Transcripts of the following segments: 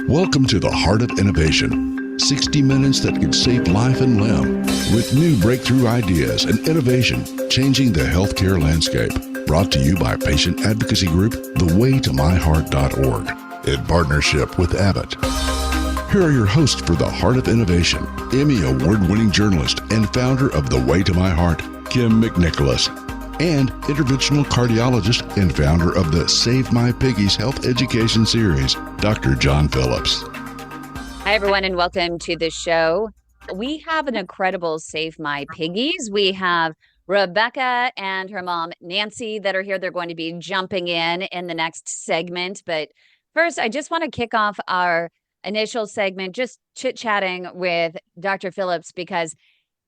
Welcome to the Heart of Innovation. 60 minutes that could save life and limb, with new breakthrough ideas and innovation changing the healthcare landscape. Brought to you by patient advocacy group thewaytomyheart.org in partnership with Abbott. Here are your hosts for the Heart of Innovation, Emmy Award-winning journalist and founder of The Way to My Heart, Kym McNicholas, and interventional cardiologist and founder of the Save My Piggies Health Education Series, Dr. John Phillips. Hi, everyone, and welcome to the show. We have an incredible Save My Piggies. We have Rebecca and her mom, Nancy, that are here. They're going to be jumping in the next segment. But first, I just want to kick off our initial segment, just chit-chatting with Dr. Phillips, because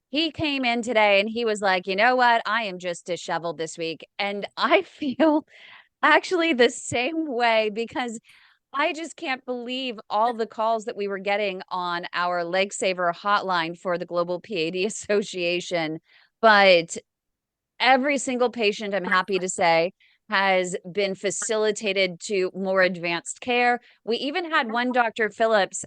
he came in today and he was like, you know what? I am just disheveled this week. And I feel actually the same way, because I just can't believe all the calls that we were getting on our Leg Saver hotline for the Global PAD Association. But every single patient, I'm happy to say, has been facilitated to more advanced care. We even had one, Dr. Phillips,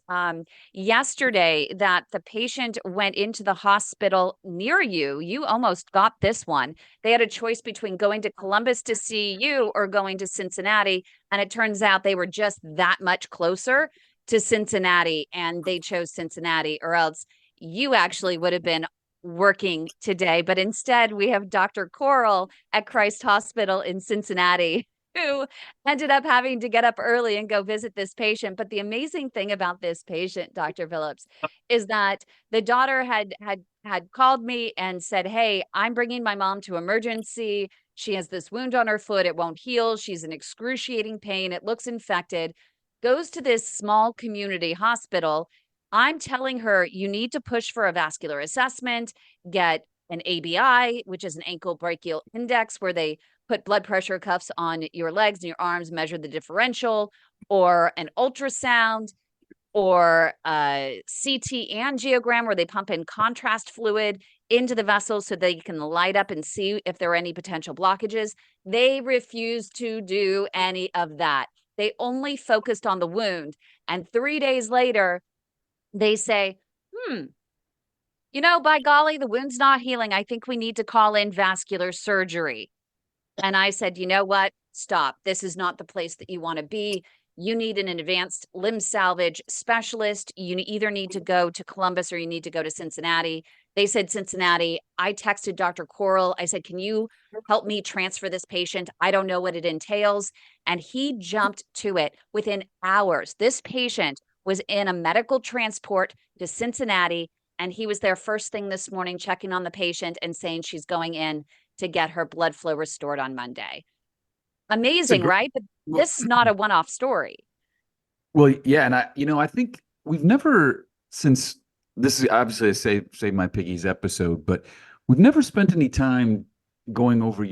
yesterday, that the patient went into the hospital near you. You almost got this one. They had a choice between going to Columbus to see you or going to Cincinnati. And it turns out they were just that much closer to Cincinnati, and they chose Cincinnati, or else you actually would have been working today. But instead, we have Dr. Coral at Christ Hospital in Cincinnati, who ended up having to get up early and go visit this patient. But the amazing thing about this patient, Dr. Phillips, is that the daughter had called me and said, hey, I'm bringing my mom to emergency. She has this wound on her foot. It won't heal. She's in excruciating pain. It looks infected. Goes to this small community hospital. I'm telling her, you need to push for a vascular assessment, get an ABI, which is an ankle brachial index, where they put blood pressure cuffs on your legs and your arms, measure the differential, or an ultrasound, or a CT angiogram, where they pump in contrast fluid into the vessels so they can light up and see if there are any potential blockages. They refuse to do any of that. They only focused on the wound. And 3 days later, they say, by golly, the wound's not healing. I think we need to call in vascular surgery. And I said, you know what? Stop. This is not the place that you want to be. You need an advanced limb salvage specialist. You either need to go to Columbus or you need to go to Cincinnati. They said Cincinnati. I texted Dr. Coral. I said, can you help me transfer this patient? I don't know what it entails. And he jumped to it within hours. This patient was in a medical transport to Cincinnati, and he was there first thing this morning checking on the patient and saying she's going in to get her blood flow restored on Monday. Amazing, right? But this is not a one-off story. Well, yeah, and I think we've never, since this is obviously a Save My Piggies episode, but we've never spent any time going over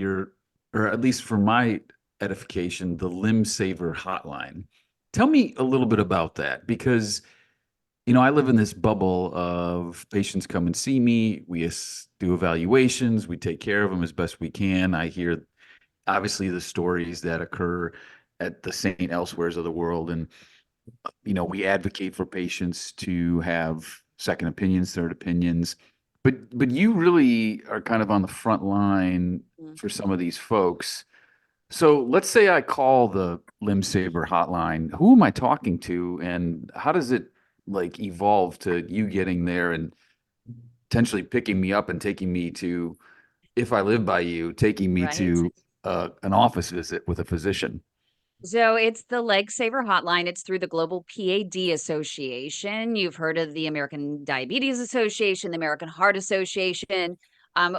or at least for my edification, the Limb Saver hotline. Tell me a little bit about that, because, I live in this bubble of patients come and see me. We do evaluations. We take care of them as best we can. I hear, obviously, the stories that occur at the St. Elsewheres of the world. And, we advocate for patients to have second opinions, third opinions. But you really are kind of on the front line for some of these folks. So let's say I call the Limb Saver hotline. Who am I talking to, and how does it evolve to you getting there and potentially picking me up and taking me to, if I live by you, taking me to an office visit with a physician? So it's the Leg Saver hotline. It's through the Global PAD Association. You've heard of the American Diabetes Association, the American Heart Association.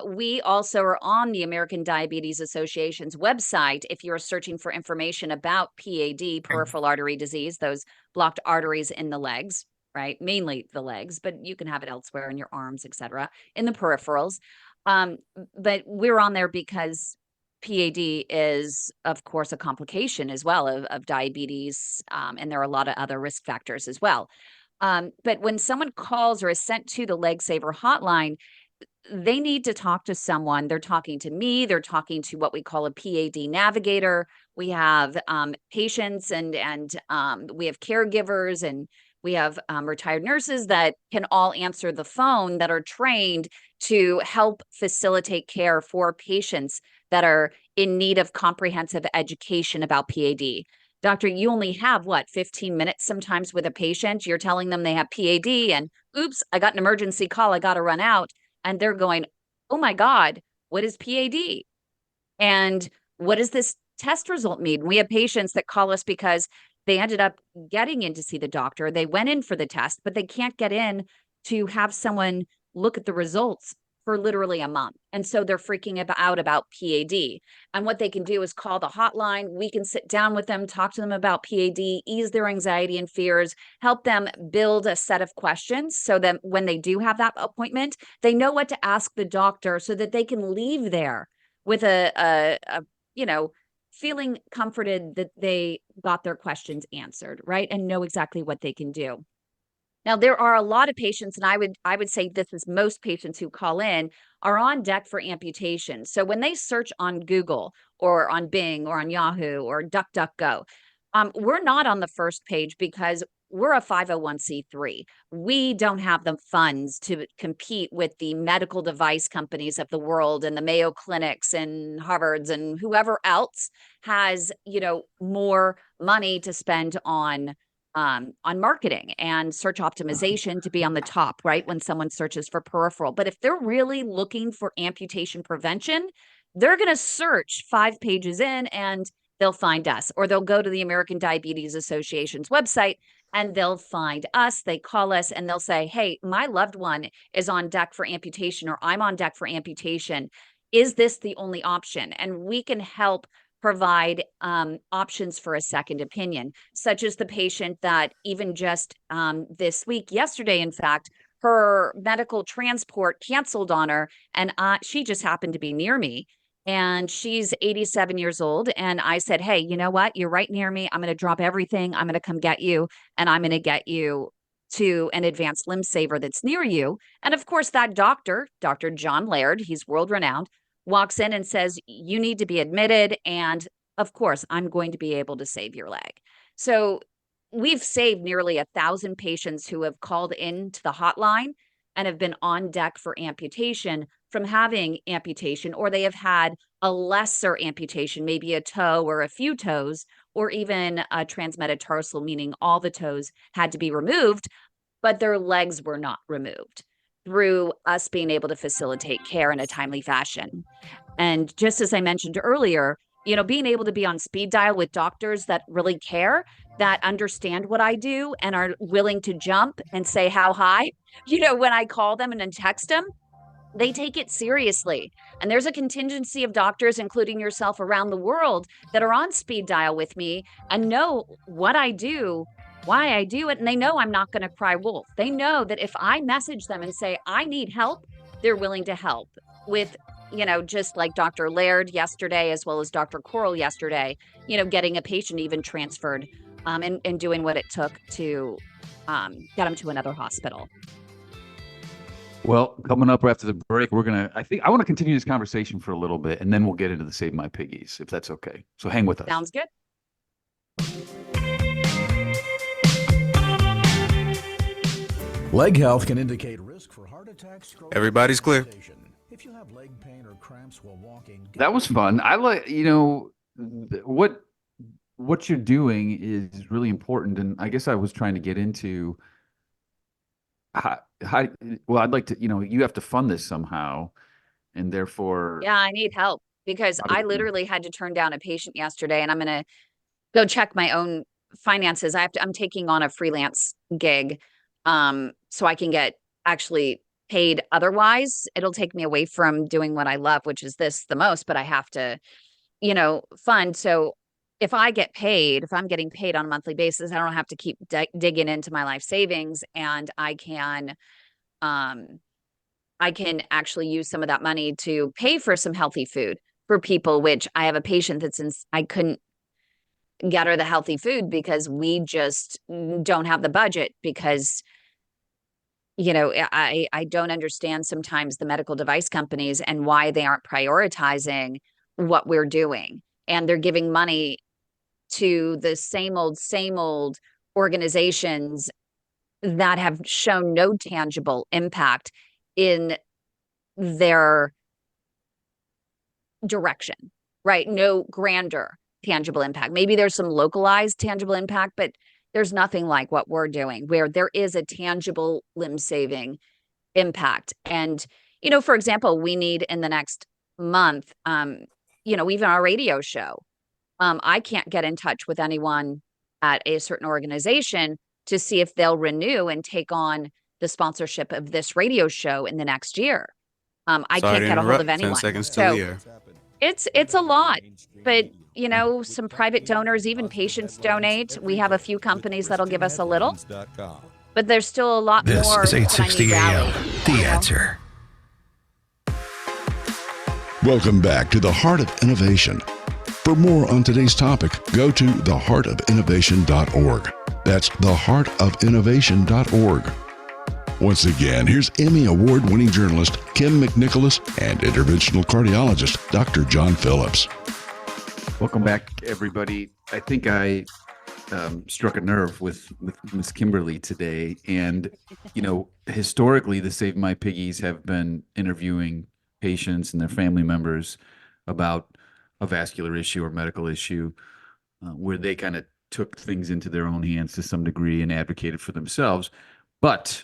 We also are on the American Diabetes Association's website if you're searching for information about PAD, peripheral artery disease, those blocked arteries in the legs, right? Mainly the legs, but you can have it elsewhere in your arms, etc., in the peripherals. But we're on there because PAD is, of course, a complication as well of diabetes, and there are a lot of other risk factors as well. But when someone calls or is sent to the Leg Saver hotline, they need to talk to someone. They're talking to me. They're talking to what we call a PAD navigator, We have patients and we have caregivers, and we have retired nurses that can all answer the phone, that are trained to help facilitate care for patients that are in need of comprehensive education about PAD. Doctor, you only have 15 minutes sometimes with a patient. You're telling them they have PAD and oops, I got an emergency call. I got to run out. And they're going, oh my God, what is PAD? And what does this test result mean? We have patients that call us because they ended up getting in to see the doctor. They went in for the test, but they can't get in to have someone look at the results for literally a month. And so they're freaking out about PAD. And what they can do is call the hotline. We can sit down with them, talk to them about PAD, ease their anxiety and fears, help them build a set of questions so that when they do have that appointment, they know what to ask the doctor so that they can leave there with a feeling comforted that they got their questions answered, right? And know exactly what they can do. Now, there are a lot of patients, and I would say this is most patients who call in are on deck for amputation. So when they search on Google or on Bing or on Yahoo or DuckDuckGo, we're not on the first page because we're a 501c3. We don't have the funds to compete with the medical device companies of the world and the Mayo Clinics and Harvards and whoever else has, more money to spend on marketing and search optimization to be on the top, right? When someone searches for peripheral. But if they're really looking for amputation prevention, they're going to search 5 pages in and they'll find us, or they'll go to the American Diabetes Association's website and they'll find us. They call us and they'll say, hey, my loved one is on deck for amputation, or I'm on deck for amputation. Is this the only option? And we can help provide options for a second opinion, such as the patient that even just this week, yesterday, in fact, her medical transport canceled on her, and she just happened to be near me. And she's 87 years old. And I said, hey, you know what? You're right near me. I'm going to drop everything. I'm going to come get you, and I'm going to get you to an advanced limb saver that's near you. And of course, that doctor, Dr. John Laird, he's world renowned, walks in and says, you need to be admitted. And of course, I'm going to be able to save your leg. So we've saved nearly 1,000 patients who have called into the hotline and have been on deck for amputation from having amputation, or they have had a lesser amputation, maybe a toe or a few toes, or even a transmetatarsal, meaning all the toes had to be removed, but their legs were not removed, through us being able to facilitate care in a timely fashion. And just as I mentioned earlier, being able to be on speed dial with doctors that really care, that understand what I do and are willing to jump and say how high, when I call them and then text them, they take it seriously. And there's a contingency of doctors, including yourself, around the world that are on speed dial with me and know what I do, why I do it, and they know I'm not going to cry wolf. They know that if I message them and say, I need help, they're willing to help with, just like Dr. Laird yesterday, as well as Dr. Coral yesterday, getting a patient even transferred and doing what it took to get them to another hospital. Well, coming up after the break, I want to continue this conversation for a little bit, and then we'll get into the Save My Piggies, if that's okay. So hang with us. Sounds good. Leg health can indicate risk for heart attack, stroke. Everybody's clear. If you have leg pain or cramps while walking, That was fun. I like, what you're doing is really important, and I guess I was trying to get into well, I'd like to, you have to fund this somehow, and therefore. Yeah, I need help because I literally had to turn down a patient yesterday, and I'm going to go check my own finances. I'm taking on a freelance gig, so I can get actually paid. Otherwise, it'll take me away from doing what I love, which is this the most, but I have to, fund. So if I'm getting paid on a monthly basis, I don't have to keep digging into my life savings, and I can actually use some of that money to pay for some healthy food for people, which I have a patient I couldn't get her the healthy food because we just don't have the budget because, I don't understand sometimes the medical device companies and why they aren't prioritizing what we're doing. And they're giving money to the same old organizations that have shown no tangible impact in their direction, right? No grander tangible impact. Maybe there's some localized tangible impact, but there's nothing like what we're doing where there is a tangible limb-saving impact. And, for example, we need in the next month, even our radio show, I can't get in touch with anyone at a certain organization to see if they'll renew and take on the sponsorship of this radio show in the next year. I can't get a hold of anyone. 10 seconds So till the air. it's a lot, but some private donors, even patients donate. We have a few companies that'll give us a little, but there's still a lot This more. is 860 AM. The Answer. Welcome back to the Heart of Innovation. For more on today's topic, go to theheartofinnovation.org. That's theheartofinnovation.org. Once again, here's Emmy Award-winning journalist Kym McNicholas and interventional cardiologist Dr. John Phillips. Welcome back, everybody. I think I struck a nerve with Miss Kimberly today. And, historically, the Save My Piggies have been interviewing patients and their family members about a vascular issue or medical issue where they kind of took things into their own hands to some degree and advocated for themselves. But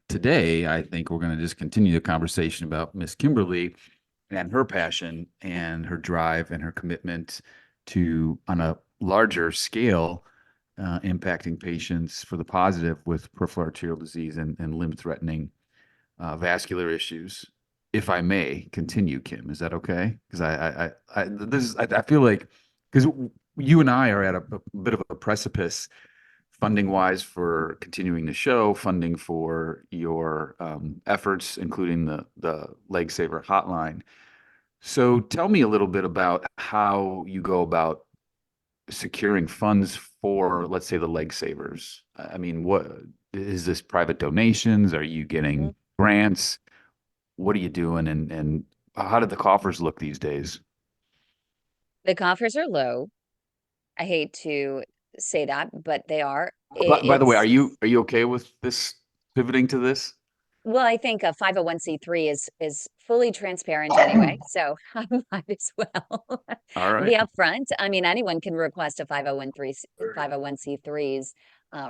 today, I think we're going to just continue the conversation about Miss Kimberly and her passion and her drive and her commitment to, on a larger scale, impacting patients for the positive with peripheral arterial disease and limb-threatening vascular issues. If I may continue, Kym, is that okay? Because I feel like, because you and I are at a bit of a precipice funding-wise for continuing the show, funding for your efforts, including the Leg Saver Hotline. So tell me a little bit about how you go about securing funds for, let's say, the Leg Savers. I mean, what is this? Private donations? Are you getting grants? What are you doing? And how do the coffers look these days? The coffers are low. I hate to say that, but they are. By the way, are you okay with this pivoting to this? Well, I think a 501c3 is fully transparent anyway, so I might as well All right. be upfront. I mean, anyone can request a 501c3's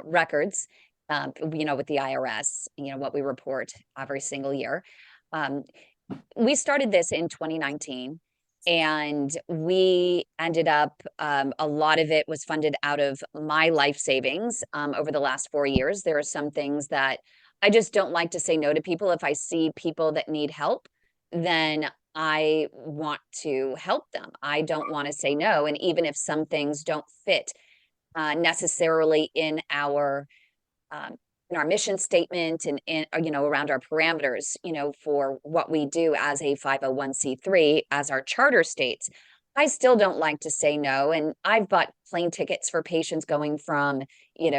records, with the IRS, what we report every single year. We started this in 2019. And we ended up, a lot of it was funded out of my life savings over the last 4 years. There are some things that I just don't like to say no to people. If I see people that need help, then I want to help them. I don't want to say no. And even if some things don't fit necessarily in our mission statement and around our parameters, for what we do as a 501c3, as our charter states, I still don't like to say no. And I've bought plane tickets for patients going from,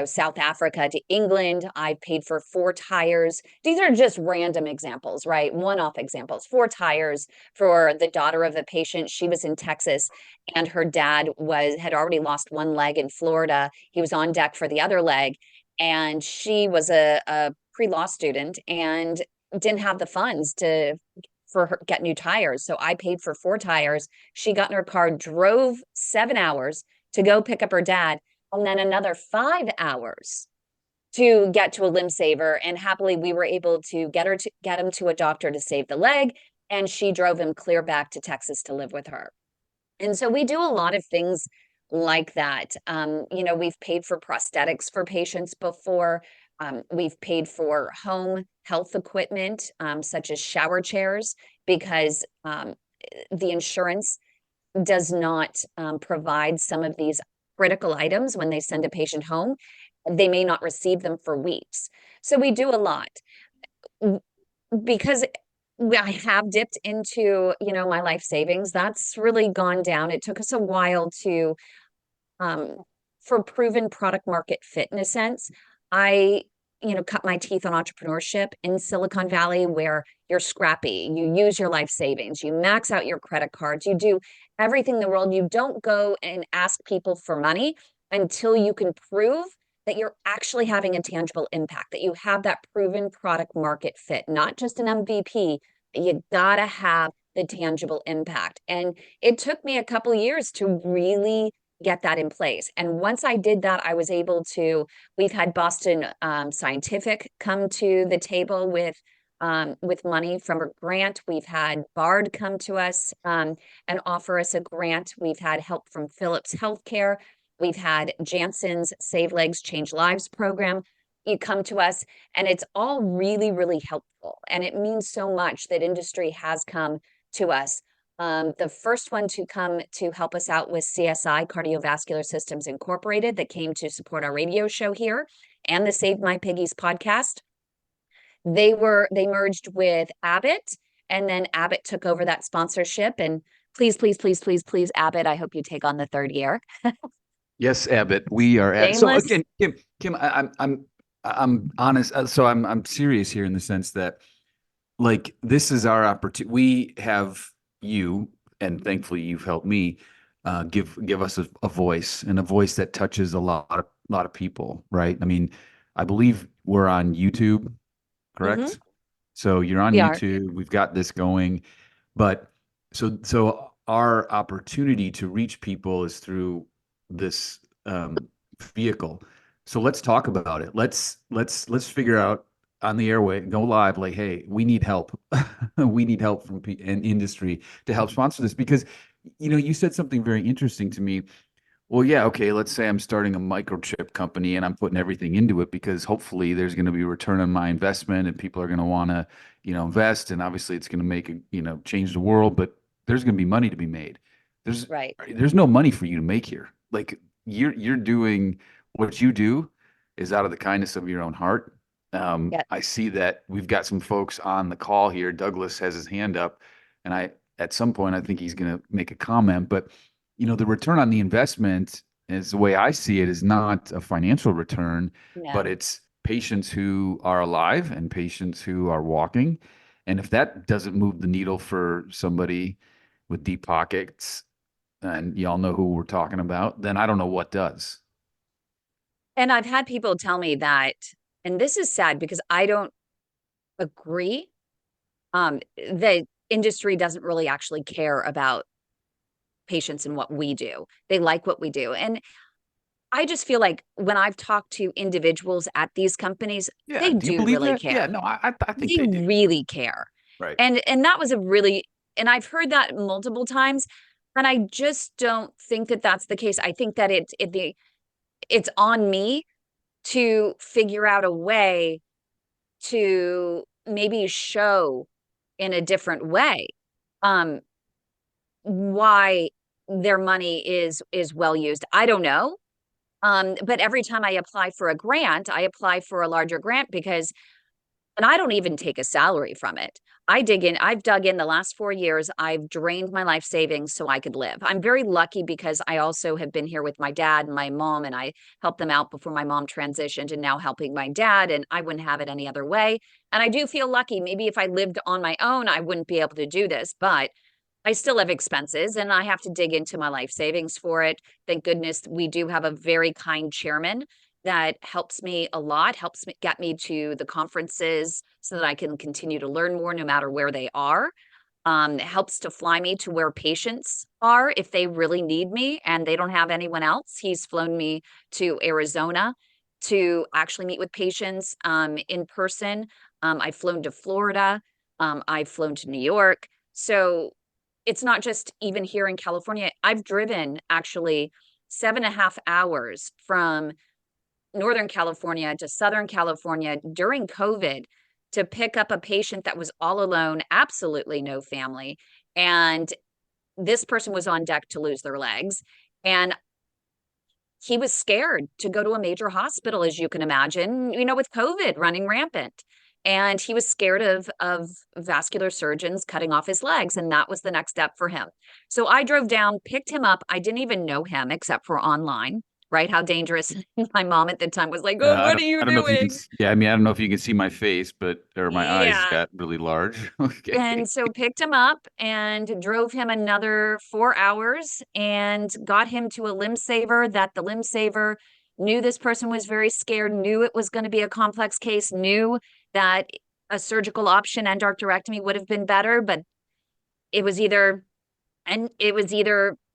South Africa to England. I paid for 4 tires. These are just random examples, right? One-off examples. 4 tires for the daughter of a patient. She was in Texas and her dad had already lost one leg in Florida. He was on deck for the other leg. And she was a pre-law student and didn't have the funds for her get new tires. So I paid for 4 tires. She got in her car, drove 7 hours to go pick up her dad, and then another 5 hours to get to a limb saver. And happily, we were able to get him to a doctor to save the leg. And she drove him clear back to Texas to live with her. And so we do a lot of things like that. We've paid for prosthetics for patients before. We've paid for home health equipment, such as shower chairs, because the insurance does not provide some of these critical items when they send a patient home. They may not receive them for weeks. So we do a lot. Because I have dipped into, my life savings, that's really gone down. It took us a while for proven product market fit in a sense. I cut my teeth on entrepreneurship in Silicon Valley, where you're scrappy, you use your life savings, you max out your credit cards, you do everything in the world. You don't go and ask people for money until you can prove that you're actually having a tangible impact, that you have that proven product market fit, not just an MVP, but you gotta have the tangible impact. And it took me a couple of years to really get that in place. And once I did that, I was able to, we've had Boston Scientific come to the table with money from a grant. We've had Bard come to us and offer us a grant. We've had help from Phillips Healthcare. We've had Janssen's Save Legs, Change Lives program. You come to us, and it's all really, really helpful. And it means so much that industry has come to us. The first one to come to help us out was CSI, Cardiovascular Systems Incorporated, that came to support our radio show here and the Save My Piggies podcast. They merged with Abbott, and then Abbott took over that sponsorship. And please, please, please, please, please, Abbott, I hope you take on the third year. Yes, Abbott, we are at. So again, Kym, I'm honest. So I'm serious here in the sense that, like, this is our opportunity. We have you, and thankfully you've helped me give us a voice, and a voice that touches a lot of people, right? I mean, I believe we're on YouTube, correct? Mm-hmm. So you're on YouTube. We've got this going, but so our opportunity to reach people is through this vehicle. So let's talk about it. Let's figure out on the airway, go live, like, hey, we need help. We need help from an industry to help sponsor this, because, you said something very interesting to me. Well, yeah, okay, let's say I'm starting a microchip company and I'm putting everything into it because hopefully there's going to be a return on my investment and people are going to want to, invest, and obviously it's going to make, change the world, but there's going to be money to be made. There's no money for you to make here. Like, you're doing what you do is out of the kindness of your own heart. I see that we've got some folks on the call here. Douglas has his hand up, and at some point I think he's going to make a comment, but the return on the investment, is the way I see it, is not a financial return, but it's patients who are alive and patients who are walking. And if that doesn't move the needle for somebody with deep pockets, and y'all know who we're talking about, then I don't know what does. And I've had people tell me that, and this is sad because I don't agree, the industry doesn't really actually care about patients and what we do. They like what we do. And I just feel like when I've talked to individuals at these companies, they do really care. Yeah, no, I think they do. Really care. Right. And that was and I've heard that multiple times, and I just don't think that that's the case. I think that it's on me to figure out a way to maybe show in a different way why their money is well used. I don't know. But every time I apply for a grant, I apply for a larger grant because, and I don't even take a salary from it. I've dug in the last 4 years. I've drained my life savings so I could live. I'm very lucky because I also have been here with my dad and my mom, and I helped them out before my mom transitioned, and now helping my dad, and I wouldn't have it any other way. And I do feel lucky. Maybe if I lived on my own, I wouldn't be able to do this, but I still have expenses and I have to dig into my life savings for it. Thank goodness we do have a very kind chairman that helps me a lot, helps me get me to the conferences so that I can continue to learn more no matter where they are. It helps to fly me to where patients are if they really need me and they don't have anyone else. He's flown me to Arizona to actually meet with patients in person. I've flown to Florida. I've flown to New York. So it's not just even here in California. I've driven actually 7.5 hours from Northern California to Southern California during COVID to pick up a patient that was all alone, absolutely no family. And this person was on deck to lose their legs. And he was scared to go to a major hospital, as you can imagine, with COVID running rampant. And he was scared of vascular surgeons cutting off his legs. And that was the next step for him. So I drove down, picked him up. I didn't even know him except for online. right? How dangerous. My mom at the time was like, "Oh, I what are you don't know if you can. doing?" Yeah, I mean, I don't know if you can see my face, but or my eyes Yeah. got really large. Okay. And so picked him up and drove him another 4 hours and got him to a limb saver that the limb saver knew this person was very scared, knew it was going to be a complex case, knew that a surgical option, endarterectomy, would have been better, but it was either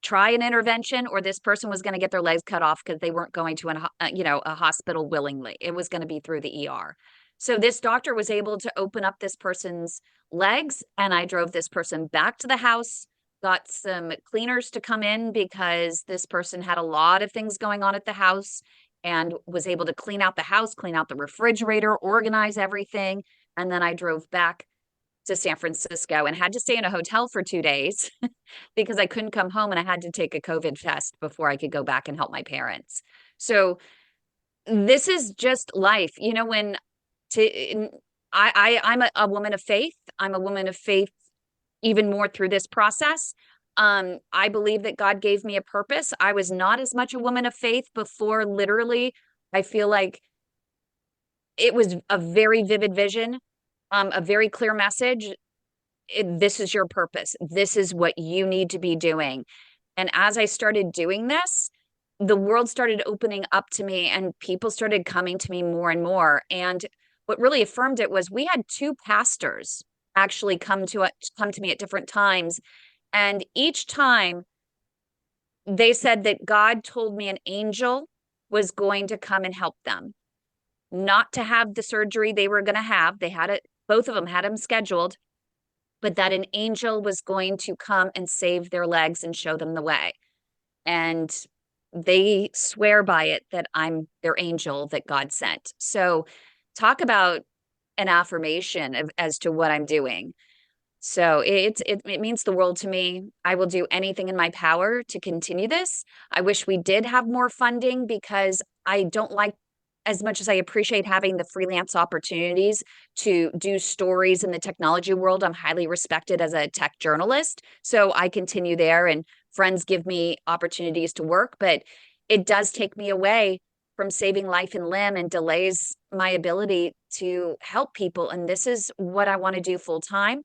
try an intervention or this person was going to get their legs cut off because they weren't going to a hospital willingly. It was going to be through the ER. So this doctor was able to open up this person's legs, and I drove this person back to the house, got some cleaners to come in because this person had a lot of things going on at the house, and was able to clean out the house, clean out the refrigerator, organize everything. And then I drove back to San Francisco and had to stay in a hotel for 2 days because I couldn't come home and I had to take a COVID test before I could go back and help my parents. So this is just life. You know, when I'm a woman of faith. I'm a woman of faith even more through this process. I believe that God gave me a purpose. I was not as much a woman of faith before. Literally, I feel like it was a very vivid vision, a very clear message. This is your purpose. This is what you need to be doing. And as I started doing this, the world started opening up to me and people started coming to me more and more. And what really affirmed it was we had two pastors actually come to me at different times. And each time they said that God told me an angel was going to come and help them, not to have the surgery they were going to have. They had it, both of them had them scheduled, but that an angel was going to come and save their legs and show them the way. And they swear by it that I'm their angel that God sent. So talk about an affirmation as to what I'm doing. So it means the world to me. I will do anything in my power to continue this. I wish we did have more funding because I don't like, as much as I appreciate having the freelance opportunities to do stories in the technology world, I'm highly respected as a tech journalist. So I continue there and friends give me opportunities to work, but it does take me away from saving life and limb and delays my ability to help people. And this is what I want to do full time.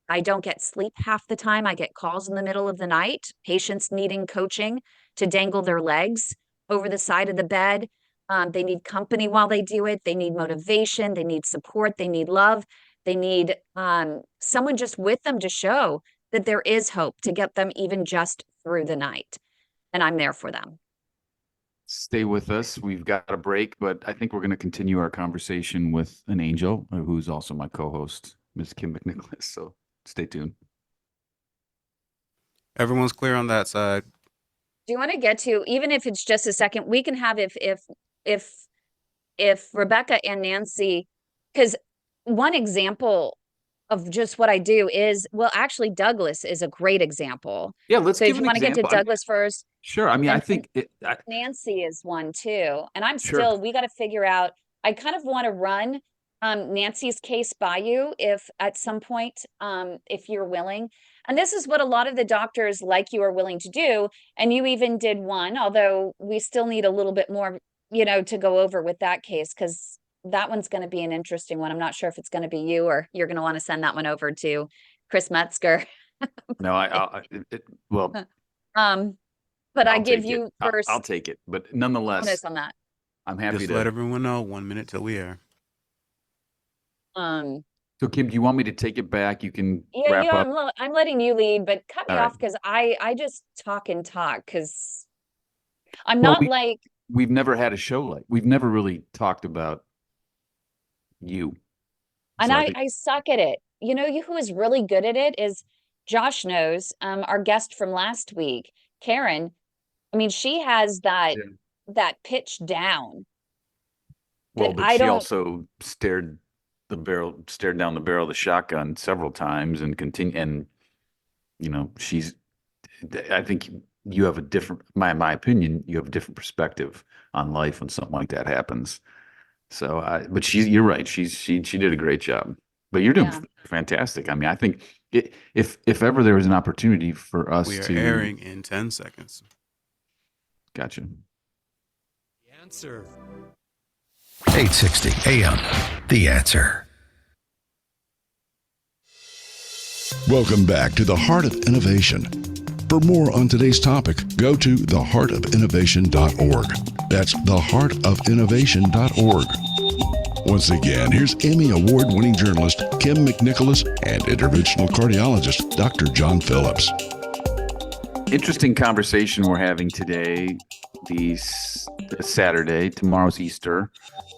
I don't get sleep half the time. I get calls in the middle of the night, patients needing coaching to dangle their legs over the side of the bed. They need company while they do it. They need motivation. They need support. They need love. They need someone just with them to show that there is hope to get them even just through the night. And I'm there for them. Stay with us. We've got a break, but I think we're going to continue our conversation with an angel who's also my co-host, Ms. Kym McNicholas. So stay tuned. Everyone's clear on that side. Do you want to get to, even if it's just a second, we can have if Rebecca and Nancy, because one example of just what I do is, well, actually Douglas is a great example. Yeah, let's So give if an you want to get to example. Douglas first. Sure. I mean, I And think Nancy is one too. And I'm Sure. still, we got to figure out, I kind of want to run Nancy's case by you if at some point, if you're willing. And this is what a lot of the doctors like you are willing to do. And you even did one, although we still need a little bit more, to go over with that case, because that one's going to be an interesting one. I'm not sure if it's going to be you or you're going to want to send that one over to Chris Metzger. no, well, but I I'll give take you it. first I'll take it, but nonetheless, bonus on that. I'm happy Just to let everyone know. 1 minute till we air. So Kym, do you want me to take it back? You can Yeah, wrap up. I'm letting you lead, but cut me All right. off because I just talk and talk because I'm Well, not like, We've never had a show we've never really talked about you. and So I suck at it. Who is really good at it is Josh knows, our guest from last week, Karen. I mean, she has that pitch down. Well, that but she also stared down the barrel of the shotgun several times and continue. And I think you have a different, my opinion, you have a different perspective on life when something like that happens. So, but you're right. She did a great job. But you're doing fantastic. I mean, I think if ever there was an opportunity for us We are to airing in 10 seconds. Gotcha. Answer. 860 AM. The Answer. Welcome back to the Heart of Innovation. For more on today's topic, go to theheartofinnovation.org. That's theheartofinnovation.org. Once again, here's Emmy Award-winning journalist Kym McNicholas and interventional cardiologist Dr. John Phillips. Interesting conversation we're having today, Saturday. Tomorrow's Easter,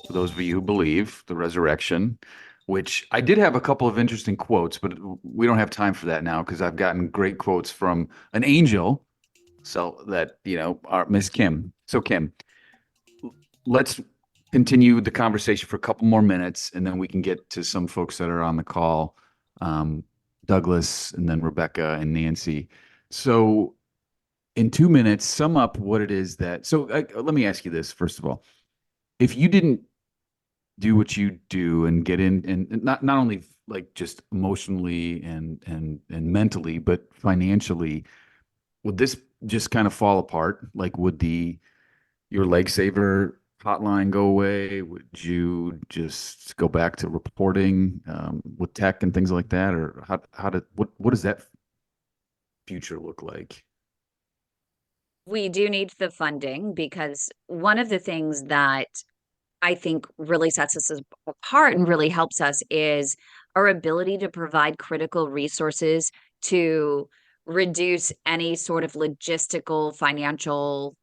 for those of you who believe, the resurrection, which I did have a couple of interesting quotes, but we don't have time for that now because I've gotten great quotes from an angel, so that, Miss Kym. So Kym, let's continue the conversation for a couple more minutes, and then we can get to some folks that are on the call, Douglas, and then Rebecca and Nancy. So in 2 minutes, sum up what it is that, let me ask you this, first of all. If you didn't do what you do and get in, and not only like just emotionally and mentally, but financially, would this just kind of fall apart? Like, would your Leg Saver hotline go away? Would you just go back to reporting with tech and things like that? Or what does that future look like? We do need the funding because one of the things that I think really sets us apart and really helps us is our ability to provide critical resources to reduce any sort of logistical, financial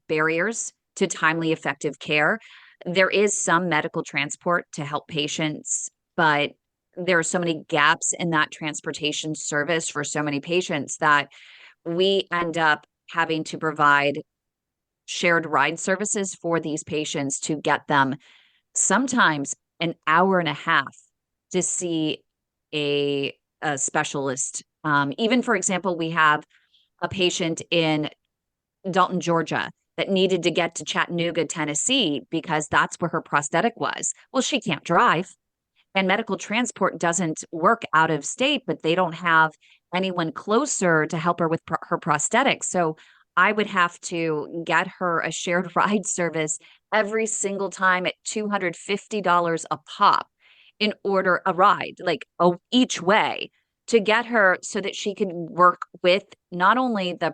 barriers to timely, effective care. There is some medical transport to help patients, but there are so many gaps in that transportation service for so many patients that we end up having to provide shared ride services for these patients to get them sometimes an hour and a half to see a specialist. Even, for example, we have a patient in Dalton, Georgia, that needed to get to Chattanooga, Tennessee, because that's where her prosthetic was. Well, she can't drive, and medical transport doesn't work out of state, but they don't have anyone closer to help her with her prosthetic. So I would have to get her a shared ride service every single time at $250 a pop in order a ride, each way, to get her so that she could work with not only the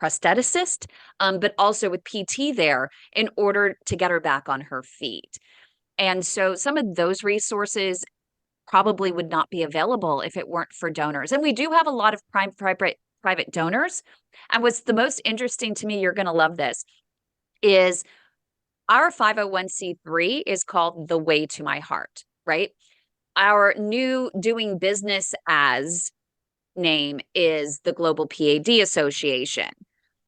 prostheticist, but also with PT there in order to get her back on her feet. And so some of those resources probably would not be available if it weren't for donors. And we do have a lot of private donors. And what's the most interesting to me, you're going to love this, is our 501c3 is called The Way to My Heart, right? Our new doing business as name is the Global PAD Association.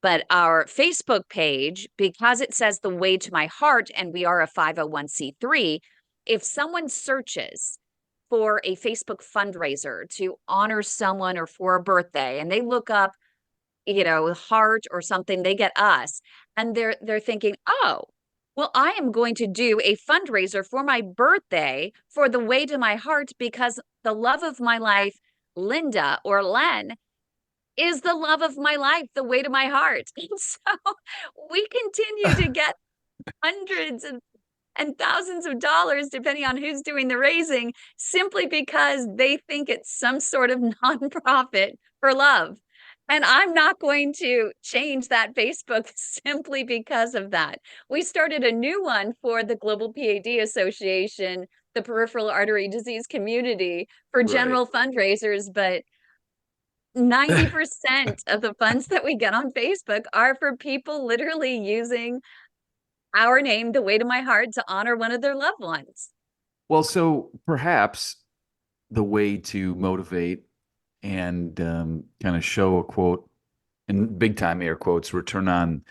But our Facebook page, because it says The Way to My Heart and we are a 501c3, if someone searches for a Facebook fundraiser to honor someone or for a birthday, and they look up, heart or something, they get us, and they're thinking, oh, well, I am going to do a fundraiser for my birthday for The Way to My Heart because the love of my life, Linda or Len, is the love of my life, the way to my heart. And so we continue to get hundreds and thousands of dollars, depending on who's doing the raising, simply because they think it's some sort of nonprofit for love. And I'm not going to change that Facebook simply because of that. We started a new one for the Global PAD Association, the Peripheral Artery Disease community, for general fundraisers, but 90% of the funds that we get on Facebook are for people literally using our name, The Way to My Heart, to honor one of their loved ones. Well, so perhaps the way to motivate and kind of show a quote, in big time air quotes, return on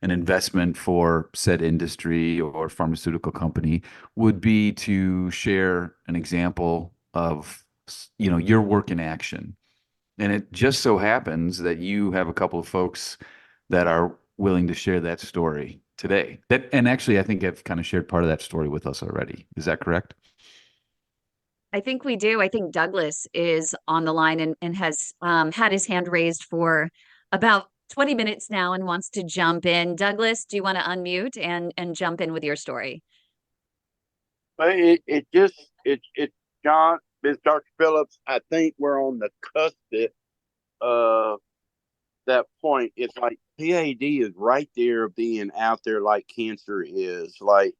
an investment for said industry or pharmaceutical company would be to share an example of, your work in action. And it just so happens that you have a couple of folks that are willing to share that story today. And actually, I think I've kind of shared part of that story with us already. Is that correct? I think we do. I think Douglas is on the line and has had his hand raised for about 20 minutes now and wants to jump in. Douglas, do you want to unmute and jump in with your story? But it John, Ms. Dr. Phillips, I think we're on the cusp of that point. It's like PAD is right there being out there like cancer is, like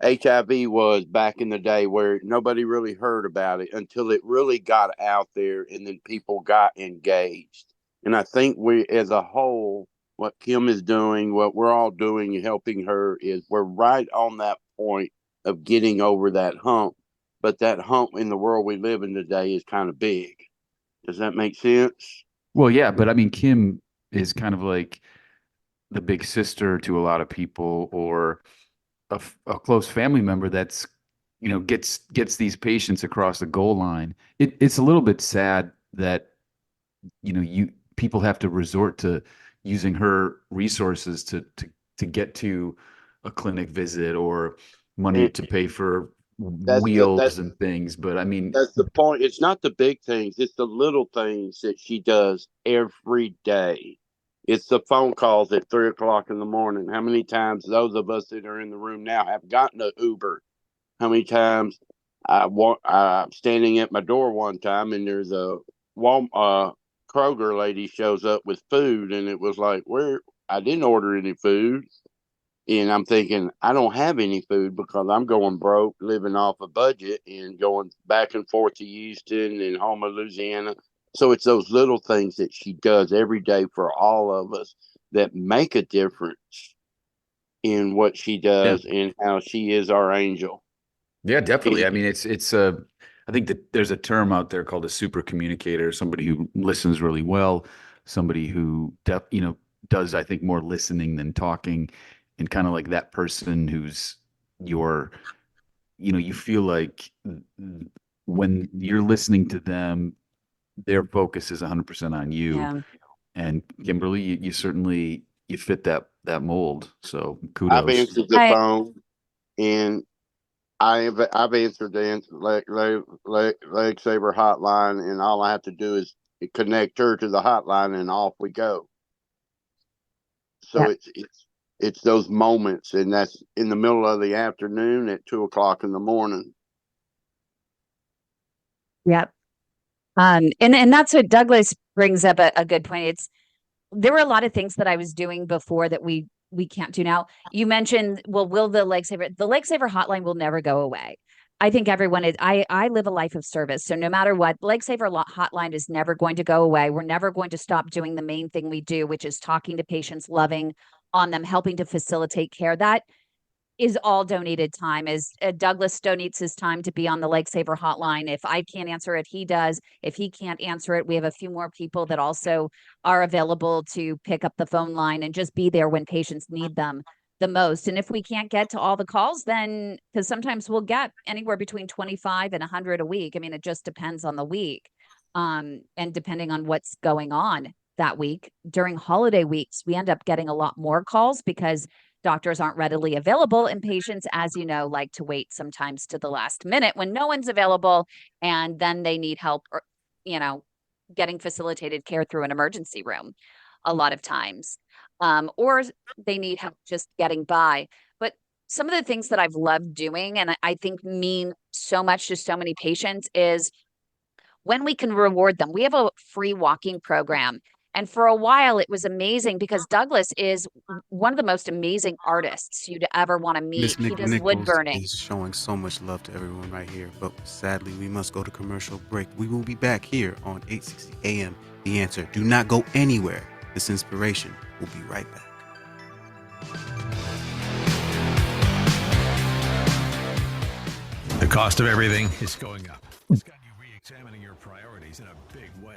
HIV was back in the day, where nobody really heard about it until it really got out there and then people got engaged. And I think we, as a whole, what Kym is doing, what we're all doing and helping her, is we're right on that point of getting over that hump. But that hump in the world we live in today is kind of big. Does that make sense? Well, yeah, but I mean, Kym is kind of like the big sister to a lot of people, or a close family member that's, gets these patients across the goal line. It's a little bit sad that, people have to resort to using her resources to get to a clinic visit or money to pay for wheels and things. But I mean, that's the point. It's not the big things, it's the little things that she does every day. It's the phone calls at 3:00 in the morning. How many times those of us that are in the room now have gotten an Uber? How many times I'm standing at my door one time and there's a Kroger lady shows up with food, and it was like, I didn't order any food. And I'm thinking, I don't have any food because I'm going broke, living off a budget and going back and forth to Houston and Houma, Louisiana. So it's those little things that she does every day for all of us that make a difference in what she does and how she is our angel. Yeah, definitely. I mean, I think that there's a term out there called a super communicator, somebody who listens really well, somebody who, does, I think, more listening than talking, and kind of like that person who's you feel like when you're listening to them, their focus is 100% on you. Yeah. And Kimberly, you certainly, you fit that mold. So kudos. I've answered the phone, and I've answered the leg saver hotline, and all I have to do is connect her to the hotline, and off we go. So it's those moments, and that's in the middle of the afternoon at 2:00 in the morning. Yep. And that's what Douglas brings up a good point. There were a lot of things that I was doing before that we can't do now. You mentioned, will the leg saver hotline will never go away. I think everyone is, I live a life of service. So no matter what, leg saver hotline is never going to go away. We're never going to stop doing the main thing we do, which is talking to patients, loving on them, helping to facilitate care. That is all donated time. As Douglas donates his time to be on the leg saver hotline. If I can't answer it, he does. If he can't answer it, we have a few more people that also are available to pick up the phone line and just be there when patients need them the most. And if we can't get to all the calls, then, because sometimes we'll get anywhere between 25 and 100 a week. I mean, it just depends on the week. And depending on what's going on that week. During holiday weeks, we end up getting a lot more calls because doctors aren't readily available, and patients, as you know, like to wait sometimes to the last minute when no one's available, and then they need help, or, getting facilitated care through an emergency room a lot of times, or they need help just getting by. But some of the things that I've loved doing, and I think mean so much to so many patients, is when we can reward them. We have a free walking program. And for a while, it was amazing because Douglas is one of the most amazing artists you'd ever want to meet. He does wood burning. Is showing so much love to everyone right here. But sadly, we must go to commercial break. We will be back here on 860 AM. The Answer. Do not go anywhere. This inspiration will be right back. The cost of everything is going up. It's got you re-examining your priorities in a big way.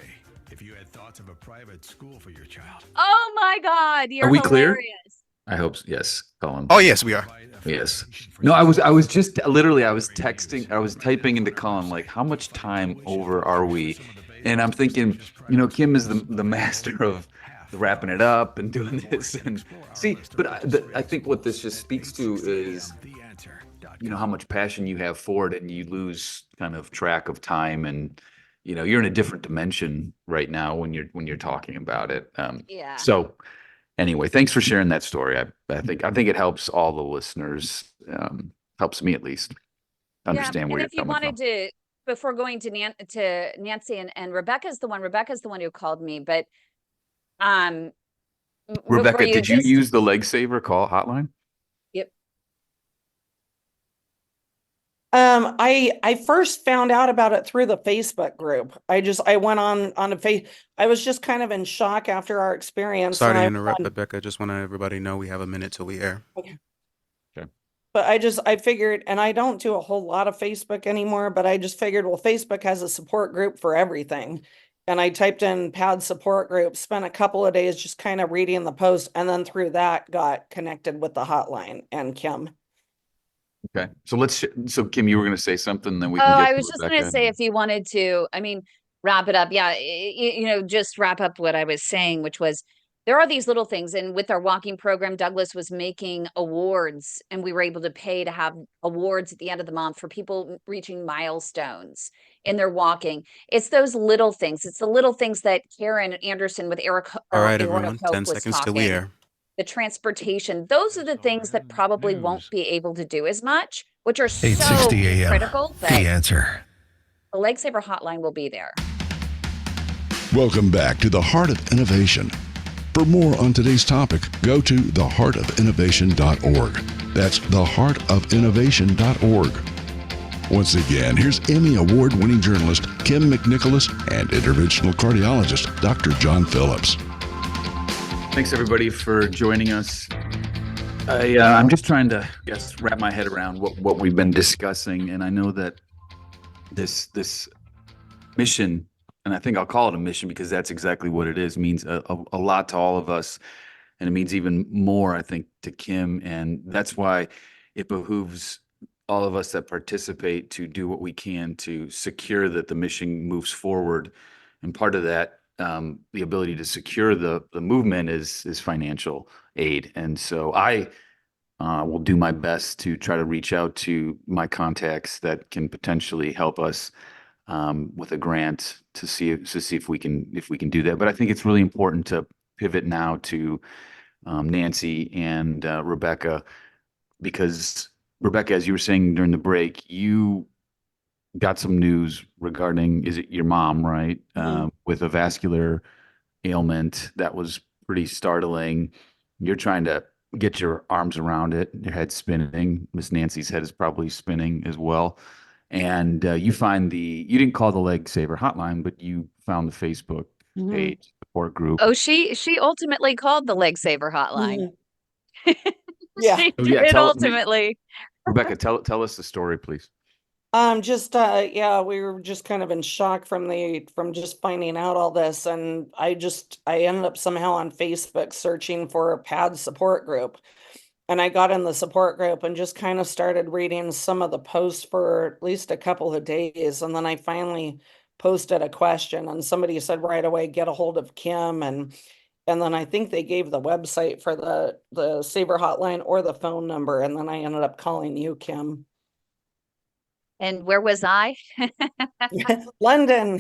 If you had thoughts of a private school for your child. Oh my God, you're Are we hilarious. clear? I hope so. Yes, Colin. Oh, yes, we are. Yes. No, I was just literally, I was typing into Colin, like, how much time over are we? And I'm thinking, Kym is the master of wrapping it up and doing this. And see, but I think what this just speaks to is, how much passion you have for it, and you lose kind of track of time. And you're in a different dimension right now when you're talking about it. Yeah. So anyway, thanks for sharing that story. I think it helps all the listeners, helps me at least understand And where you're if you coming wanted from. to, before going to Nancy and Rebecca's the one who called me, but um, were Rebecca, you did you just? use the Leg Saver call hotline? Yep. I first found out about it through the Facebook group. I went on a face. I was just kind of in shock after our experience, Sorry and to I interrupt, Rebecca. Just want to let everybody know we have a minute till we air. okay. Okay. But I figured, and I don't do a whole lot of Facebook anymore, but I just figured, well, Facebook has a support group for everything. And I typed in PAD support group, spent a couple of days just kind of reading the post, and then through that got connected with the hotline and Kym. Okay. So Kym, you were going to say something, then we Oh, can get I to was just going to Rebecca. say, if you wanted to, I mean, wrap it up. Yeah, just wrap up what I was saying, which was there are these little things. And with our walking program, Douglas was making awards, and we were able to pay to have awards at the end of the month for people reaching milestones in their walking. It's those little things. It's the little things that Karen Anderson with All right, everyone. Hope 10 was seconds till we talking. air. The transportation, those are the things that probably won't be able to do as much, which are so 8:60 a.m. critical. The But Answer. the Leg Saver hotline will be there. Welcome back to the Heart of Innovation. For more on today's topic, go to theheartofinnovation.org. That's theheartofinnovation.org. Once again, here's Emmy Award-winning journalist Kym McNicholas and interventional cardiologist Dr. John Phillips. Thanks everybody for joining us. I'm just trying to wrap my head around what we've been discussing, and I know that this mission, and I think I'll call it a mission because that's exactly what it is, means a lot to all of us, and it means even more, I think, to Kym, and that's why it behooves all of us that participate to do what we can to secure that the mission moves forward, and part of that, the ability to secure the movement is financial aid. And so I will do my best to try to reach out to my contacts that can potentially help us with a grant to see if we can do that. But I think it's really important to pivot now to Nancy and Rebecca, because Rebecca, as you were saying during the break, you got some news regarding, is it your mom, right? With a vascular ailment that was pretty startling. You're trying to get your arms around it. Your head's spinning. Miss Nancy's head is probably spinning as well. And you didn't call the Leg Saver hotline, but you found the Facebook page support group. Oh, she ultimately called the Leg Saver hotline. Yeah. She Oh, yeah, did ultimately. Rebecca, tell us the story, please. We were just kind of in shock from just finding out all this. And I ended up somehow on Facebook searching for a PAD support group. And I got in the support group and just kind of started reading some of the posts for at least a couple of days. And then I finally posted a question, and somebody said right away, get a hold of Kym. And then I think they gave the website for the Saver hotline or the phone number. And then I ended up calling you, Kym. And where was I? London.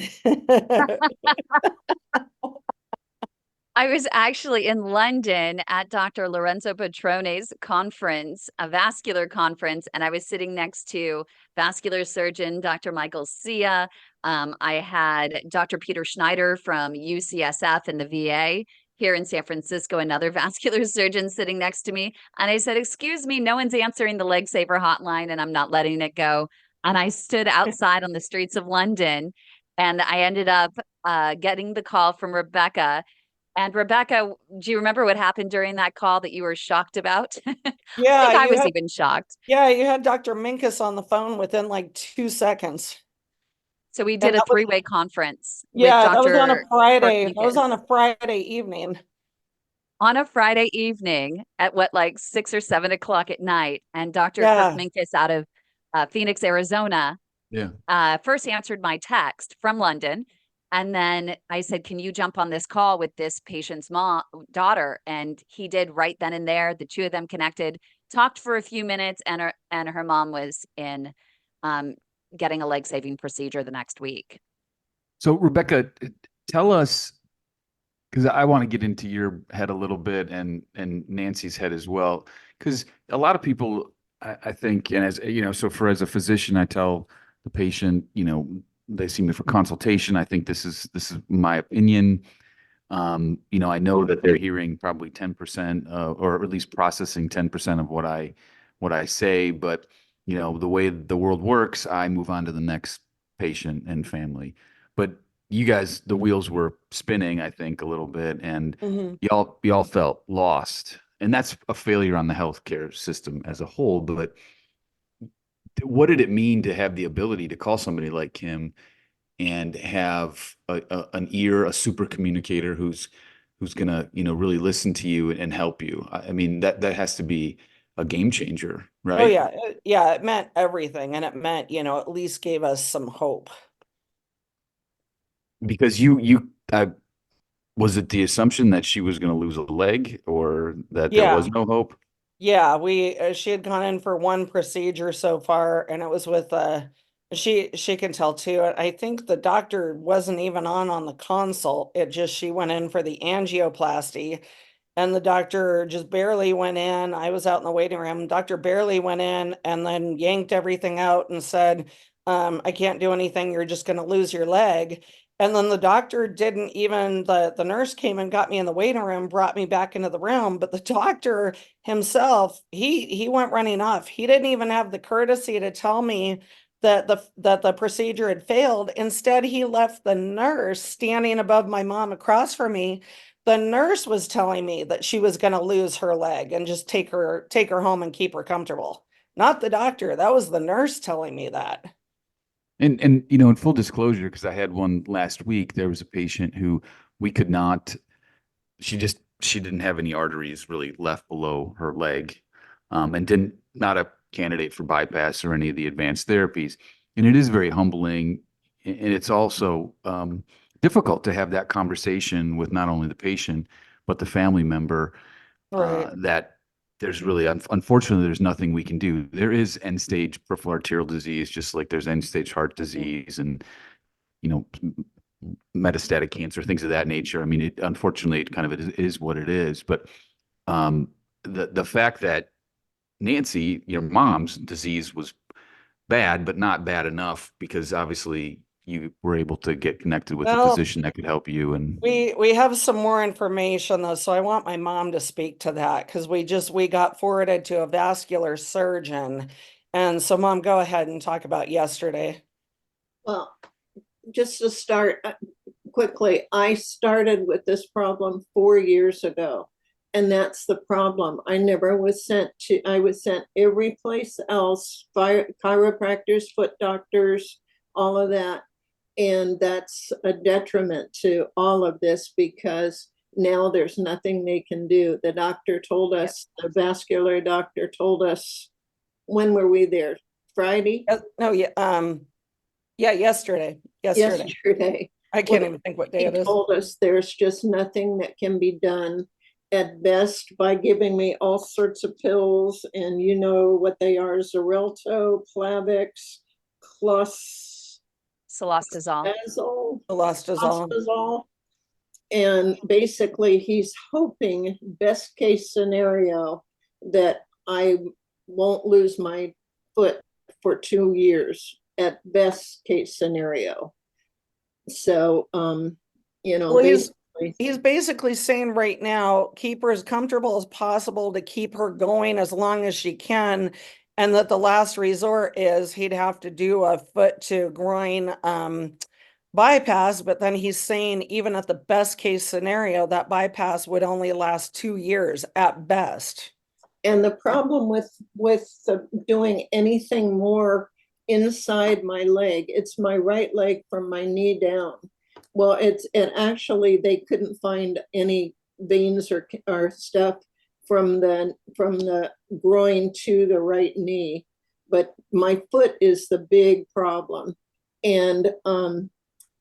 I was actually in London at Dr. Lorenzo Petrone's conference, a vascular conference, and I was sitting next to vascular surgeon Dr. Michael Siah. I had Dr. Peter Schneider from UCSF and the VA here in San Francisco, another vascular surgeon sitting next to me. And I said, excuse me, no one's answering the Leg Saver hotline, and I'm not letting it go. And I stood outside on the streets of London, and I ended up getting the call from Rebecca. And Rebecca, do you remember what happened during that call that you were shocked about? Yeah, I think I was even shocked. Yeah, you had Dr. Minkus on the phone within like 2 seconds. So we did a three-way conference. Yeah, with that was on a Dr. Friday. Mark That was on Minkus. a Friday evening. On a Friday evening at like 6 or 7 o'clock at night. And Dr. Yeah. Kirk Minkus out of Phoenix, Arizona, first answered my text from London. And then I said, can you jump on this call with this patient's daughter? And he did right then and there. The two of them connected, talked for a few minutes, and her mom was in getting a leg saving procedure the next week. So Rebecca, tell us, because I want to get into your head a little bit and Nancy's head as well, because a lot of people, I think, and as you know, so as a physician, I tell the patient, they see me for consultation. I think this is my opinion. I know that they're hearing probably 10%, or at least processing 10% of what I say, but the way the world works, I move on to the next patient and family. But you guys, the wheels were spinning, I think, a little bit, and y'all felt lost. And that's a failure on the healthcare system as a whole. But what did it mean to have the ability to call somebody like Kym and have an ear, a super communicator who's gonna, really listen to you and help you? I mean, that has to be a game changer, right? Oh yeah. Yeah, it meant everything. And it meant, at least gave us some hope. Because was it the assumption that she was going to lose a leg, or that there was no hope? Yeah, she had gone in for one procedure so far, and it was with she can tell too. I think the doctor wasn't even on the consult. She went in for the angioplasty, and the doctor just barely went in. I was out in the waiting room. Doctor barely went in and then yanked everything out and said, I can't do anything. You're just going to lose your leg. And then the doctor didn't even, the nurse came and got me in the waiting room, brought me back into the room. But the doctor himself, he went running off. He didn't even have the courtesy to tell me that the procedure had failed. Instead, he left the nurse standing above my mom across from me. The nurse was telling me that she was going to lose her leg and just take her home and keep her comfortable. Not the doctor. That was the nurse telling me that. And in full disclosure, because I had one last week, there was a patient who we could not. She didn't have any arteries really left below her leg, and not a candidate for bypass or any of the advanced therapies. And it is very humbling, and it's also difficult to have that conversation with not only the patient but the family member. Right. That there's really, unfortunately, there's nothing we can do. There is end-stage peripheral arterial disease, just like there's end-stage heart disease and, metastatic cancer, things of that nature. I mean, unfortunately, it is what it is. But the fact that Nancy, your mom's disease was bad, but not bad enough, because obviously you were able to get connected with a physician that could help you. And we have some more information though, so I want my mom to speak to that, because we got forwarded to a vascular surgeon. And so Mom, go ahead and talk about yesterday. Well, just to start quickly, I started with this problem 4 years ago. And that's the problem. I was sent every place else, chiropractors, foot doctors, all of that. And that's a detriment to all of this, because now there's nothing they can do. The doctor told us, the vascular doctor told us, when were we there? Friday? No, yesterday. Yesterday. I can't even think what day it is. He told us there's just nothing that can be done, at best by giving me all sorts of pills, and you know what they are: Xarelto, Plavix, Cilostazol. And basically he's hoping, best case scenario, that I won't lose my foot for 2 years, at best case scenario. So he's basically saying right now, keep her as comfortable as possible to keep her going as long as she can. And that the last resort is he'd have to do a foot to groin bypass. But then he's saying, even at the best case scenario, that bypass would only last 2 years at best. And the problem with doing anything more inside my leg, it's my right leg from my knee down. Well, actually they couldn't find any veins or stuff from the groin to the right knee, but my foot is the big problem. And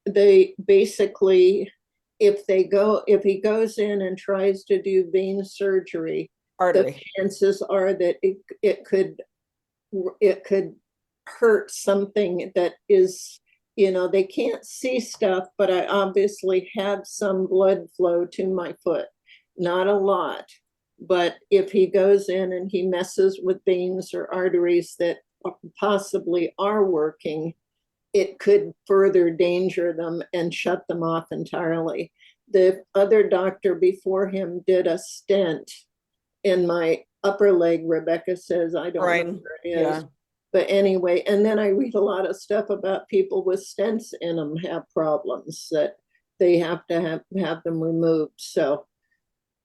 they basically, if he goes in and tries to do vein surgery, the chances are that it could hurt something that is they can't see stuff, but I obviously have some blood flow to my foot. Not a lot, but if he goes in and he messes with veins or arteries that possibly are working, it could further danger them and shut them off entirely. The other doctor before him did a stent in my upper leg, Rebecca says. I don't know where it is. Yeah. But anyway, and then I read a lot of stuff about people with stents in them have problems that they have to have them removed. So,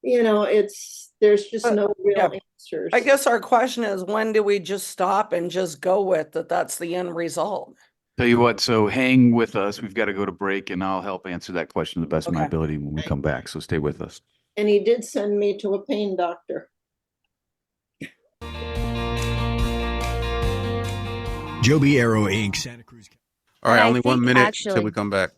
there's just no real answers. I guess our question is, when do we just stop and just go with that? That's the end result. Tell you what, so hang with us. We've got to go to break, and I'll help answer that question to the best of my ability when we come back. So stay with us. And he did send me to a pain doctor. Joby Arrow Inc., Santa Cruz. All right, only 1 minute till we come back.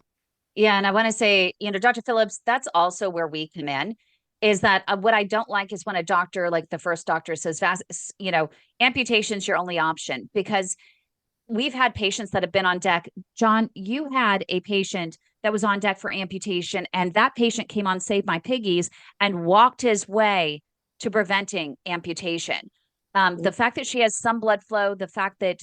Yeah, and I want to say, Dr. Phillips, that's also where we come in, is that what I don't like is when a doctor, like the first doctor, says, amputation's your only option, because we've had patients that have been on deck. John, you had a patient that was on deck for amputation, and that patient came on Save My Piggies and walked his way to preventing amputation. The fact that she has some blood flow, the fact that,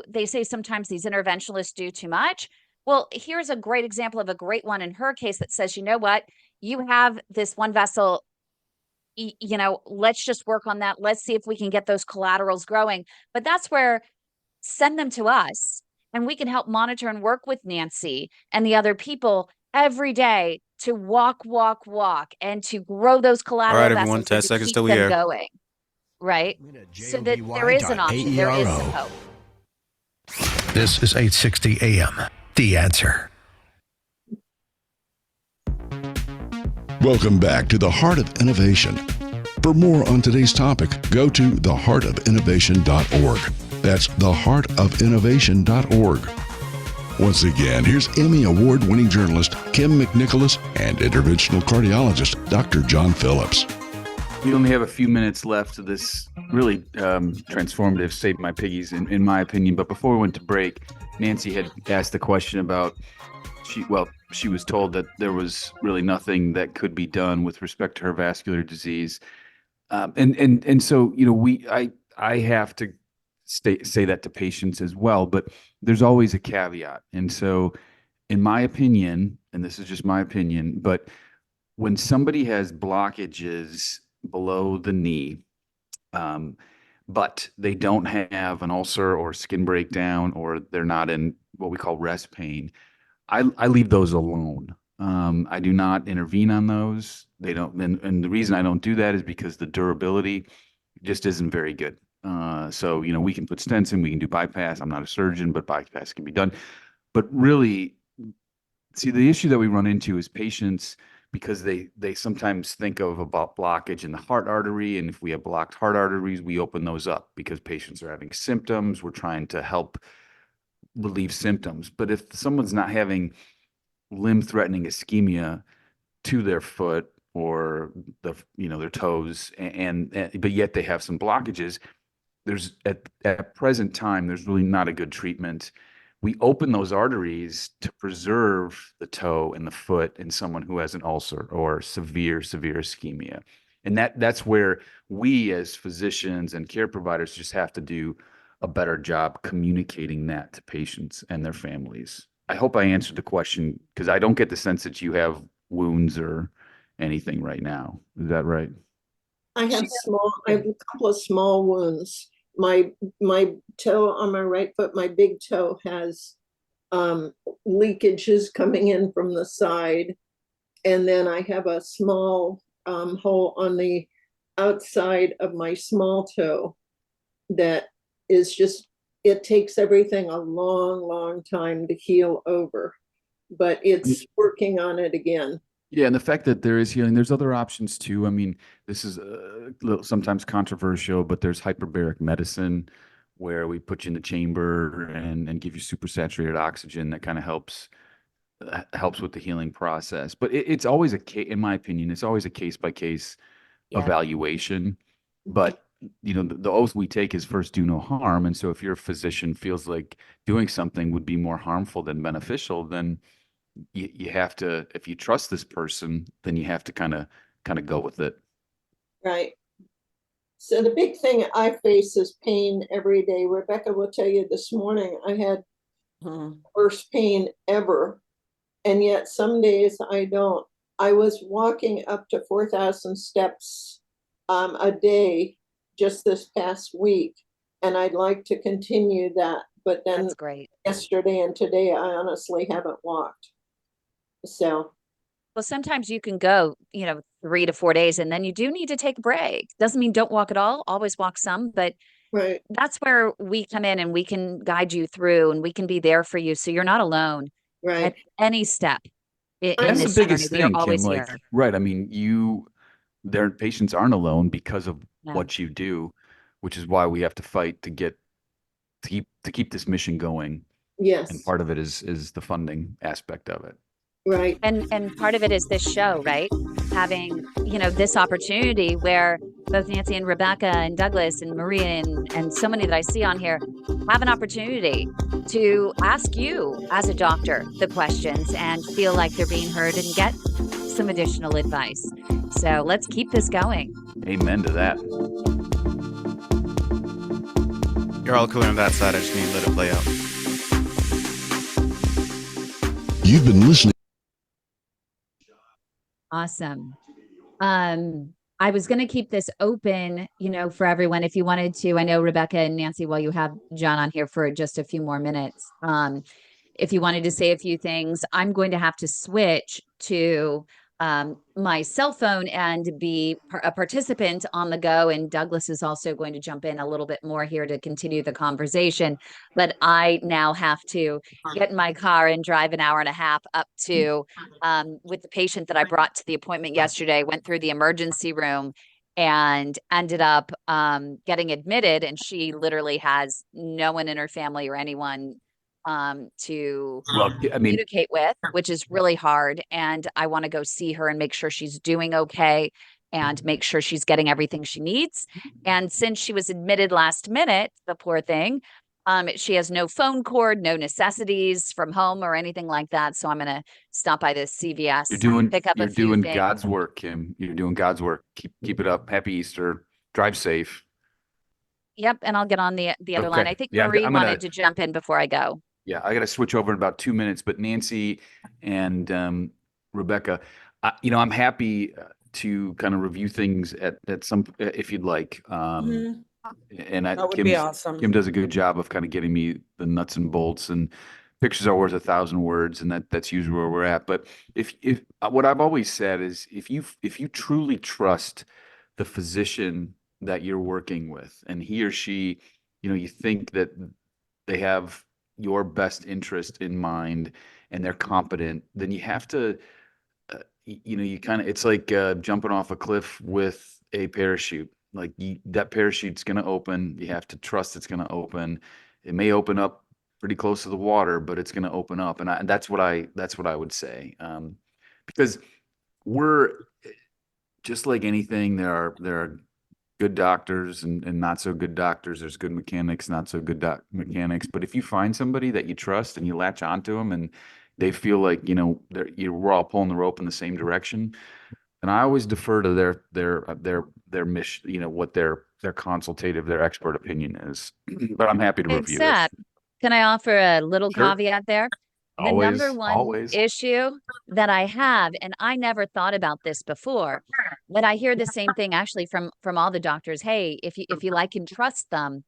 they say sometimes these interventionalists do too much. Well, here's a great example of a great one in her case that says, you know what, you have this one vessel, let's just work on that. Let's see if we can get those collaterals growing. But that's where, send them to us and we can help monitor and work with Nancy and the other people every day to walk, and to grow those collateral. All right, everyone, 10 seconds till we air. Going. Right? So that there is an option. There is some hope. This is 860 AM. The Answer. Welcome back to the Heart of Innovation. For more on today's topic, go to theheartofinnovation.org. That's theheartofinnovation.org. Once again, here's Emmy Award-winning journalist Kym McNicholas and interventional cardiologist Dr. John Phillips. We only have a few minutes left of this really transformative Save My Piggies, in my opinion. But before we went to break, Nancy had asked the question about, she was told that there was really nothing that could be done with respect to her vascular disease. And so, I have to say that to patients as well, but there's always a caveat. And so in my opinion, and this is just my opinion, but when somebody has blockages below the knee, but they don't have an ulcer or skin breakdown, or they're not in what we call rest pain, I leave those alone. I do not intervene on those. They don't, and the reason I don't do that is because the durability just isn't very good. So, we can put stents in, we can do bypass. I'm not a surgeon, but bypass can be done. But really, see, the issue that we run into is patients, because they sometimes think about blockage in the heart artery. And if we have blocked heart arteries, we open those up because patients are having symptoms. We're trying to help relieve symptoms. But if someone's not having limb-threatening ischemia to their foot or their toes, but yet they have some blockages, there's at present time, there's really not a good treatment. We open those arteries to preserve the toe and the foot in someone who has an ulcer or severe ischemia. And that's where we as physicians and care providers just have to do a better job communicating that to patients and their families. I hope I answered the question, because I don't get the sense that you have wounds or anything right now. Is that right? I have a couple of small wounds. My toe on my right foot, my big toe, has leakages coming in from the side. And then I have a small hole on the outside of my small toe that is just, it takes everything a long time to heal over, but it's working on it again. Yeah, and the fact that there is healing, there's other options too. I mean, this is a little sometimes controversial, but there's hyperbaric medicine where we put you in the chamber and give you supersaturated oxygen that kind of helps with the healing process. But it's always in my opinion, it's always a case by case evaluation. But the oath we take is first do no harm. And so if your physician feels like doing something would be more harmful than beneficial, then you have to, if you trust this person, then you have to kind of go with it. Right. So the big thing I face is pain every day. Rebecca will tell you this morning I had worst pain ever. And yet some days I don't. I was walking up to 4,000 steps a day just this past week. And I'd like to continue that. But then That's great. Yesterday and today, I honestly haven't walked. So. Well, sometimes you can go, 3 to 4 days, and then you do need to take a break. Doesn't mean don't walk at all, always walk some, but right. That's where we come in and we can guide you through and we can be there for you. So you're not alone right. at any step. That's the biggest thing, Kym. Always like, here. right. I mean, their patients aren't alone because of what you do, which is why we have to fight to keep this mission going. Yes. And part of it is the funding aspect of it. Right. And part of it is this show, right? Having, this opportunity where both Nancy and Rebecca and Douglas and Maria and so many that I see on here have an opportunity to ask you as a doctor the questions and feel like they're being heard and get some additional advice. So let's keep this going. Amen to that. You're all clear on that side. I just need to let it play out. You've been listening. Awesome. I was going to keep this open, for everyone. If you wanted to, I know Rebecca and Nancy, while you have John on here for just a few more minutes, if you wanted to say a few things, I'm going to have to switch to my cell phone and be a participant on the go. And Douglas is also going to jump in a little bit more here to continue the conversation. But I now have to get in my car and drive an hour and a half up to with the patient that I brought to the appointment yesterday, went through the emergency room and ended up getting admitted. And she literally has no one in her family or anyone to communicate with, which is really hard. And I want to go see her and make sure she's doing okay and make sure she's getting everything she needs. And since she was admitted last minute, the poor thing, she has no phone cord, no necessities from home or anything like that. So I'm going to stop by this CVS, pick up a few doing things. God's work, Kym. You're doing God's work. Keep it up. Happy Easter. Drive safe. Yep. And I'll get on the other line. I think Marie wanted to jump in before I go. Yeah, I got to switch over in about 2 minutes, but Nancy and Rebecca, I'm happy to kind of review things at some, if you'd like. And that would be awesome. Kym does a good job of kind of getting me the nuts and bolts, and pictures are worth 1,000 words, and that's usually where we're at. But if what I've always said is, if you truly trust the physician that you're working with, and he or she, you think that they have your best interest in mind and they're competent, then you have to, you kind of, it's like jumping off a cliff with a parachute. Like that parachute's going to open. You have to trust it's going to open. It may open up pretty close to the water, but it's going to open up. And that's what I would say. Because we're just like anything, there are good doctors and not so good doctors. There's good mechanics, not so good mechanics. But if you find somebody that you trust and you latch onto them and they feel like, we're all pulling the rope in the same direction, and I always defer to their mission, what their consultative, their expert opinion is. But I'm happy to review it. Can I offer a little caveat there? The Always, number one issue that I have, and I never thought about this before, but I hear the same thing actually from all the doctors. Hey, if you like and trust them,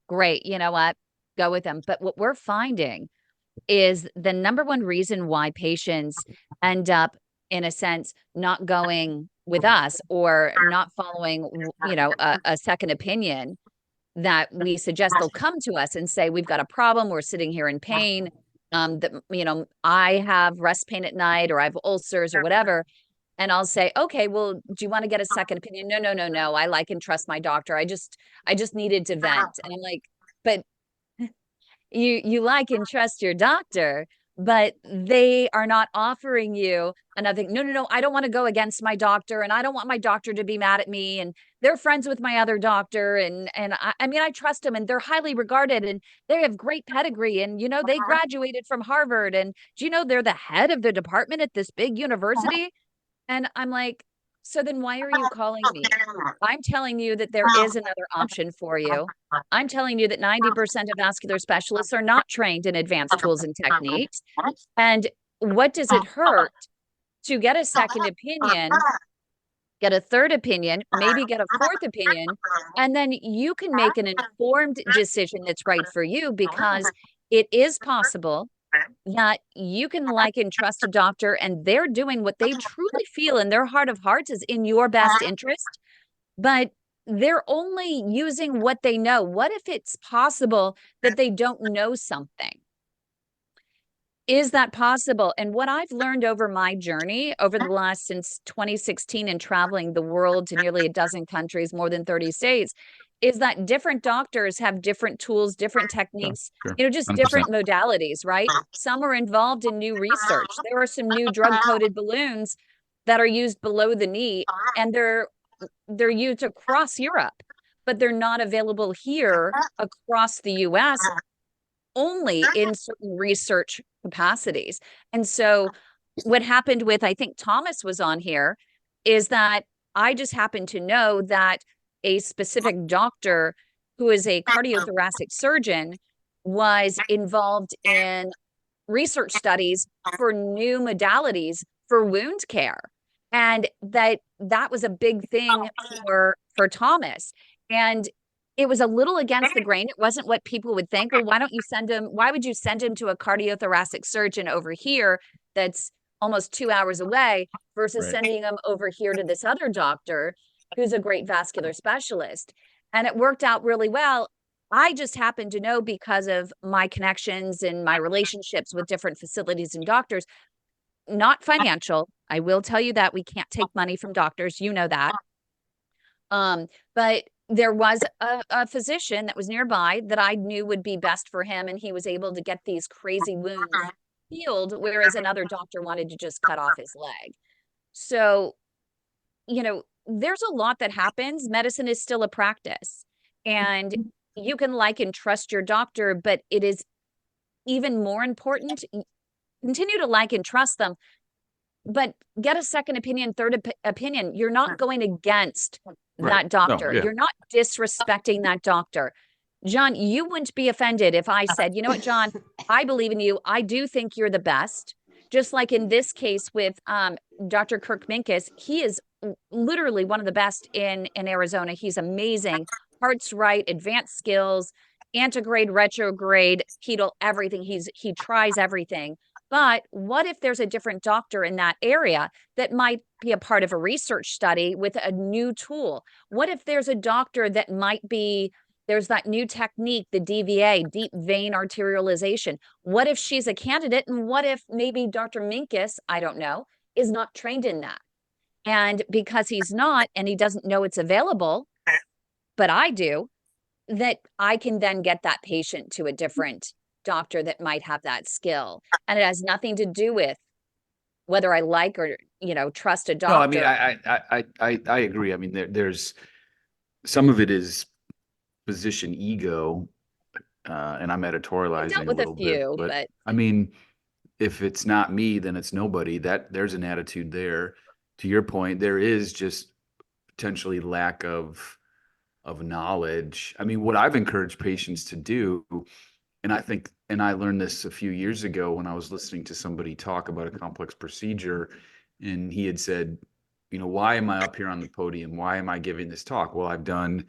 great. You know what? Go with them. But what we're finding is the number one reason why patients end up, in a sense, not going with us or not following, a second opinion that we suggest. They'll come to us and say, we've got a problem. We're sitting here in pain. That, I have rest pain at night, or I have ulcers or whatever. And I'll say, okay, well, do you want to get a second opinion? No. I like and trust my doctor. I just needed to vent. And I'm like, but you like and trust your doctor, but they are not offering you another. No. I don't want to go against my doctor, and I don't want my doctor to be mad at me. And they're friends with my other doctor. And I mean, I trust them, and they're highly regarded, and they have great pedigree. And, they graduated from Harvard, and do you know, they're the head of the department at this big university. And I'm like, so then why are you calling me? I'm telling you that there is another option for you. I'm telling you that 90% of vascular specialists are not trained in advanced tools and techniques. And what does it hurt to get a second opinion, get a third opinion, maybe get a fourth opinion, and then you can make an informed decision that's right for you, because it is possible that you can like and trust a doctor, and they're doing what they truly feel in their heart of hearts is in your best interest, but they're only using what they know. What if it's possible that they don't know something? Is that possible? And what I've learned over my journey over the last, since 2016, and traveling the world to nearly a dozen countries, more than 30 states, is that different doctors have different tools, different techniques, Sure. just 100%. different modalities, right? Some are involved in new research. There are some new drug-coated balloons that are used below the knee, and they're used across Europe, but they're not available here across the US, only in certain research capacities. And so what happened with, I think Thomas was on here, is that I just happened to know that a specific doctor who is a cardiothoracic surgeon was involved in research studies for new modalities for wound care. And that was a big thing for Thomas. And it was a little against the grain. It wasn't what people would think. Well, why would you send him to a cardiothoracic surgeon over here that's almost 2 hours away versus sending him over here to this other doctor who's a great vascular specialist? And it worked out really well. I just happened to know, because of my connections and my relationships with different facilities and doctors, not financial. I will tell you that we can't take money from doctors. You know that. But there was a physician that was nearby that I knew would be best for him, and he was able to get these crazy wounds healed, whereas another doctor wanted to just cut off his leg. So, there's a lot that happens. Medicine is still a practice, and you can like and trust your doctor, but it is even more important, continue to like and trust them, but get a second opinion, third opinion. You're not going against that doctor. You're not disrespecting that doctor. John, you wouldn't be offended if I said, you know what, John, I believe in you. I do think you're the best. Just like in this case with Dr. Kym McNicholas, he is literally one of the best in Arizona. He's amazing. Heart's right, advanced skills, antegrade, retrograde, pedal, everything. He tries everything. But what if there's a different doctor in that area that might be a part of a research study with a new tool? What if there's a doctor that might be, there's that new technique, the DVA, deep vein arterialization? What if she's a candidate? And what if maybe Dr. McNicholas, I don't know, is not trained in that? And because he's not, and he doesn't know it's available, but I do, that I can then get that patient to a different doctor that might have that skill. And it has nothing to do with whether I like or, trust a doctor. No, I mean, I agree. I mean, there's some of it is physician ego, and I'm editorializing with a little few, bit, but I mean, if it's not me, then it's nobody. There's an attitude there. To your point, there is just potentially lack of knowledge. I mean, what I've encouraged patients to do, and I learned this a few years ago when I was listening to somebody talk about a complex procedure, and he had said, why am I up here on the podium? Why am I giving this talk? Well, I've done,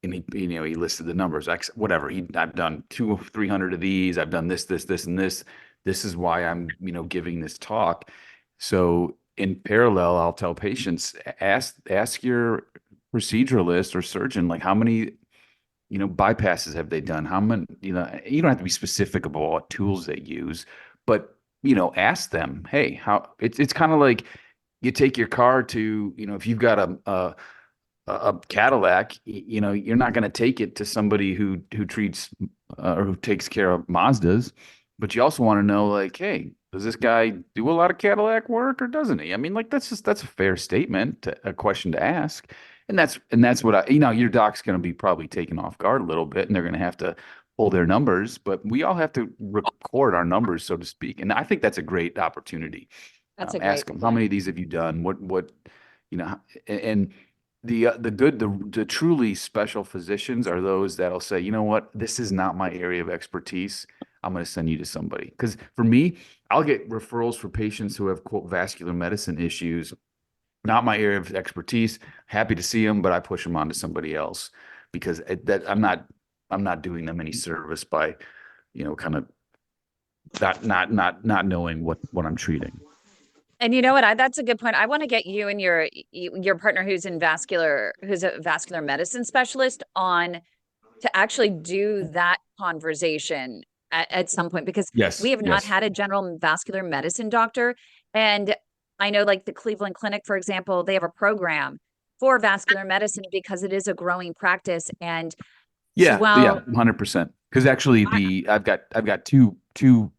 and he listed the numbers, whatever. I've done 200-300 of these. I've done this, and this. This is why I'm, giving this talk. So in parallel, I'll tell patients, ask your proceduralist or surgeon, like, how many bypasses have they done? How many, you don't have to be specific about what tools they use, but, ask them, hey, how it's kind of like you take your car to, if you've got a Cadillac, you're not going to take it to somebody who treats or who takes care of Mazdas, but you also want to know, like, hey, does this guy do a lot of Cadillac work or doesn't he? I mean, like, that's a fair statement, a question to ask. And that's what your doc's going to be probably taken off guard a little bit, and they're going to have to pull their numbers, but we all have to record our numbers, so to speak. And I think that's a great opportunity. That's a great Ask them, how many of these have you done? What, and the truly special physicians are those that'll say, you know what, this is not my area of expertise. I'm going to send you to somebody. Because for me, I'll get referrals for patients who have, quote, vascular medicine issues. Not my area of expertise. Happy to see them, but I push them on to somebody else because I'm not doing them any service by, kind of not knowing what I'm treating. And you know what? That's a good point. I want to get you and your partner who's a vascular medicine specialist on to actually do that conversation at some point, because we have not had a general vascular medicine doctor. And I know, like the Cleveland Clinic, for example, they have a program for vascular medicine because it is a growing practice. And 100%. Because actually, I've got two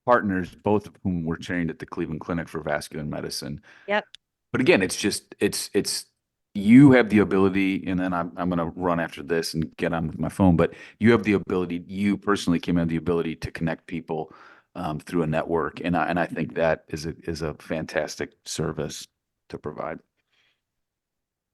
partners, both of whom were trained at the Cleveland Clinic for vascular medicine. Yep. But again, it's you have the ability, and then I'm going to run after this and get on with my phone, but you have the ability, you personally came in the ability to connect people through a network. And I think that is a fantastic service to provide.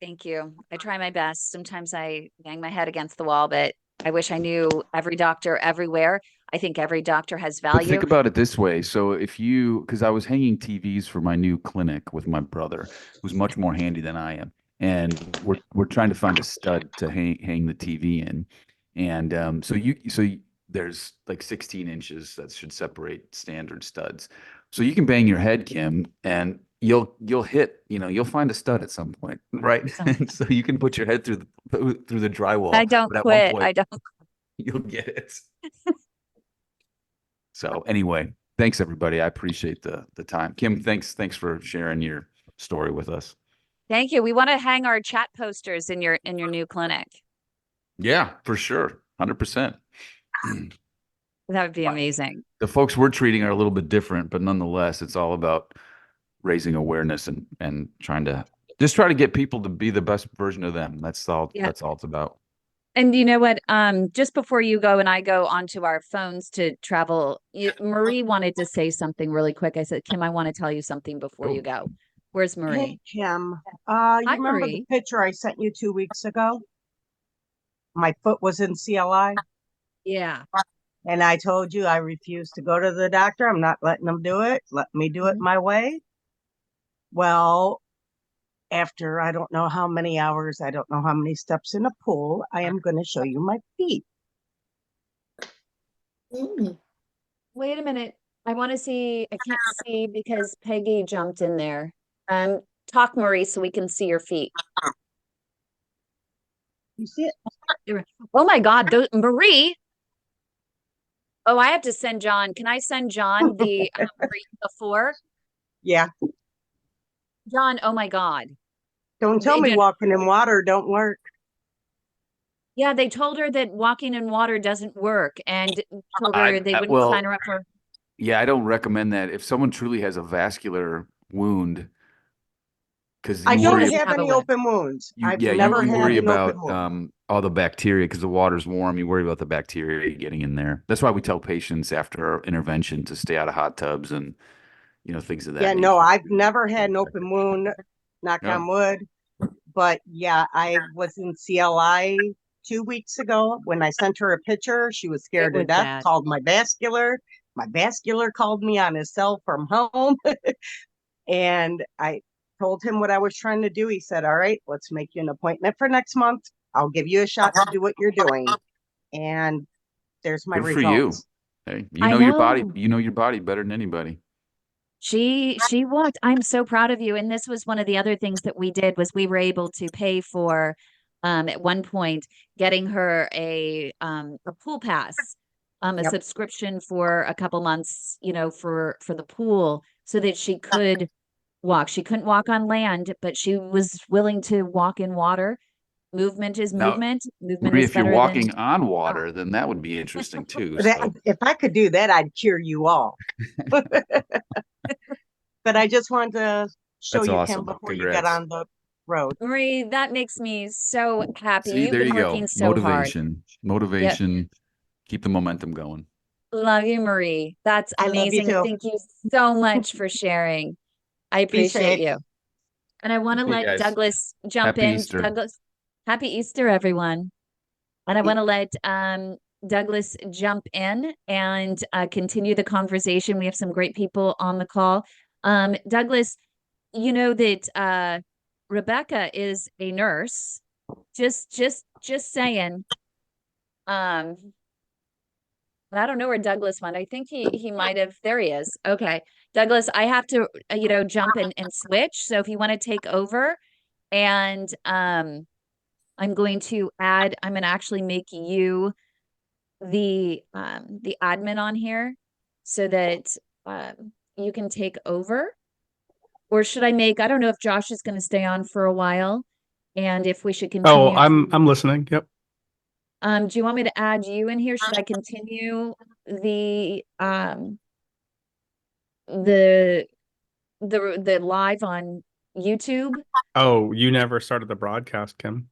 Thank you. I try my best. Sometimes I bang my head against the wall, but I wish I knew every doctor everywhere. I think every doctor has value. But think about it this way. So because I was hanging TVs for my new clinic with my brother, who's much more handy than I am. And we're trying to find a stud to hang the TV in. And so there's like 16 inches that should separate standard studs. So you can bang your head, Kym, and you'll hit, you'll find a stud at some point, right? And so you can put your head through the drywall. I don't quit. You'll get it. So anyway, thanks everybody. I appreciate the time. Kym, thanks for sharing your story with us. Thank you. We want to hang our chat posters in your new clinic. Yeah, for sure. 100%. That would be amazing. The folks we're treating are a little bit different, but nonetheless, it's all about raising awareness and trying to get people to be the best version of them. That's all it's about. And you know what? Just before you go and I go onto our phones to travel, Marie wanted to say something really quick. I said, Kym, I want to tell you something before you go. Where's Marie? Hey, Kym. You remember Marie. the picture I sent you 2 weeks ago? My foot was in CLI. Yeah. And I told you I refuse to go to the doctor. I'm not letting them do it. Let me do it my way. Well, after I don't know how many hours, I don't know how many steps in a pool, I am going to show you my feet. Wait a minute. I want to see. I can't see because Peggy jumped in there. Talk, Marie, so we can see your feet. You see it? Oh my God, Marie. Oh, I have to send John. Can I send John the before? Yeah. John, oh my God. Don't tell me walking in water don't work. Yeah, they told her that walking in water doesn't work, and told her they wouldn't sign her up for. Yeah, I don't recommend that. If someone truly has a vascular wound, because I don't have any open wounds. I've never had worry an about open wound. all the bacteria because the water's warm. You worry about the bacteria getting in there. That's why we tell patients after intervention to stay out of hot tubs and things of that. Yeah, no, I've never had an open wound. Knock on wood. But yeah, I was in CLI 2 weeks ago. When I sent her a picture, she was scared to death. Bad. Called my vascular. My vascular called me on his cell from home. And I told him what I was trying to do. He said, all right, let's make you an appointment for next month. I'll give you a shot to do what you're doing. And there's my results. For you. Hey, you know your body. You know your body better than anybody. She walked. I'm so proud of you. And this was one of the other things that we did was we were able to pay for at one point getting her a pool pass, a subscription for a couple months, for the pool so that she could walk. She couldn't walk on land, but she was willing to walk in water. Movement is movement. Movement Marie, is if you're better walking on water, then that would be interesting too. If I could do that, I'd cure you all. But I just wanted to show you, awesome. Kym, before you get on the road. Marie, that makes me so happy. See, You've there been you working go. so hard. Motivation. Keep the momentum going. Love you, Marie. That's I love you amazing. too. Thank you so much for sharing. I Be appreciate safe. you. And I want to Hey, let guys. Douglas jump Happy in. Easter. Douglas, happy Easter, everyone. And I want to let Douglas jump in and continue the conversation. We have some great people on the call. Douglas, you know that Rebecca is a nurse. Just saying. I don't know where Douglas went. I think he might have. There he is. Okay, Douglas, I have to jump in and switch. So if you want to take over, and I'm going to actually make you the admin on here so that you can take over. Or should I make? I don't know if Josh is going to stay on for a while, and if we should continue. Oh, I'm listening. Yep. Do you want me to add you in here? Should I continue the live on YouTube? Oh, you never started the broadcast, Kym.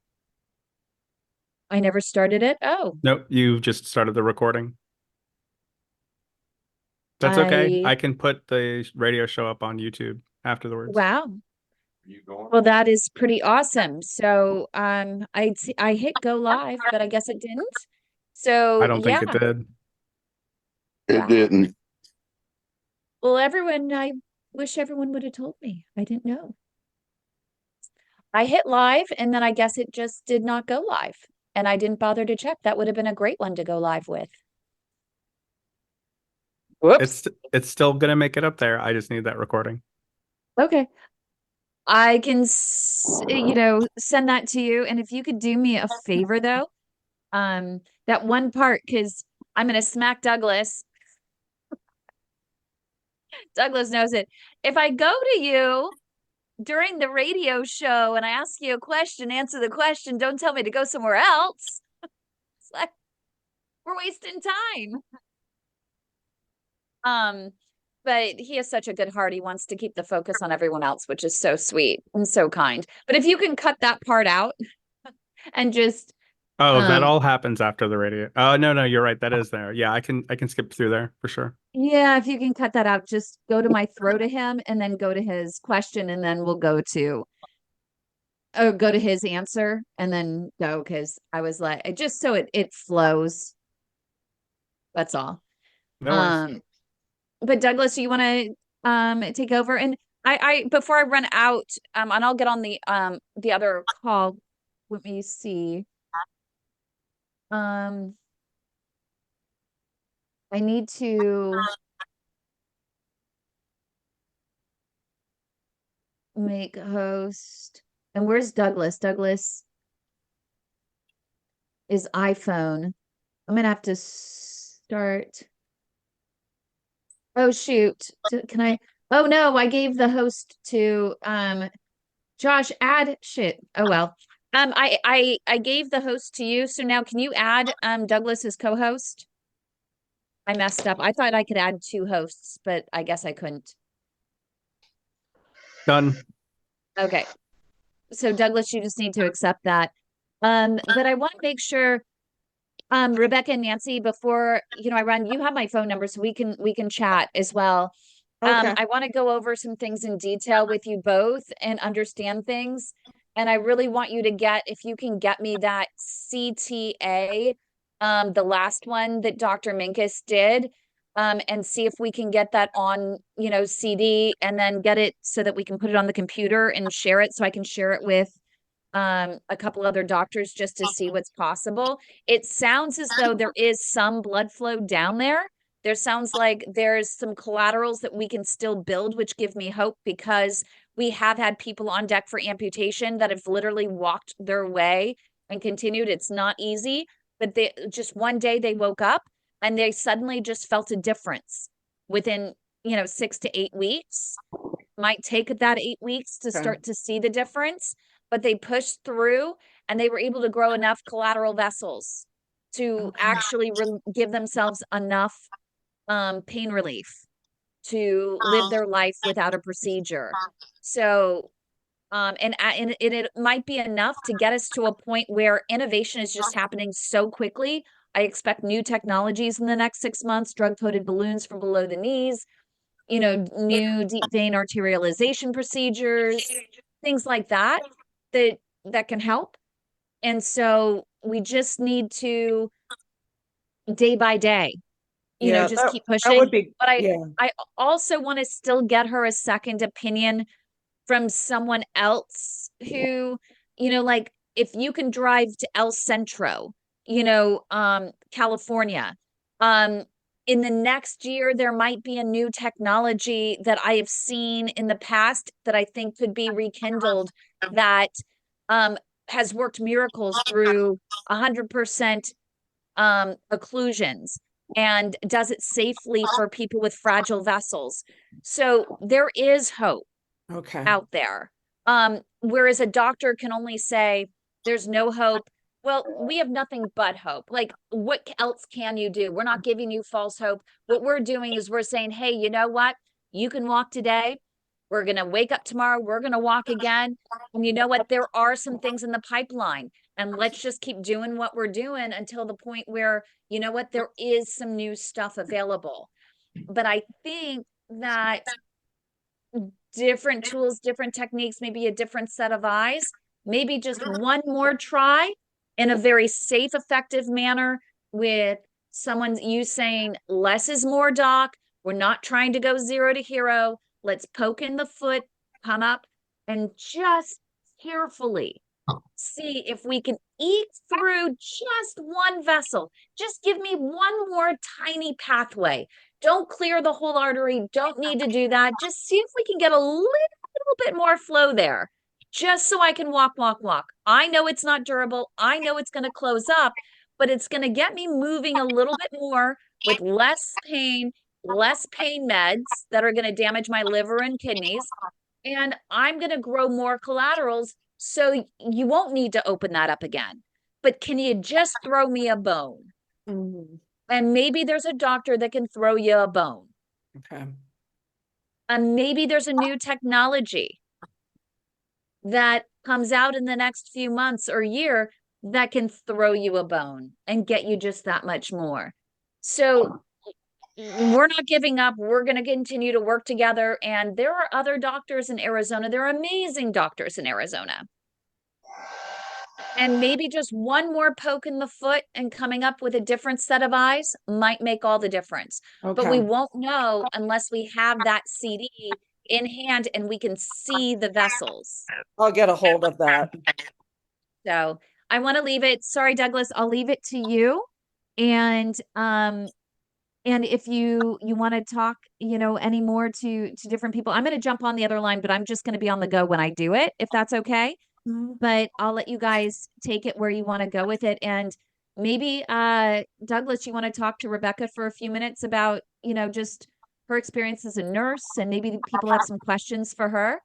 I never started it. Oh, Nope, you just started the recording. That's okay. I can put the radio show up on YouTube afterwards. Wow. Well, that is pretty awesome. So, I hit go live, but I guess it didn't. So, I don't think it did. It didn't. Well, I wish everyone would have told me. I didn't know. I hit live and then I guess it just did not go live. And I didn't bother to check. That would have been a great one to go live with. Whoops. It's still gonna make it up there. I just need that recording. Okay. I can, send that to you. And if you could do me a favor though, that one part, because I'm going to smack Douglas. Douglas knows it. If I go to you during the radio show and I ask you a question, answer the question, don't tell me to go somewhere else. It's like, we're wasting time. But he has such a good heart. He wants to keep the focus on everyone else, which is so sweet and so kind. But if you can cut that part out and just that all happens after the radio. Oh, no, you're right. That is there. Yeah, I can skip through there for sure. Yeah, if you can cut that out, just go to my throw to him and then go to his question and then we'll go to his answer and then go, because I was like, just so it flows. That's all. No worries. But Douglas, you want to take over? And I before I run out, and I'll get on the other call. Let me see. I need to make host. And where's Douglas? Douglas is iPhone. I'm gonna have to start. Oh shoot. Can I? Oh no, I gave the host to Josh. Add shit. Oh well. I gave the host to you, so now can you add Douglas as co-host? I messed up. I thought I could add 2 hosts, but I guess I couldn't. Done. Okay. So Douglas, you just need to accept that. But I want to make sure Rebecca and Nancy, before I run, you have my phone number so we can chat as well. Okay. I want to go over some things in detail with you both and understand things. And I really want you to if you can get me that CTA, the last one that Dr. Minkus did, and see if we can get that on, CD, and then get it so that we can put it on the computer and share it so I can share it with a couple other doctors just to see what's possible. It sounds as though there is some blood flow down there. There sounds like there's some collaterals that we can still build, which give me hope, because we have had people on deck for amputation that have literally walked their way and continued. It's not easy, but they just one day they woke up and they suddenly just felt a difference within, 6 to 8 weeks. Might take that 8 weeks to start to see the difference, but they pushed through and they were able to grow enough collateral vessels to actually give themselves enough pain relief to live their life without a procedure. So And it might be enough to get us to a point where innovation is just happening so quickly. I expect new technologies in the next 6 months, drug-coated balloons for below the knees, new deep vein arterialization procedures, things like that can help. And so we just need to, day by day, just keep pushing. That would be, but I also want to still get her a second opinion from someone else who, like if you can drive to El Centro, California, in the next year, there might be a new technology that I have seen in the past that I think could be rekindled that has worked miracles through 100% occlusions and does it safely for people with fragile vessels. So there is hope out there. Whereas a doctor can only say there's no hope. Well, we have nothing but hope. Like, what else can you do? We're not giving you false hope. What we're doing is we're saying, hey, you know what? You can walk today. We're going to wake up tomorrow. We're going to walk again. And you know what? There are some things in the pipeline. And let's just keep doing what we're doing until the point where, you know what? There is some new stuff available. But I think that different tools, different techniques, maybe a different set of eyes, maybe just one more try in a very safe, effective manner with someone, you saying less is more, doc. We're not trying to go 0 to hero. Let's poke in the foot, come up, and just carefully see if we can eke through just one vessel. Just give me one more tiny pathway. Don't clear the whole artery. Don't need to do that. Just see if we can get a little bit more flow there, just so I can walk. I know it's not durable. I know it's going to close up, but it's going to get me moving a little bit more with less pain meds that are going to damage my liver and kidneys. And I'm going to grow more collaterals, so you won't need to open that up again. But can you just throw me a bone? Mm-hmm. And maybe there's a doctor that can throw you a bone. Okay. And maybe there's a new technology that comes out in the next few months or year that can throw you a bone and get you just that much more. So we're not giving up. We're going to continue to work together. And there are other doctors in Arizona. There are amazing doctors in Arizona. And maybe just one more poke in the foot and coming up with a different set of eyes might make all the difference. Okay. But we won't know unless we have that CD in hand and we can see the vessels. I'll get a hold of that. So I want to leave it. Sorry, Douglas, I'll leave it to you. And if you want to talk, any more to different people, I'm going to jump on the other line, but I'm just going to be on the go when I do it, if that's okay. Mm-hmm. But I'll let you guys take it where you want to go with it. And maybe, Douglas, you want to talk to Rebecca for a few minutes about, just her experience as a nurse, and maybe people have some questions for her.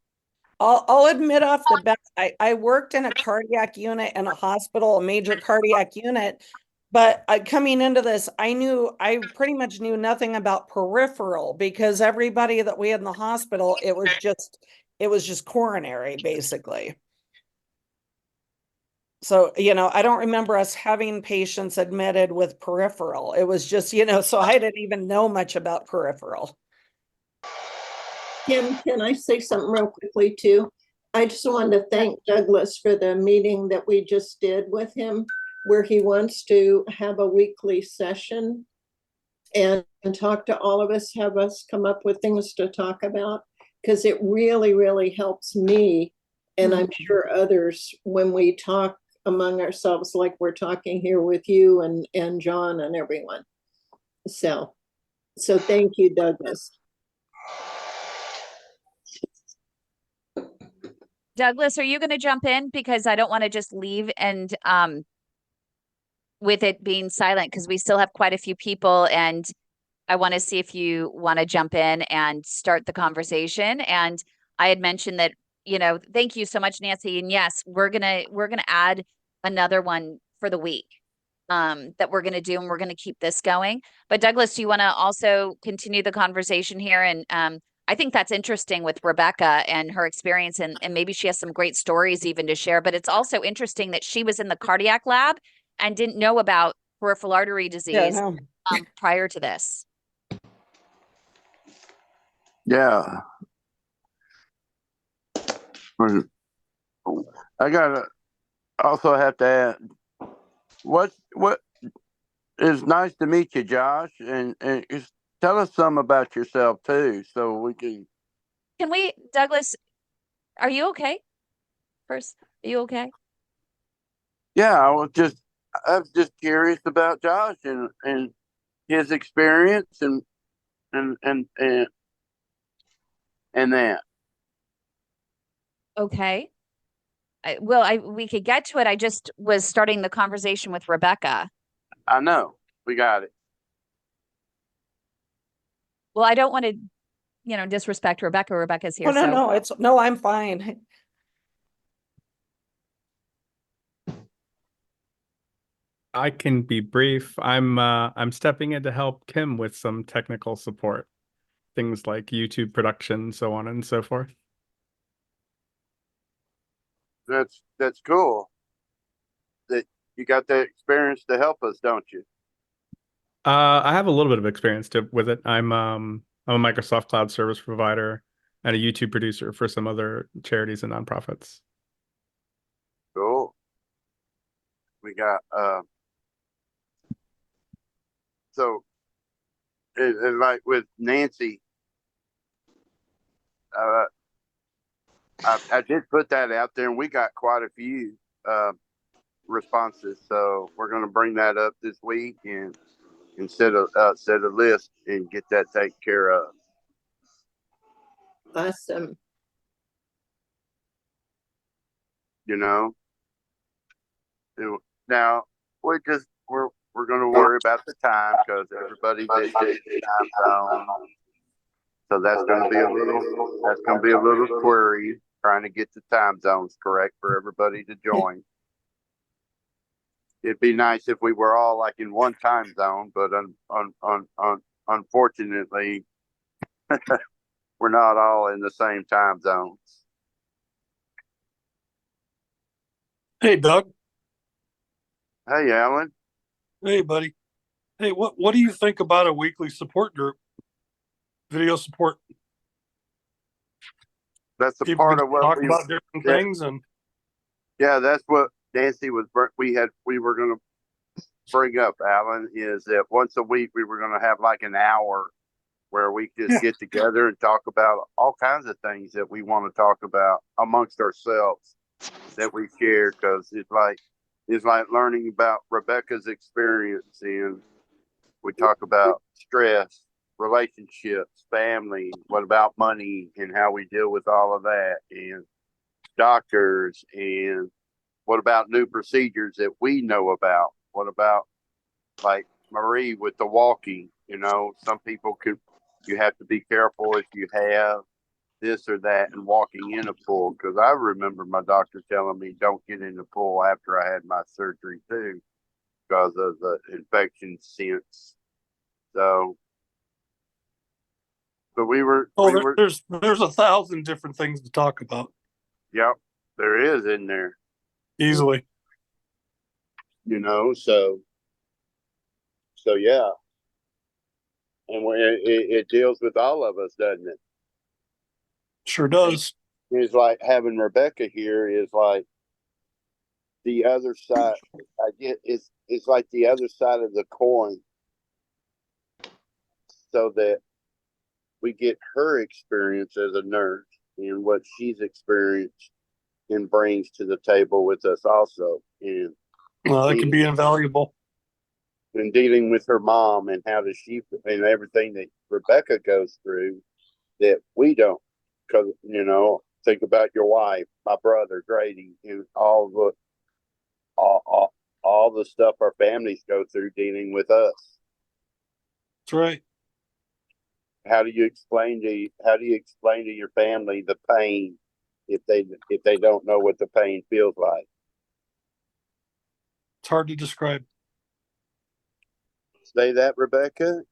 I'll admit off the bat, I worked in a cardiac unit in a hospital, a major cardiac unit, but coming into this, I pretty much knew nothing about peripheral, because everybody that we had in the hospital, it was just coronary, basically. So, I don't remember us having patients admitted with peripheral. It was just, so I didn't even know much about peripheral. Kym, can I say something real quickly too? I just wanted to thank Douglas for the meeting that we just did with him, where he wants to have a weekly session and talk to all of us, have us come up with things to talk about, because it really, really helps me, and I'm sure others, when we talk among ourselves like we're talking here with you and John and everyone. So thank you, Douglas. Douglas, are you going to jump in? Because I don't want to just leave and with it being silent, because we still have quite a few people, and I want to see if you want to jump in and start the conversation. And I had mentioned that, thank you so much, Nancy. And yes, we're gonna add another one for the week that we're gonna do, and we're gonna keep this going. But Douglas, do you want to also continue the conversation here? And I think that's interesting with Rebecca and her experience, and maybe she has some great stories even to share. But it's also interesting that she was in the cardiac lab and didn't know about peripheral artery disease prior to this. Yeah. I gotta also have to add, what it's nice to meet you, Josh, and just tell us some about yourself too, so we can. Can we, Douglas? Are you okay? First, are you okay? Yeah, I was just curious about Josh and his experience and that. Okay. We could get to it. I just was starting the conversation with Rebecca. I know. We got it. Well, I don't want to, disrespect Rebecca. Rebecca's here. No, I'm fine. I can be brief. I'm stepping in to help Kym with some technical support, things like YouTube production, so on and so forth. That's cool. That you got that experience to help us, don't you? I have a little bit of experience with it. I'm a Microsoft Cloud service provider and a YouTube producer for some other charities and nonprofits. Cool. We got so and like with Nancy, I did put that out there, and we got quite a few responses. So we're going to bring that up this week and set a list and get that taken care of. Awesome. Now we're going to worry about the time because everybody's in the time zone. So that's going to be a little query trying to get the time zones correct for everybody to join. It'd be nice if we were all like in one time zone, but unfortunately, we're not all in the same time zones. Hey, Doug. Hey, Alan. Hey, buddy. Hey, what do you think about a weekly support group? Video support. That's a People part of what talk about different things, and that's what Nancy was. We were going to bring up, Alan, is that once a week we were going to have like an hour where we just get together and talk about all kinds of things that we want to talk about amongst ourselves that we share, because it's like learning about Rebecca's experience, and we talk about stress, relationships, family, what about money and how we deal with all of that, and doctors, and what about new procedures that we know about, what about like Marie with the walking, some people you have to be careful if you have this or that and walking in a pool, because I remember my doctor telling me don't get in the pool after I had my surgery too because of the infection sense. So but there's 1,000 different things to talk about. Yep, there is in there. Easily. So yeah. And it deals with all of us, doesn't it? Sure does. It's like having Rebecca here is like the other side. It's like the other side of the coin, so that we get her experience as a nurse and what she's experienced and brings to the table with us also. And that can be invaluable. And dealing with her mom and how does she, and everything that Rebecca goes through that we don't, because, think about your wife, my brother, Grady, and all the stuff our families go through dealing with us. That's right. How do you explain to your family the pain if they don't know what the pain feels like? It's hard to describe. Say that, Rebecca.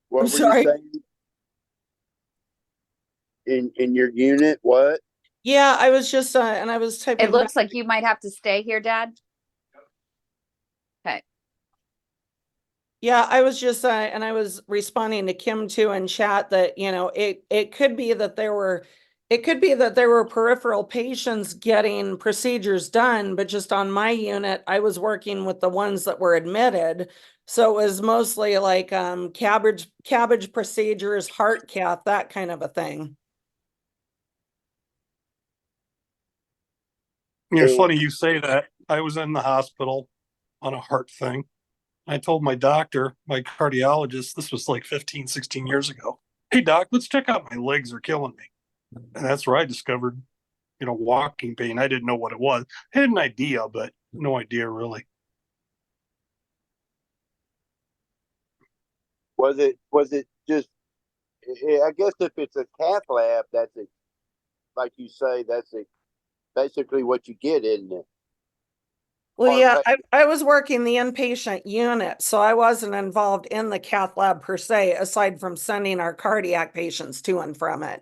What I'm were sorry. you saying? In your unit, what? Yeah, I was just and I was typing. It looks like you might have to stay here, Dad. Okay. Yeah, I was just and I was responding to Kim too in chat that, you know, it could be that there were peripheral patients getting procedures done, but just on my unit, I was working with the ones that were admitted. So it was mostly like cabbage procedures, heart cath, that kind of a thing. It's funny you say that. I was in the hospital on a heart thing. I told my doctor, my cardiologist, this was like 15, 16 years ago. Hey, doc, let's check out my legs are killing me. And that's where I discovered, walking pain. I didn't know what it was. I had an idea, but no idea really. Was it just, I guess if it's a cath lab, that's it. Like you say, that's it. Basically what you get, isn't it? Well, yeah, I was working the inpatient unit, so I wasn't involved in the cath lab per se, aside from sending our cardiac patients to and from it.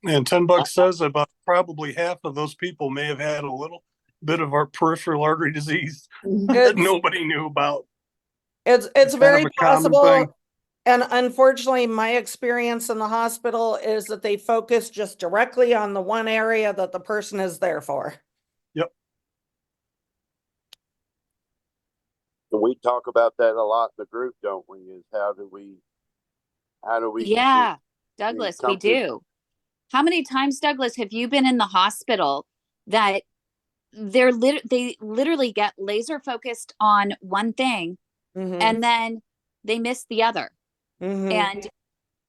And $10 says about probably half of those people may have had a little bit of our peripheral artery disease that nobody knew about. It's very possible. And unfortunately, my experience in the hospital is that they focus just directly on the one area that the person is there for. Yep. We talk about that a lot in the group, don't we? Is how do we Yeah, Douglas, we do. How many times, Douglas, have you been in the hospital that they literally get laser focused on one thing and then they miss the other? And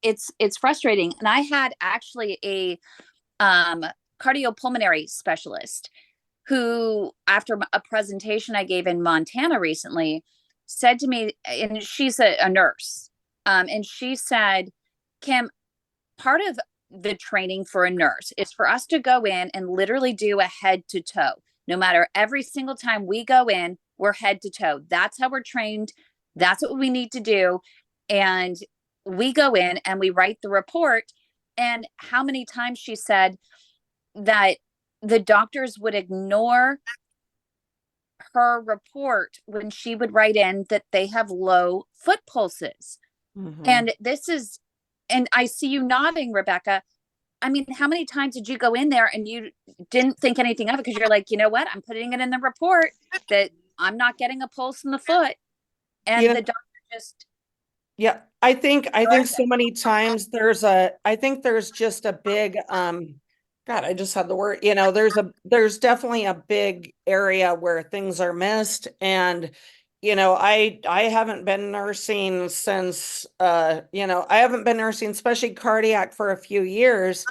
it's frustrating. And I had actually a cardiopulmonary specialist who, after a presentation I gave in Montana recently, said to me, and she's a nurse, and she said, Kym, part of the training for a nurse is for us to go in and literally do a head to toe. No matter, every single time we go in, we're head to toe. That's how we're trained. That's what we need to do. And we go in and we write the report. And how many times, she said, that the doctors would ignore her report when she would write in that they have low foot pulses. And and I see you nodding, Rebecca. I mean, how many times did you go in there and you didn't think anything of it because you're like, you know what? I'm putting it in the report that I'm not getting a pulse in the foot. And the doctor just... Yeah, I think so many times there's just a big, God, I just had the word, there's definitely a big area where things are missed. And, I haven't been nursing since, I haven't been nursing, especially cardiac, for a few years.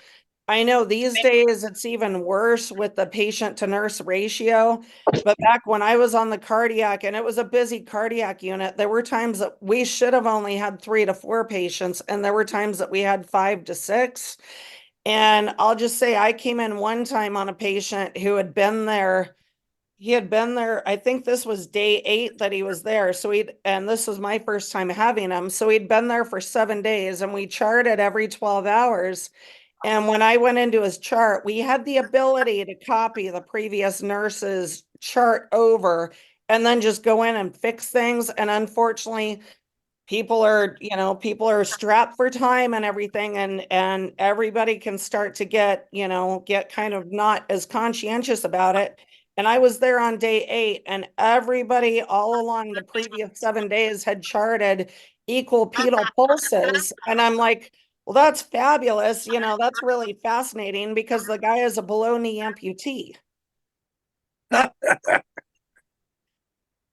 I know these days it's even worse with the patient to nurse ratio. But back when I was on the cardiac, and it was a busy cardiac unit, there were times that we should have only had 3 to 4 patients, and there were times that we had 5 to 6. And I'll just say, I came in one time on a patient who had been there. He had been there, I think this was day 8 that he was there. And this was my first time having him. So he'd been there for 7 days, and we charted every 12 hours. And when I went into his chart, we had the ability to copy the previous nurse's chart over and then just go in and fix things. And unfortunately, people are strapped for time and everything, and everybody can start to get kind of not as conscientious about it. And I was there on day 8, and everybody all along the previous 7 days had charted equal pedal pulses. And I'm like, well, that's fabulous. That's really fascinating, because the guy is a below knee amputee.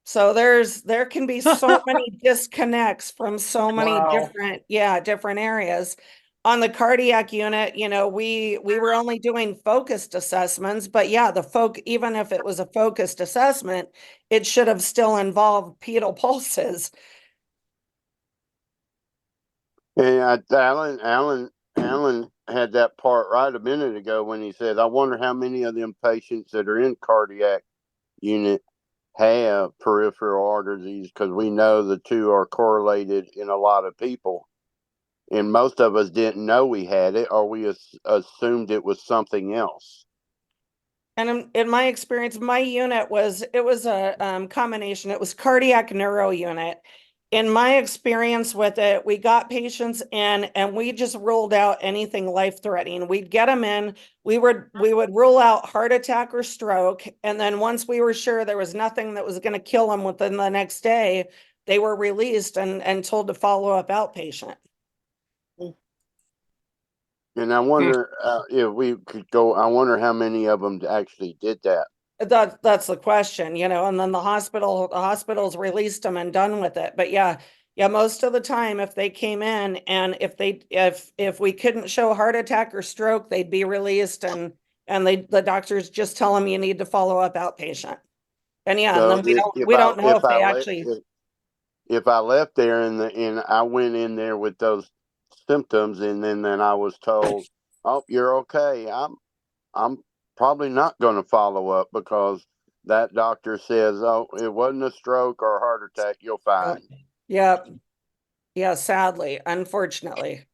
So there can be so many disconnects from so many different areas. On the cardiac unit, we were only doing focused assessments, but even if it was a focused assessment, it should have still involved pedal pulses. And Alan had that part right a minute ago when he said, I wonder how many of them patients that are in cardiac unit have peripheral artery disease, because we know the two are correlated in a lot of people. And most of us didn't know we had it, or we assumed it was something else. And in my experience, my unit was a combination. It was cardiac neuro unit. In my experience with it, we got patients in and we just ruled out anything life-threatening. We'd get them in, we would rule out heart attack or stroke. And then once we were sure there was nothing that was going to kill them within the next day, they were released and told to follow up outpatient. And I wonder if we could go, I wonder how many of them actually did that. That's the question, and then the hospitals released them and done with it. But yeah, most of the time, if they came in and if we couldn't show heart attack or stroke, they'd be released and the doctors just tell them you need to follow up outpatient. And yeah, So and then we don't know if they actually. If I left there and I went in there with those symptoms, and then I was told, "Oh, you're okay," I'm probably not going to follow up, because that doctor says, "Oh, it wasn't a stroke or a heart attack. You're fine." Yeah. Sadly, unfortunately.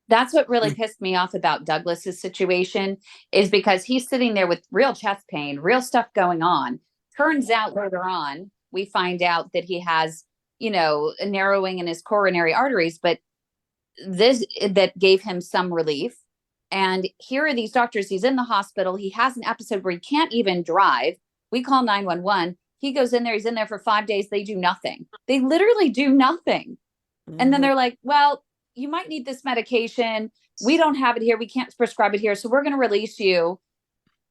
That's what really pissed me off about Douglas's situation, is because he's sitting there with real chest pain, real stuff going on. Turns out later on, we find out that he has, a narrowing in his coronary arteries, but that gave him some relief. And here are these doctors. He's in the hospital. He has an episode where he can't even drive. We call 911. He goes in there. He's in there for 5 days. They do nothing. They literally do nothing. And then they're like, well, you might need this medication. We don't have it here. We can't prescribe it here. So we're going to release you.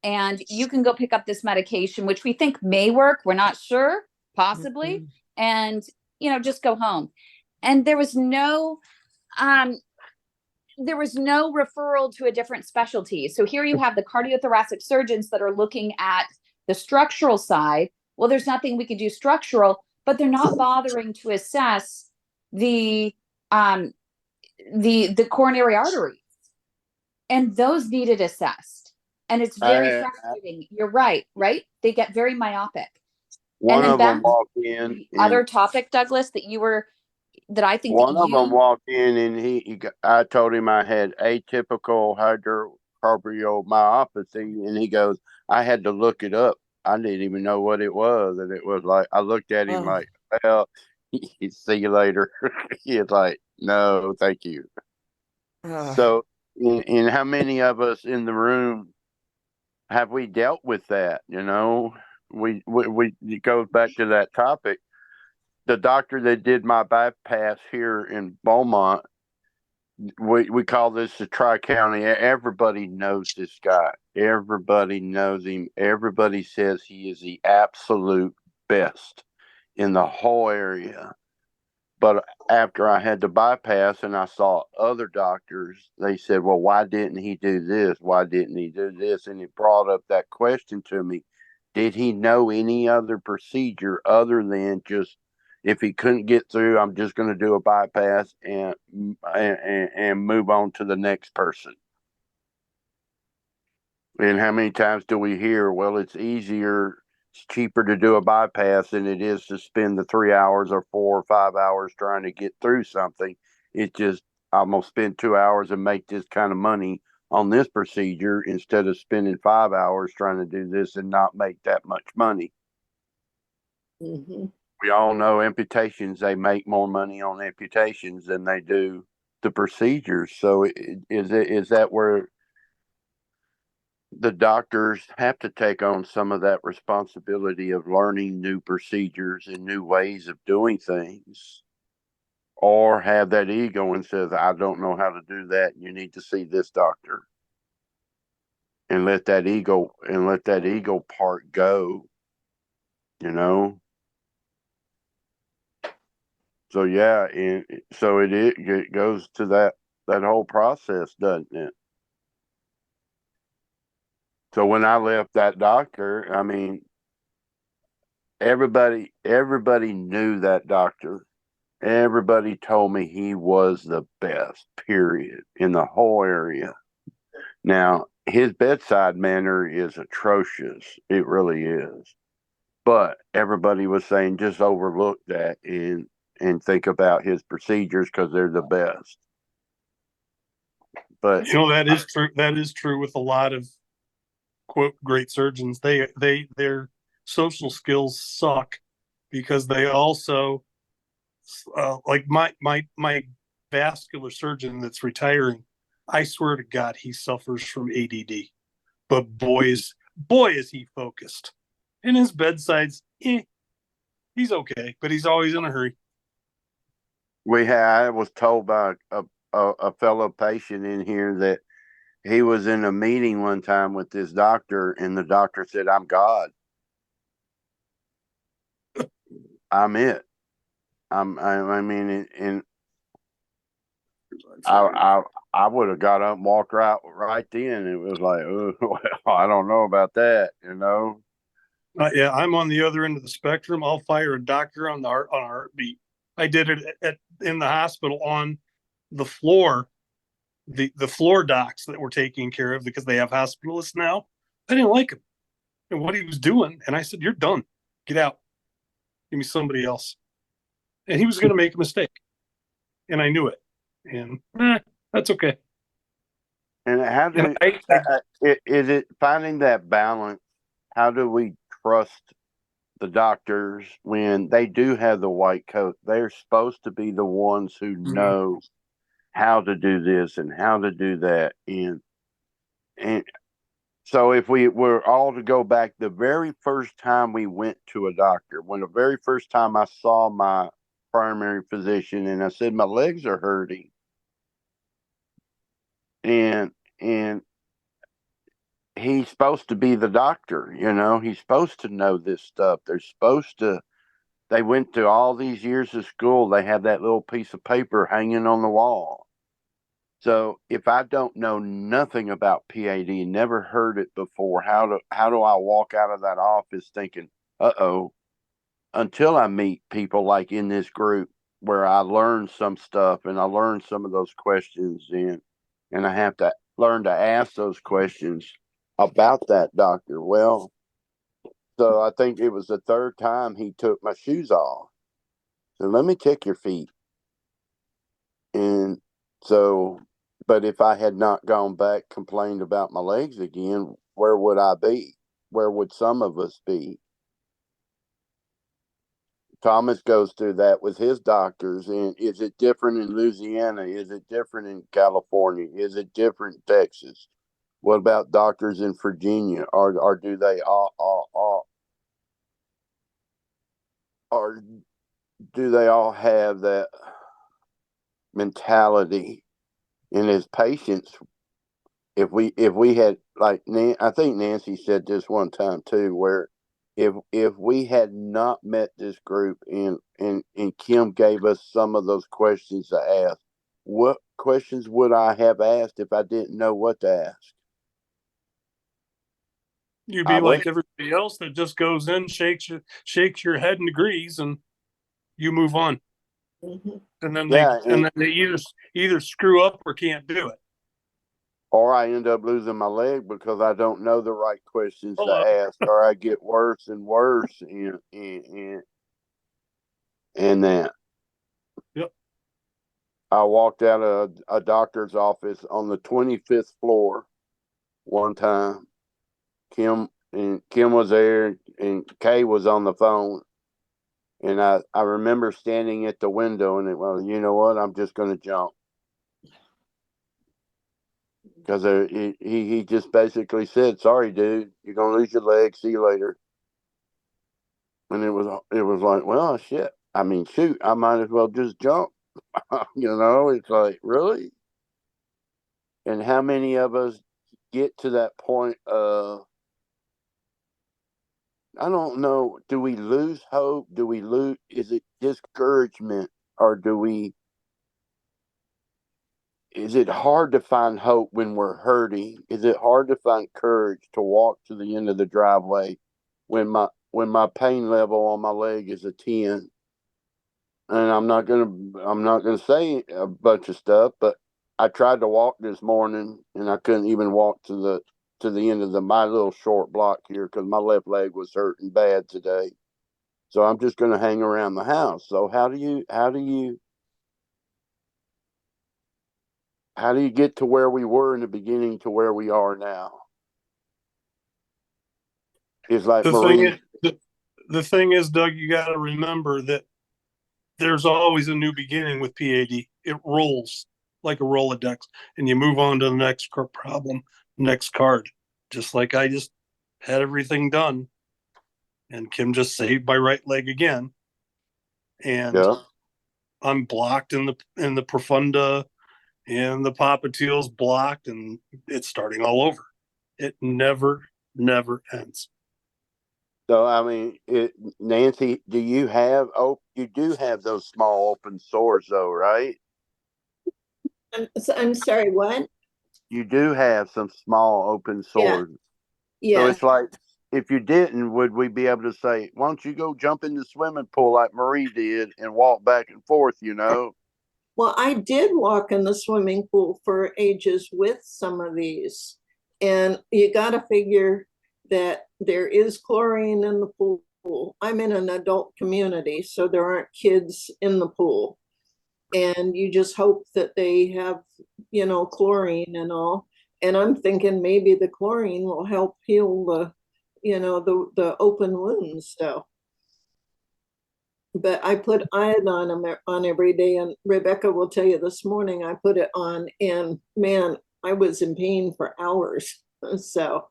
And you can go pick up this medication, which we think may work. We're not sure, possibly. And, just go home. And there was no referral to a different specialty. So here you have the cardiothoracic surgeons that are looking at the structural side. Well, there's nothing we can do structural, but they're not bothering to assess the coronary arteries, and those needed assessed. And it's very frustrating. You're right? They get very myopic. One of them walked in. Other topic, Douglas, that I think one of them walked in, and I told him I had atypical hydrocardiomyopathy, and he goes, "I had to look it up. I didn't even know what it was." And it was like, I looked at him like, "Well, see you later." He's like, "No, thank you." So, and how many of us in the room have we dealt with that? It goes back to that topic. The doctor that did my bypass here in Beaumont, we call this the Tri-County. Everybody knows this guy. Everybody knows him. Everybody says he is the absolute best in the whole area. But after I had the bypass and I saw other doctors, they said, "Well, why didn't he do this? Why didn't he do this?" And it brought up that question to me. Did he know any other procedure other than just, if he couldn't get through, I'm just going to do a bypass and move on to the next person? And how many times do we hear, well, it's cheaper to do a bypass than it is to spend the 3 hours or 4 or 5 hours trying to get through something. It's just, I'm going to spend 2 hours and make this kind of money on this procedure instead of spending 5 hours trying to do this and not make that much money. We all know amputations, they make more money on amputations than they do the procedures. So is that where the doctors have to take on some of that responsibility of learning new procedures and new ways of doing things, or have that ego and says, "I don't know how to do that. You need to see this doctor," and let that ego part go, So yeah, and so it goes to that whole process, doesn't it? So when I left that doctor, I mean, everybody knew that doctor. Everybody told me he was the best, period, in the whole area. Now, his bedside manner is atrocious. It really is. but everybody was saying just overlook that and think about his procedures because they're the best. But that is true. That is true with a lot of quote great surgeons. Their social skills suck because they also like my vascular surgeon that's retiring. I swear to God, he suffers from ADD, but boy is he focused. And his bedside's he's okay, but he's always in a hurry. I was told by a fellow patient in here that he was in a meeting one time with this doctor, and the doctor said, "I'm God. I'm it. I mean, and I would have got up and walked right then. It was like, well, I don't know about that, you know." Yeah, I'm on the other end of the spectrum. I'll fire a doctor on a heartbeat. I did it in the hospital on the floor. The floor docs that were taking care of because they have hospitalists now. I didn't like him and what he was doing, and I said, "You're done. Get out. Give me somebody else." And he was going to make a mistake, and I knew it. And that's okay. And how do is it finding that balance? How do we trust the doctors when they do have the white coat? They're supposed to be the ones who know how to do this and how to do that. And so if we were all to go back, the very first time we went to a doctor, when the very first time I saw my primary physician and I said, "My legs are hurting." And he's supposed to be the doctor, you know, he's supposed to know this stuff. They went to all these years of school. They have that little piece of paper hanging on the wall. So if I don't know nothing about PAD, never heard it before, how do I walk out of that office thinking, until I meet people like in this group where I learn some stuff and I learn some of those questions and I have to learn to ask those questions about that doctor. Well, so I think it was the third time he took my shoes off. So let me check your feet. And so, but if I had not gone back, complained about my legs again, where would I be? Where would some of us be? Thomas goes through that with his doctors. And is it different in Louisiana? Is it different in California? Is it different in Texas? What about doctors in Virginia? Or do they or do they all have that mentality? And as patients, if we had, like, I think Nancy said this one time too, where if we had not met this group and Kym gave us some of those questions to ask, what questions would I have asked if I didn't know what to ask? You'd be like everybody else that just goes in, shakes your head and agrees, and you move on. Mm-hmm. And then they either screw up or can't do it. Or I end up losing my leg because I don't know the right questions to ask, or I get worse and worse in that. Yep. I walked out of a doctor's office on the 25th floor one time. Kym was there and Kay was on the phone. And I remember standing at the window and well, you know what? I'm just going to jump. Because he just basically said, "Sorry, dude, you're going to lose your leg. See you later." And it was like, well, shit. I mean, shoot, I might as well just jump. You know, it's like, really? And how many of us get to that point of, I don't know, do we lose hope? Is it discouragement? Or is it hard to find hope when we're hurting? Is it hard to find courage to walk to the end of the driveway when my pain level on my leg is a 10? And I'm not gonna say a bunch of stuff, but I tried to walk this morning and I couldn't even walk to the end of my little short block here because my left leg was hurting bad today. So I'm just going to hang around the house. So how do you get to where we were in the beginning to where we are now? It's like the thing is, Doug, you got to remember that there's always a new beginning with PAD. It rolls like a Rolodex, and you move on to the next problem, next card. Just like I just had everything done, and Kym just saved my right leg again, and I'm blocked in the profunda, and the popliteal's blocked, and it's starting all over. It never ends. So I mean, Nancy, do you have those small open sores though, right? I'm sorry, what? You do have some small open sores. Yeah. So it's like, if you didn't, would we be able to say, why don't you go jump in the swimming pool like Marie did and walk back and forth, Well, I did walk in the swimming pool for ages with some of these. And you got to figure that there is chlorine in the pool. I'm in an adult community, so there aren't kids in the pool. And you just hope that they have, chlorine and all. And I'm thinking maybe the chlorine will help heal the open wounds. So, but I put iodine on every day, and Rebecca will tell you this morning I put it on, and man, I was in pain for hours. So,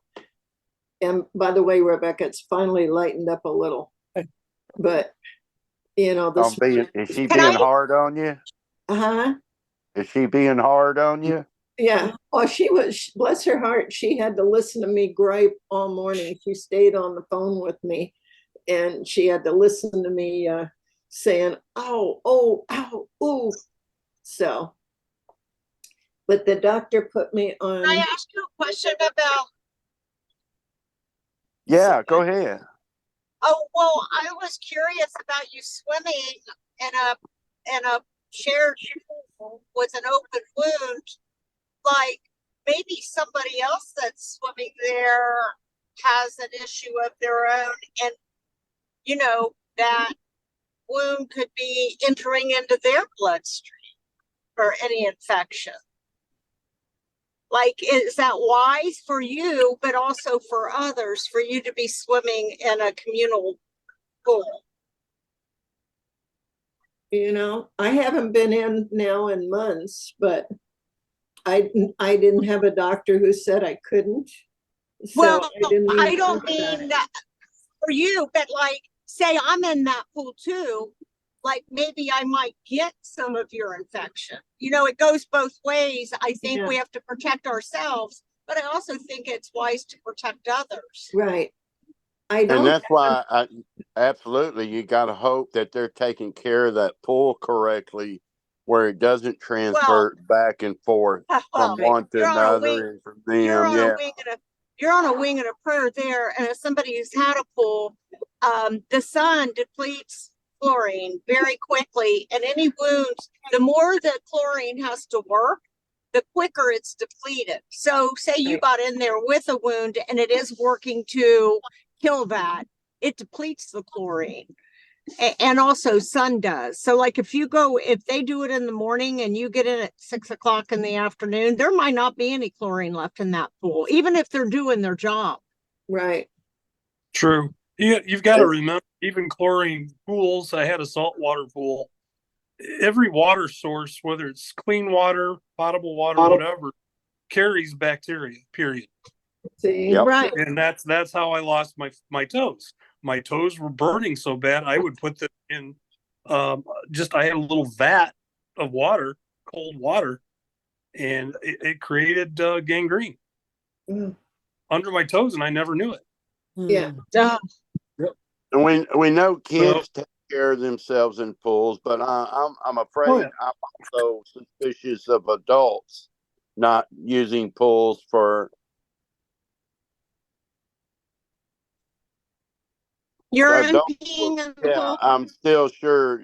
and by the way, Rebecca, it's finally lightened up a little, but is she being hard on you? Is she being hard on you? Yeah. Well, she was, bless her heart, she had to listen to me gripe all morning. She stayed on the phone with me, and she had to listen to me saying, "Oh, ow, ooh." So, but the doctor put me on. Can I ask you a question about? Yeah, go ahead. Oh, well, I was curious about you swimming in a shared pool with an open wound. Like, maybe somebody else that's swimming there has an issue of their own, and that wound could be entering into their bloodstream or any infection. Like, is that wise for you, but also for others, for you to be swimming in a communal pool? I haven't been in now in months, but I didn't have a doctor who said I couldn't. So well, I don't mean that for you, but like, say I'm in that pool too, like maybe I might get some of your infection. It goes both ways. I think we have to protect ourselves, but I also think it's wise to protect others. Right. And that's why absolutely, you got to hope that they're taking care of that pool correctly, where it doesn't transfer back and forth from one to another and from them. You're on a wing and a prayer there. And as somebody who's had a pool, the sun depletes chlorine very quickly, and any wounds, the more the chlorine has to work, the quicker it's depleted. So say you got in there with a wound and it is working to kill that, it depletes the chlorine. And also sun does. So like if they do it in the morning and you get in at 6 o'clock in the afternoon, there might not be any chlorine left in that pool, even if they're doing their job. Right. True. You've got to remember, even chlorine pools, I had a saltwater pool. Every water source, whether it's clean water, potable water, whatever, carries bacteria, period. See, right. And that's how I lost my toes. My toes were burning so bad, I would put them in I had a little vat of water, cold water, and it created gangrene under my toes, and I never knew it. Yeah. And we know kids take care of themselves in pools, but I'm afraid I'm also suspicious of adults not using pools for. You're peeing in the pool? I'm still sure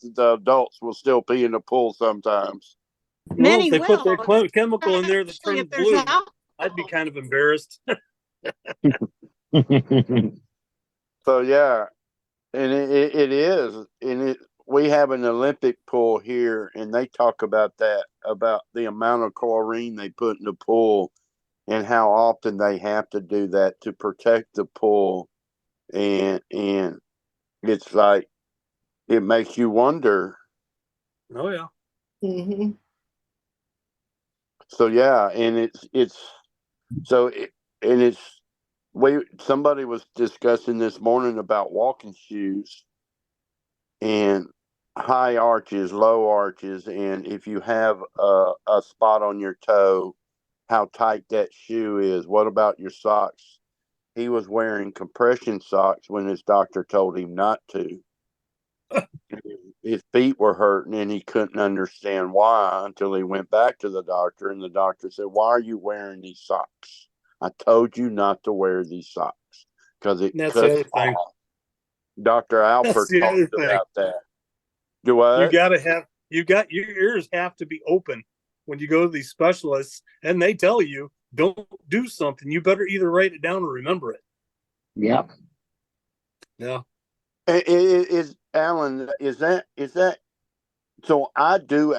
the adults will still pee in the pool sometimes. Well, if they put their chemical in there that turns blue, I'd be kind of embarrassed. So yeah, And it is, and we have an Olympic pool here, and they talk about that, about the amount of chlorine they put in the pool and how often they have to do that to protect the pool. And it's like, it makes you wonder. Oh yeah. Mm-hmm. So yeah, and somebody was discussing this morning about walking shoes and high arches, low arches, and if you have a spot on your toe, how tight that shoe is. What about your socks? He was wearing compression socks when his doctor told him not to. His feet were hurting and he couldn't understand why until he went back to the doctor, and the doctor said, "Why are you wearing these socks? I told you not to wear these socks because it That's the cuts other thing. off." Dr. That's Alpert the other talked thing. about that. Do what? Your ears have to be open when you go to these specialists, and they tell you don't do something. You better either write it down or remember it. Yep. Yeah. Is Alan? Is that? So I do.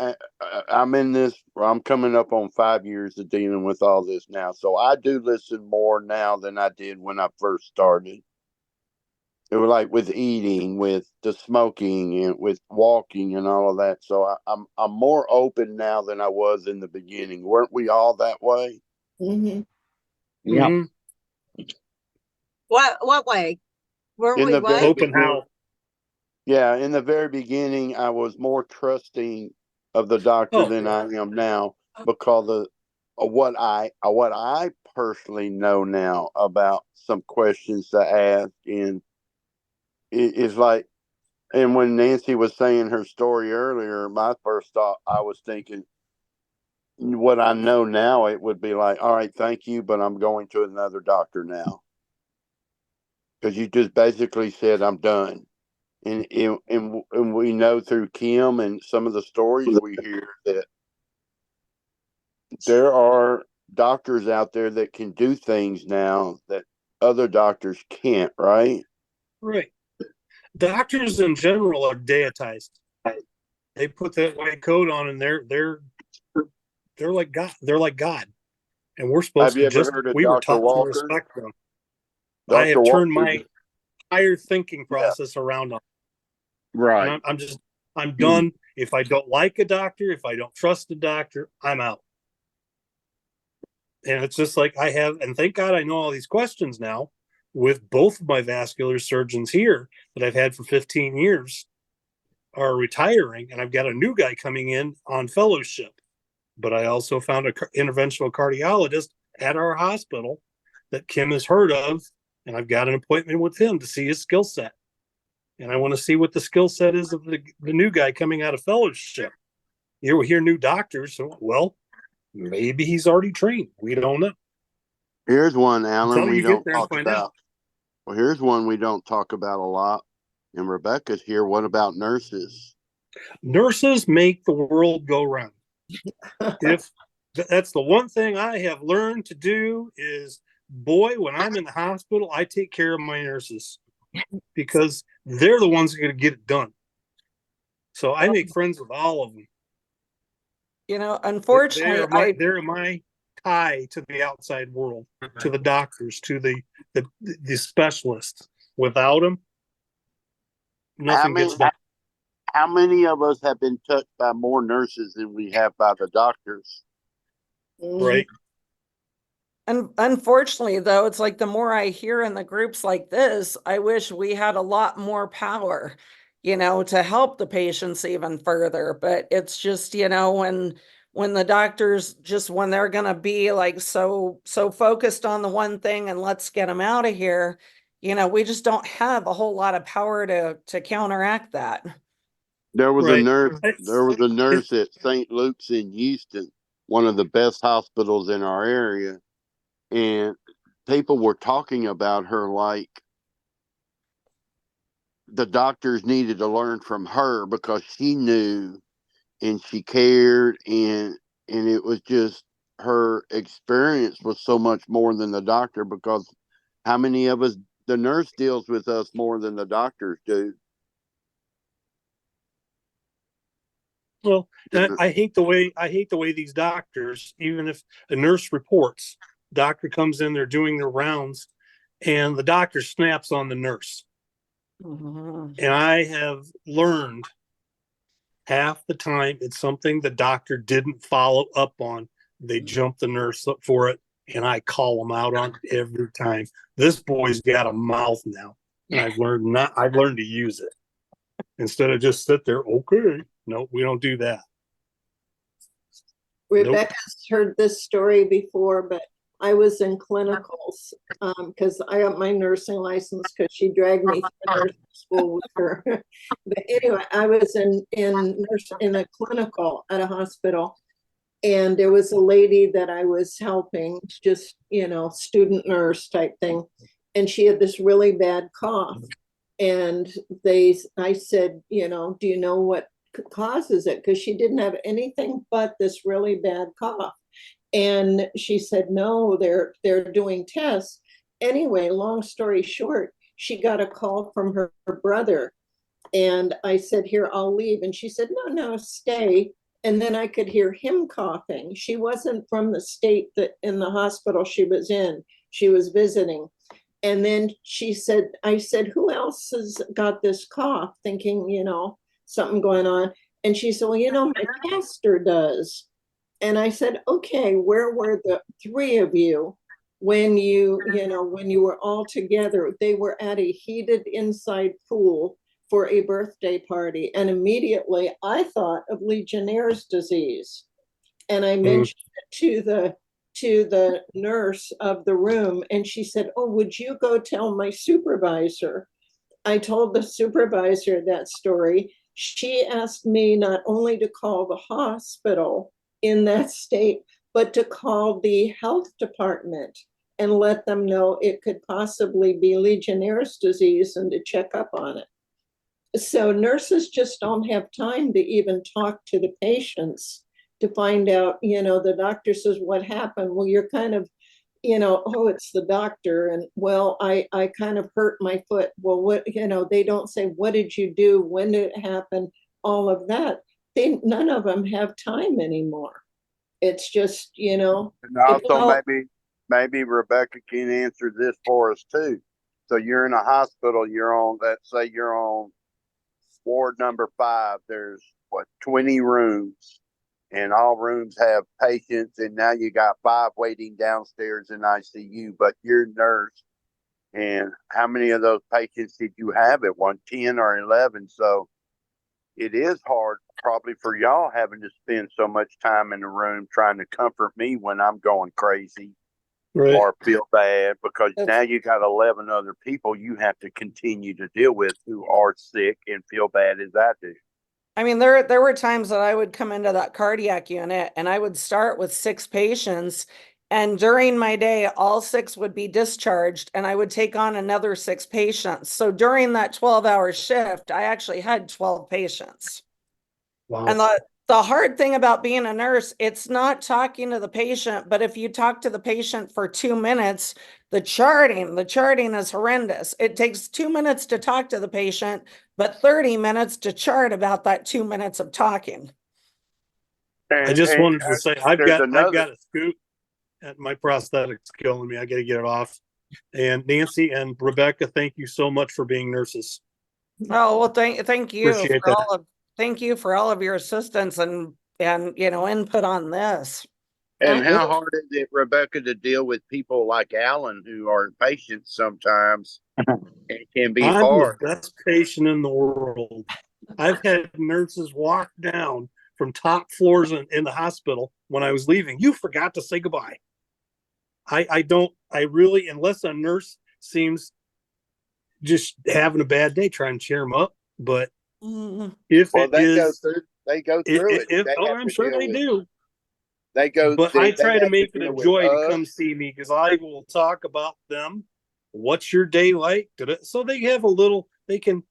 I'm in this. I'm coming up on 5 years of dealing with all this now. So I do listen more now than I did when I first started. It was like with eating, with the smoking, and with walking, and all of that. So I'm more open now than I was in the beginning. Weren't we all that way? Mm-hmm. Yeah. Mm-hmm. What way? Were In we the what? very Open how? Yeah, in the very beginning, I was more trusting of the doctor than I am now because of what I personally know now about some questions to ask, and it's like, and when Nancy was saying her story earlier, my first thought, I was thinking, what I know now, it would be like, all right, thank you, but I'm going to another doctor now, because you just basically said I'm done. And we know through Kym and some of the stories we hear that there are doctors out there that can do things now that other doctors can't, right? Right. Doctors in general are deitized. They put that white coat on, and they're like God. They're like God, and we're supposed Have you to ever just. heard of We were Dr. taught to Walker? respect them. I Dr. have turned Walker. my entire thinking process around on. Right. And I'm done. If I don't like a doctor, if I don't trust a doctor, I'm out. And it's just like and thank God I know all these questions now with both of my vascular surgeons here that I've had for 15 years are retiring, and I've got a new guy coming in on fellowship. But I also found an interventional cardiologist at our hospital that Kym has heard of, and I've got an appointment with him to see his skill set. And I want to see what the skill set is of the new guy coming out of fellowship. You hear new doctors, so, well, maybe he's already trained. We don't know. Here's one, Alan, we don't talk find about. out. Well, here's one we don't talk about a lot. And Rebecca's here. What about nurses? Nurses make the world go round. If that's the one thing I have learned to do is, boy, when I'm in the hospital, I take care of my nurses because they're the ones that are going to get it done. So I make friends with all of them. You know, unfortunately, they're my tie to the outside world, to the doctors, to the specialists. Without them, nothing gets done. How many of us have been touched by more nurses than we have by the doctors? Right. And unfortunately, though, it's like the more I hear in the groups like this, I wish we had a lot more power, to help the patients even further. But it's just, when the doctors when they're going to be like so focused on the one thing and let's get them out of here, we just don't have a whole lot of power to counteract that. There was a nurse. There was a nurse at St. Luke's in Houston, one of the best hospitals in our area, and people were talking about her like the doctors needed to learn from her because she knew and she cared, and it was just her experience was so much more than the doctor, because how many of us the nurse deals with us more than the doctors do. Well, I hate the way these doctors, even if a nurse reports, doctor comes in, they're doing their rounds, and the doctor snaps on the nurse. Mhm. And I have learned half the time it's something the doctor didn't follow up on. They jump the nurse up for it, and I call them out on it every time. This boy's got a mouth now, and I've learned to use it instead of just sit there. Okay, no, we don't do that. Rebecca's heard this story before, but I was in clinicals because I got my nursing license because she dragged me through nursing school with her. But anyway, I was in a clinical at a hospital, and there was a lady that I was helping, just, student nurse type thing, and she had this really bad cough. And I said, do you know what causes it? Because she didn't have anything but this really bad cough. And she said, no, they're doing tests. Anyway, long story short, she got a call from her brother. And I said, here, I'll leave. And she said, no, stay. And then I could hear him coughing. She wasn't from the state that in the hospital she was in. She was visiting. And then I said, who else has got this cough? Thinking, something going on. And she said, well, my pastor does. And I said, okay, where were the three of you when you were all together? They were at a heated inside pool for a birthday party. And immediately I thought of Legionnaire's disease. And I mentioned it to the nurse of the room. And she said, oh, would you go tell my supervisor? I told the supervisor that story. She asked me not only to call the hospital in that state, but to call the health department and let them know it could possibly be Legionnaire's disease and to check up on it. So nurses just don't have time to even talk to the patients to find out, the doctor says, what happened? Well, you're kind of, oh, it's the doctor. And well, I kind of hurt my foot. Well, what, they don't say, what did you do? When did it happen? All of that. None of them have time anymore. It's just, And also maybe Rebecca can answer this for us too. So you're in a hospital, let's say you're on ward number 5. There's 20 rooms, and all rooms have patients, and now you got 5 waiting downstairs in ICU, but you're a nurse. And how many of those patients did you have at 10 or 11? So it is hard probably for y'all having to spend so much time in the room trying to comfort me when I'm going crazy or feel bad, because now you got 11 other people you have to continue to deal with who are sick and feel bad as I do. I mean, there were times that I would come into that cardiac unit and I would start with 6 patients, and during my day, all 6 would be discharged and I would take on another 6 patients. So during that 12-hour shift, I actually had 12 patients. Wow. And the hard thing about being a nurse, it's not talking to the patient, but if you talk to the patient for 2 minutes, the charting is horrendous. It takes 2 minutes to talk to the patient, but 30 minutes to chart about that 2 minutes of talking. I just wanted to say, I've got a scoop. My prosthetic's killing me. I got to get it off. And Nancy and Rebecca, thank you so much for being nurses. Oh, well, thank you. Appreciate that. Thank you for all of your assistance and input on this. And how hard is it, Rebecca, to deal with people like Alan who are patients sometimes? It can be hard. I'm the best patient in the world. I've had nurses walk down from top floors in the hospital when I was leaving. You forgot to say goodbye. I really, unless a nurse seems just having a bad day, try and cheer them up. But they go through it. I'm sure they do. But I try to make it a joy to come see me, because I will talk about them. What's your day like? So they have they can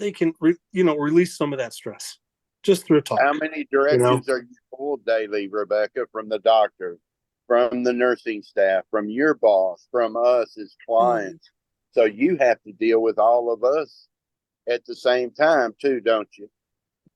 release some of that stress just through a talk. How many directions are you pulled daily, Rebecca, from the doctor, from the nursing staff, from your boss, from us as clients? So you have to deal with all of us at the same time too, don't you?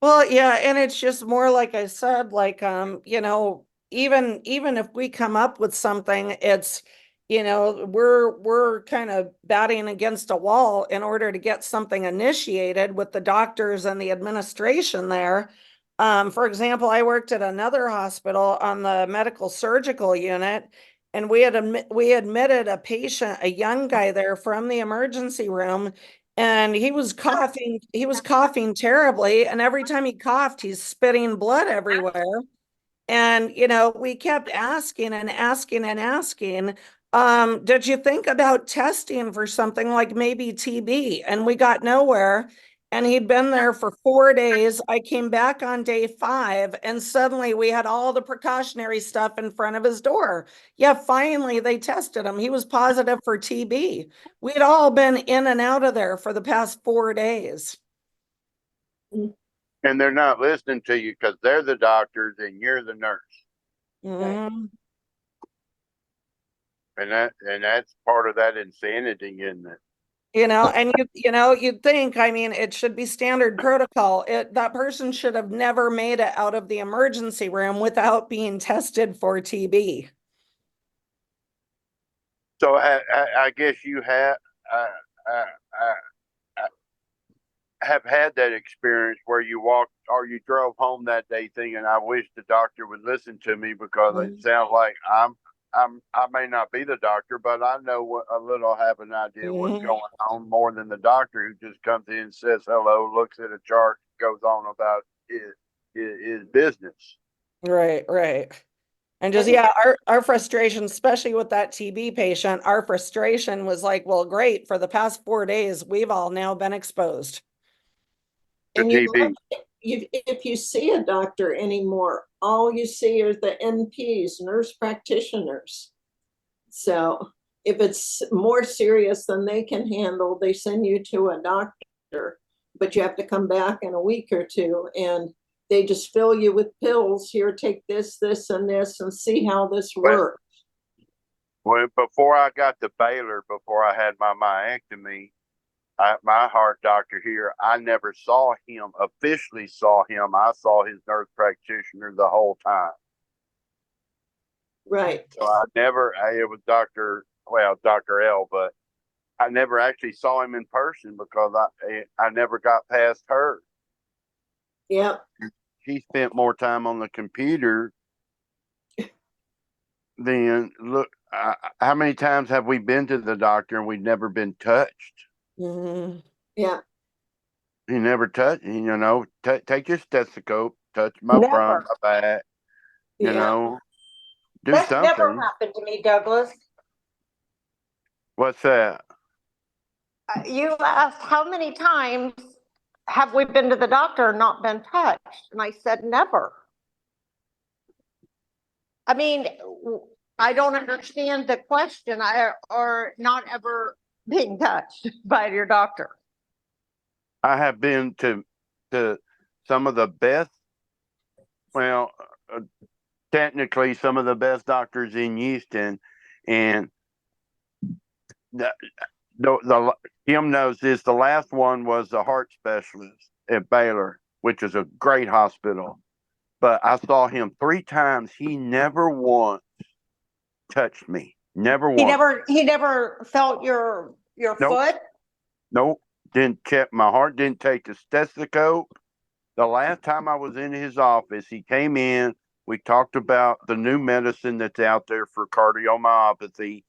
Well, yeah, and it's just more like I said, like even if we come up with something, it's we're kind of batting against a wall in order to get something initiated with the doctors and the administration there. For example, I worked at another hospital on the medical surgical unit, and we admitted a patient, a young guy there from the emergency room, and he was coughing terribly, and every time he coughed, he's spitting blood everywhere. And we kept asking and asking and asking, did you think about testing for something like maybe TB? And we got nowhere. And he'd been there for 4 days. I came back on day 5, and suddenly we had all the precautionary stuff in front of his door. Yeah, finally they tested him. He was positive for TB. We'd all been in and out of there for the past 4 days. And they're not listening to you because they're the doctors and you're the nurse. Mm-hmm. And that's part of that insanity, isn't it? And you'd think, I mean, it should be standard protocol. That person should have never made it out of the emergency room without being tested for TB. So I guess you have had that experience where you walked or you drove home that day thinking, I wish the doctor would listen to me because it sounds like I may not be the doctor, but I know a little, have an idea what's going on more than the doctor who just comes in, says hello, looks at a chart, goes on about his business. Right. And just, our frustration, especially with that TB patient, our frustration was like, well, great. For the past 4 days, we've all now been exposed. And if you see a doctor anymore, all you see are the NPs, nurse practitioners. So if it's more serious than they can handle, they send you to a doctor, but you have to come back in a week or two, and they just fill you with pills. Here, take this, this, and this, and see how this works. Well, before I got to Baylor, before I had my myectomy, my heart doctor here, I never officially saw him. I saw his nurse practitioner the whole time. Right. So it was Dr. L, but I never actually saw him in person because I never got past her. Yeah. He spent more time on the computer than look. How many times have we been to the doctor and we've never been touched? Mm-hmm. Yeah. He never touched. Take your stethoscope, touch my front, my back. Do That's something. never happened to me, Douglas. What's that? You asked how many times have we been to the doctor and not been touched? And I said never. I mean, I don't understand the question. Or not ever being touched by your doctor. I have been to some of the best, technically some of the best doctors in Houston, and the Kym knows this. The last one was the heart specialist at Baylor, which is a great hospital. But I saw him 3 times. He never once touched me. Never once. He never felt your foot? Nope. Didn't check my heart. Didn't take the stethoscope. The last time I was in his office, he came in. We talked about the new medicine that's out there for cardiomyopathy.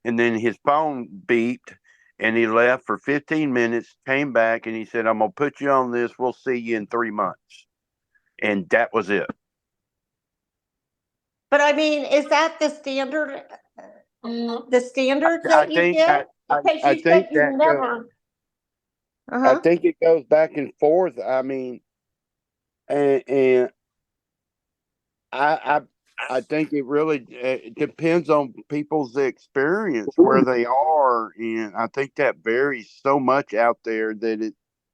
And then his phone beeped and he left for 15 minutes, came back, and he said, I'm going to put you on this. We'll see you in 3 months. And that was it. But I mean, is that the standard? The standard that you get? I think that never. I think it goes back and forth. I mean, and I think it really depends on people's experience where they are, and I think that varies so much out there that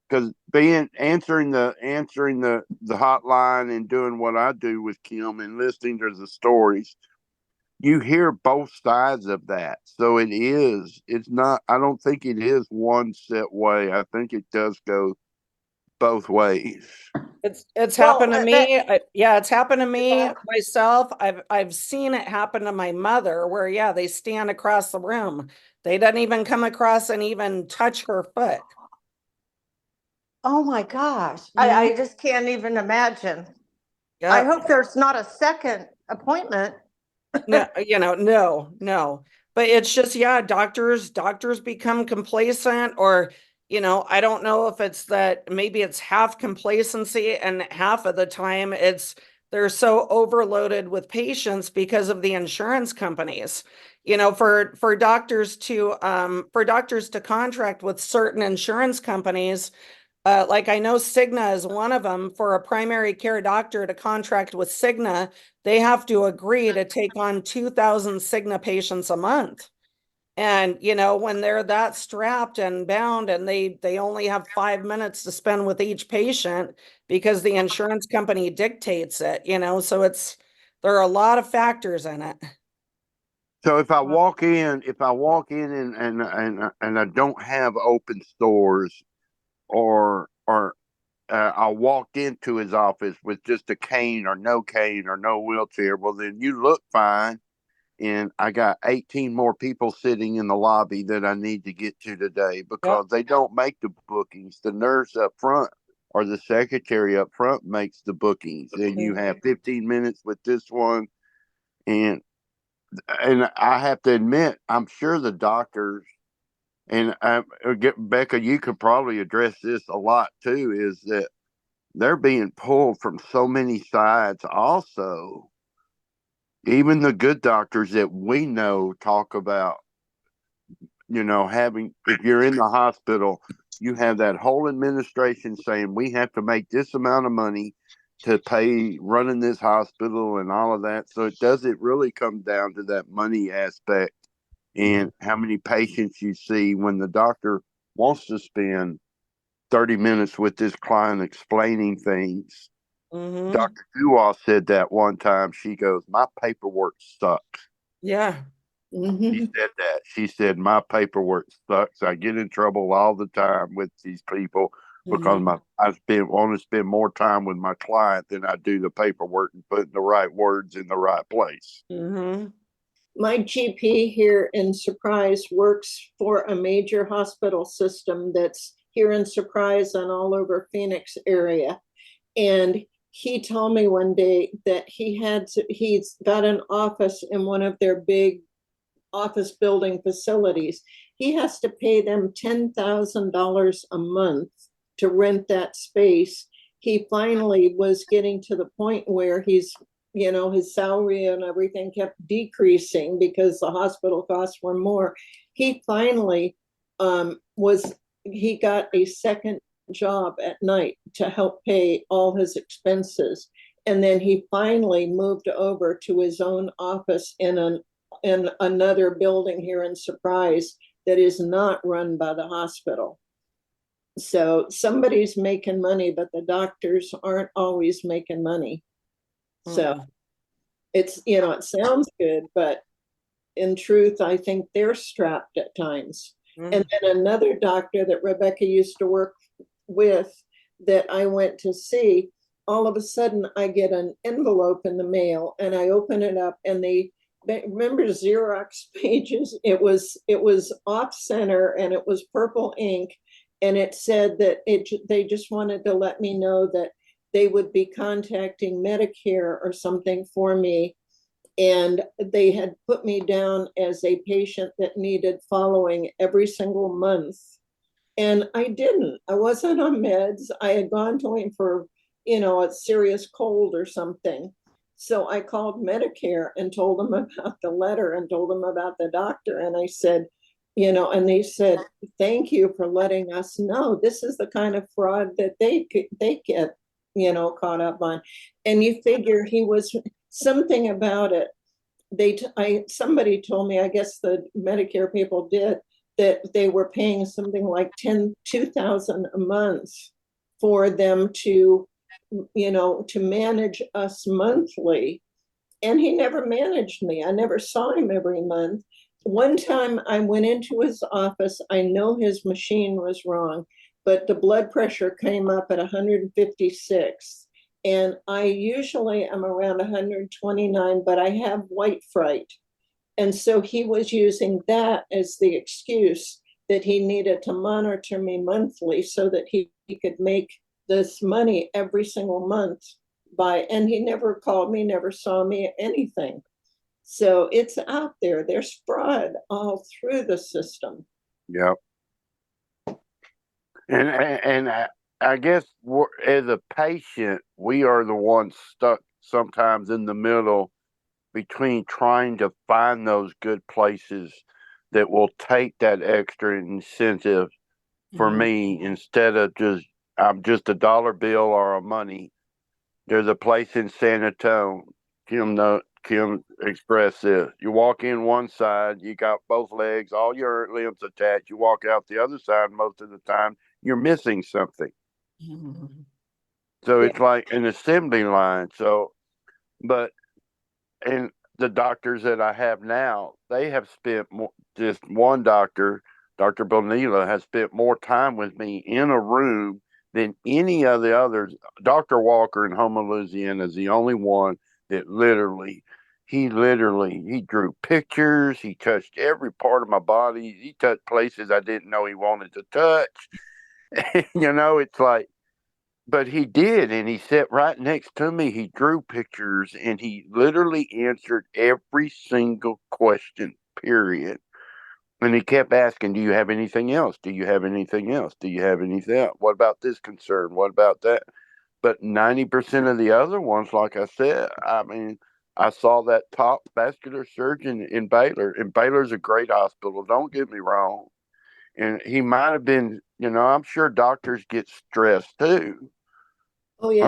because answering the hotline and doing what I do with Kym and listening to the stories, you hear both sides of that. So it's not, I don't think it is one set way. I think it does go both ways. It's happened to me. It's happened to me myself. I've seen it happen to my mother where, they stand across the room. They don't even come across and even touch her foot. Oh my gosh. Mhm. I just can't even imagine. Yeah. I hope there's not a second appointment. No, no. But it's just, doctors become complacent, or, I don't know if it's that maybe it's half complacency and half of the time they're so overloaded with patients because of the insurance companies. For doctors to contract with certain insurance companies, like I know Cigna is one of them. For a primary care doctor to contract with Cigna, they have to agree to take on 2,000 Cigna patients a month. And, when they're that strapped and bound and they only have 5 minutes to spend with each patient because the insurance company dictates it, so there are a lot of factors in it. So if I walk in and I don't have open stores, or I walked into his office with just a cane or no wheelchair, well, then you look fine. And I got 18 more people sitting in the lobby that I need to get to today because they don't make the bookings. The nurse up front or the secretary up front makes the bookings. And you have 15 minutes with this one. And I have to admit, I'm sure the doctors, and Becca, you could probably address this a lot too, is that they're being pulled from so many sides also. Even the good doctors that we know talk about, if you're in the hospital, you have that whole administration saying we have to make this amount of money to pay running this hospital and all of that. So it doesn't really come down to that money aspect and how many patients you see. When the doctor wants to spend 30 minutes with this client explaining things. Mm-hmm. Dr. Duwa said that one time. She goes, my paperwork sucks. Yeah. Mm-hmm. She said that. She said, my paperwork sucks. I get in trouble all the time with these people because I want to spend more time with my client than I do the paperwork and putting the right words in the right place. Mm-hmm. My GP here in Surprise works for a major hospital system that's here in Surprise and all over Phoenix area. And he told me one day that he's got an office in one of their big office building facilities. He has to pay them $10,000 a month to rent that space. He finally was getting to the point where his salary and everything kept decreasing because the hospital costs were more. He finally he got a second job at night to help pay all his expenses. And then he finally moved over to his own office in another building here in Surprise that is not run by the hospital. So somebody's making money, but the doctors aren't always making money. So it's, it sounds good, but in truth, I think they're strapped at times. And then another doctor that Rebecca used to work with that I went to see, all of a sudden I get an envelope in the mail and I open it up and remember Xerox pages? It was off center and it was purple ink, and it said that they just wanted to let me know that they would be contacting Medicare or something for me. And they had put me down as a patient that needed following every single month. And I didn't. I wasn't on meds. I had gone to him for, a serious cold or something. So I called Medicare and told them about the letter and told them about the doctor. And I said, and they said, thank you for letting us know. This is the kind of fraud that they get, caught up on. And you figure he was something about it. Somebody told me, I guess the Medicare people did, that they were paying something like $2,000 a month for them to manage us monthly. and he never managed me. I never saw him every month. One time I went into his office. I know his machine was wrong, but the blood pressure came up at 156. And I usually am around 129, but I have white fright. And so he was using that as the excuse that he needed to monitor me monthly so that he could make this money every single month and he never called me, never saw me, anything. So it's out there. There's fraud all through the system. Yep. And I guess as a patient, we are the ones stuck sometimes in the middle between trying to find those good places that will take that extra incentive for me instead of I'm just a dollar bill or a money. There's a place in San Antonio, Kym expressed this. You walk in one side, you got both legs, all your limbs attached. You walk out the other side, most of the time, you're missing something. So it's like an assembly line. And the doctors that I have now, they have spent just one doctor, Dr. Bonilla, has spent more time with me in a room than any of the others. Dr. Walker in Houma, Louisiana is the only one that he drew pictures. He touched every part of my body. He touched places I didn't know he wanted to touch. It's like, but he did, and he sat right next to me. He drew pictures, and he literally answered every single question, period. And he kept asking, do you have anything else? Do you have anything else? Do you have anything else? What about this concern? What about that? But 90% of the other ones, like I said, I mean, I saw that top vascular surgeon in Baylor, and Baylor's a great hospital. Don't get me wrong. And he might have been, I'm sure doctors get stressed too. Oh yeah.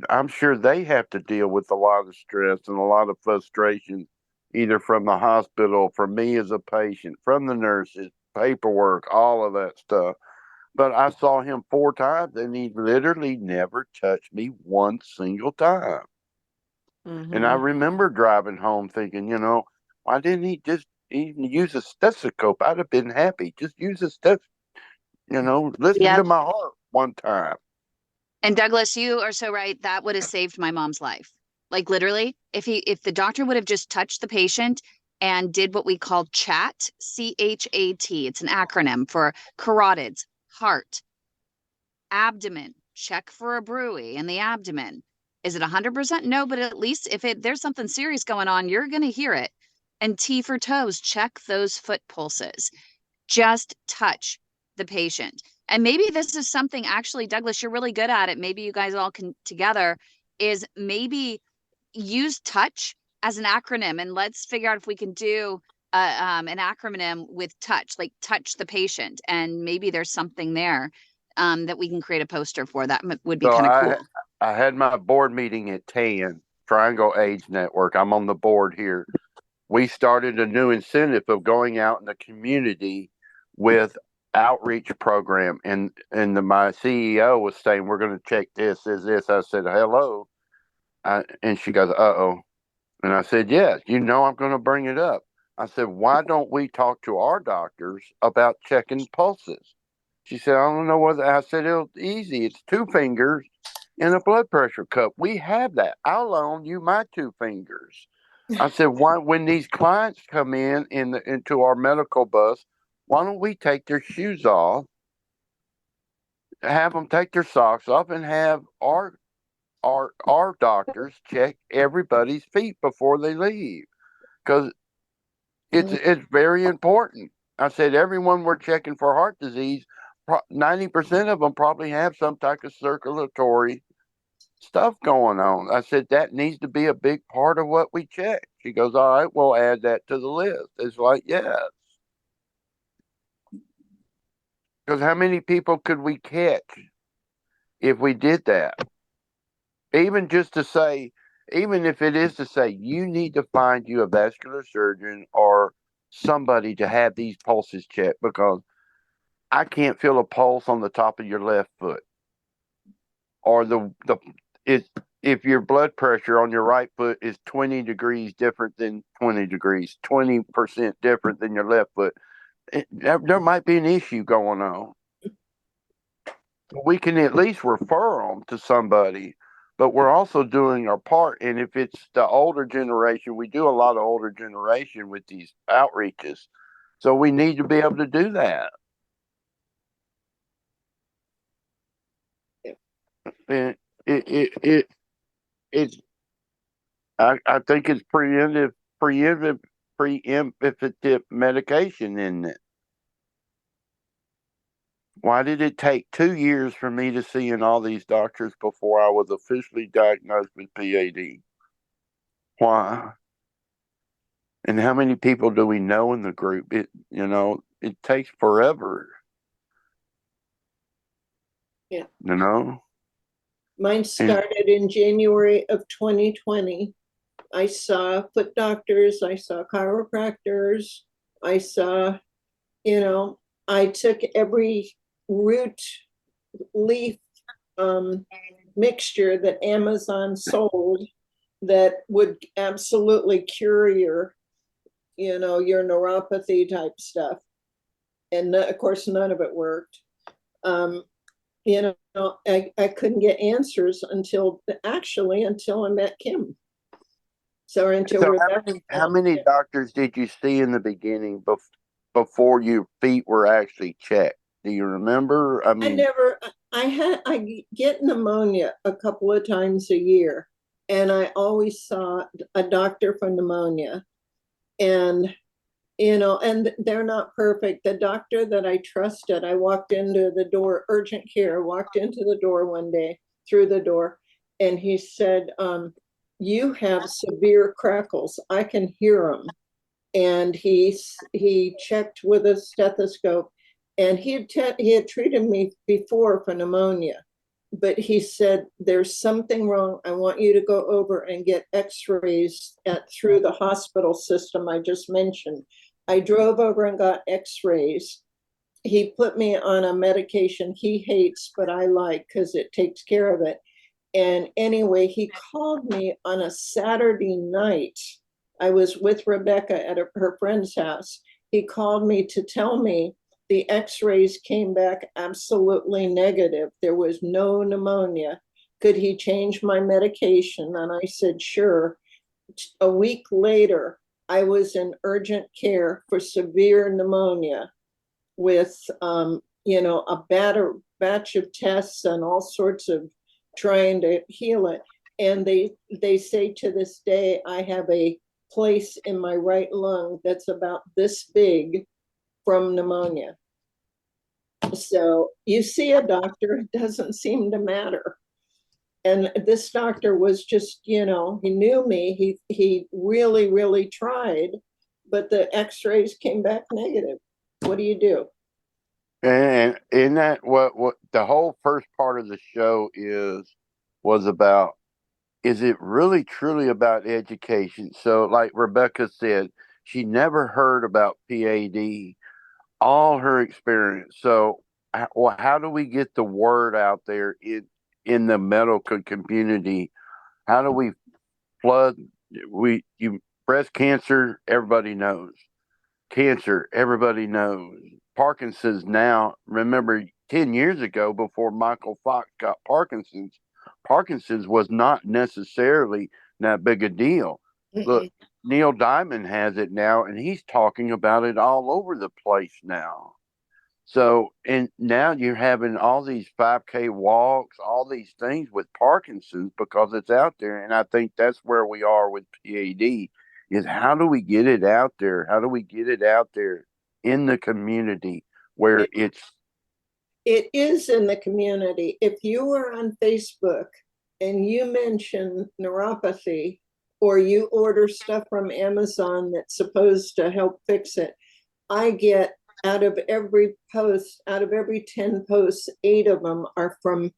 I'm sure they have to deal with a lot of stress and a lot of frustration, either from the hospital, from me as a patient, from the nurses, paperwork, all of that stuff. But I saw him 4 times, and he literally never touched me one single time. And I remember driving home thinking, why didn't he just even use a stethoscope? I'd have been happy. Just use a stethoscope, listen to my heart one time. And Douglas, you are so right. That would have saved my mom's life. Like literally, if the doctor would have just touched the patient and did what we call CHAT, C-H-A-T. It's an acronym for carotids, heart, abdomen, check for a bruit in the abdomen. Is it 100%? No, but at least if there's something serious going on, you're going to hear it. And T for toes, check those foot pulses. Just touch the patient. And maybe this is something, actually, Douglas, you're really good at it. Maybe you guys all can together is maybe use touch as an acronym, and let's figure out if we can do an acronym with touch, like touch the patient. And maybe there's something there that we can create a poster for. That would be kind of cool. I had my board meeting at TAN, Triangle AIDS Network. I'm on the board here. We started a new incentive of going out in the community with outreach program, and my CEO was saying, we're going to check this as this. I said, hello. And she goes, uh-oh. And I said, yes, I'm going to bring it up. I said, why don't we talk to our doctors about checking pulses? She said, I don't know what. I said, it's easy. It's 2 fingers and a blood pressure cup. We have that. I'll loan you my 2 fingers. I said, why, when these clients come into our medical bus, why don't we take their shoes off, have them take their socks off, and have our doctors check everybody's feet before they leave? Because it's very important. I said, everyone we're checking for heart disease, 90% of them probably have some type of circulatory stuff going on. I said, that needs to be a big part of what we check. She goes, all right, we'll add that to the list. It's like, yes. Because how many people could we catch if we did that? Even just to say, even if it is to say, you need to find you a vascular surgeon or somebody to have these pulses checked, because I can't feel a pulse on the top of your left foot. Or it's if your blood pressure on your right foot is 20 degrees different than 20 degrees, 20% different than your left foot, there might be an issue going on. We can at least refer them to somebody, but we're also doing our part. And if it's the older generation, we do a lot of older generation with these outreaches. So we need to be able to do that. And it's I think it's preemptive medication, isn't it? Why did it take 2 years for me to see in all these doctors before I was officially diagnosed with PAD? Why? And how many people do we know in the group? It takes forever. Yeah. And Mine started in January of 2020. I saw foot doctors, I saw chiropractors, I saw, I took every root leaf mixture that Amazon sold that would absolutely cure your neuropathy type stuff. And of course, none of it worked. I couldn't get answers until I met Kym. So how many doctors did you see in the beginning before your feet were actually checked? Do you remember? I get pneumonia a couple of times a year, and I always saw a doctor for pneumonia. And and they're not perfect. The doctor that I trusted, I walked into the door, urgent care, walked into the door one day, through the door, and he said, you have severe crackles. I can hear them. And he checked with a stethoscope, and he had treated me before for pneumonia. But he said, there's something wrong. I want you to go over and get x-rays through the hospital system I just mentioned. I drove over and got x-rays. He put me on a medication he hates, but I like because it takes care of it. And anyway, he called me on a Saturday night. I was with Rebecca at her friend's house. He called me to tell me the x-rays came back absolutely negative. There was no pneumonia. Could he change my medication? And I said, sure. A week later, I was in urgent care for severe pneumonia with, a batch of tests and all sorts of trying to heal it. And they say to this day, I have a place in my right lung that's about this big from pneumonia. So you see a doctor, it doesn't seem to matter. And this doctor was just, he knew me. He really, really tried, but the x-rays came back negative. What do you do? And in that, what the whole first part of the show was about, is it really truly about education? So like Rebecca said, she never heard about PAD all her experience. So how do we get the word out there in the medical community? How do we flood? Breast cancer, everybody knows. Cancer, everybody knows. Parkinson's now, remember 10 years ago, before Michael Fox got Parkinson's was not necessarily that big a deal. Look, Neil Diamond has it now, and he's talking about it all over the place now. So, and now you're having all these 5K walks, all these things with Parkinson's because it's out there. And I think that's where we are with PAD, is how do we get it out there? How do we get it out there in the community where it is in the community. If you were on Facebook and you mention neuropathy, or you order stuff from Amazon that's supposed to help fix it, I get out of every 10 posts, 8 of them are from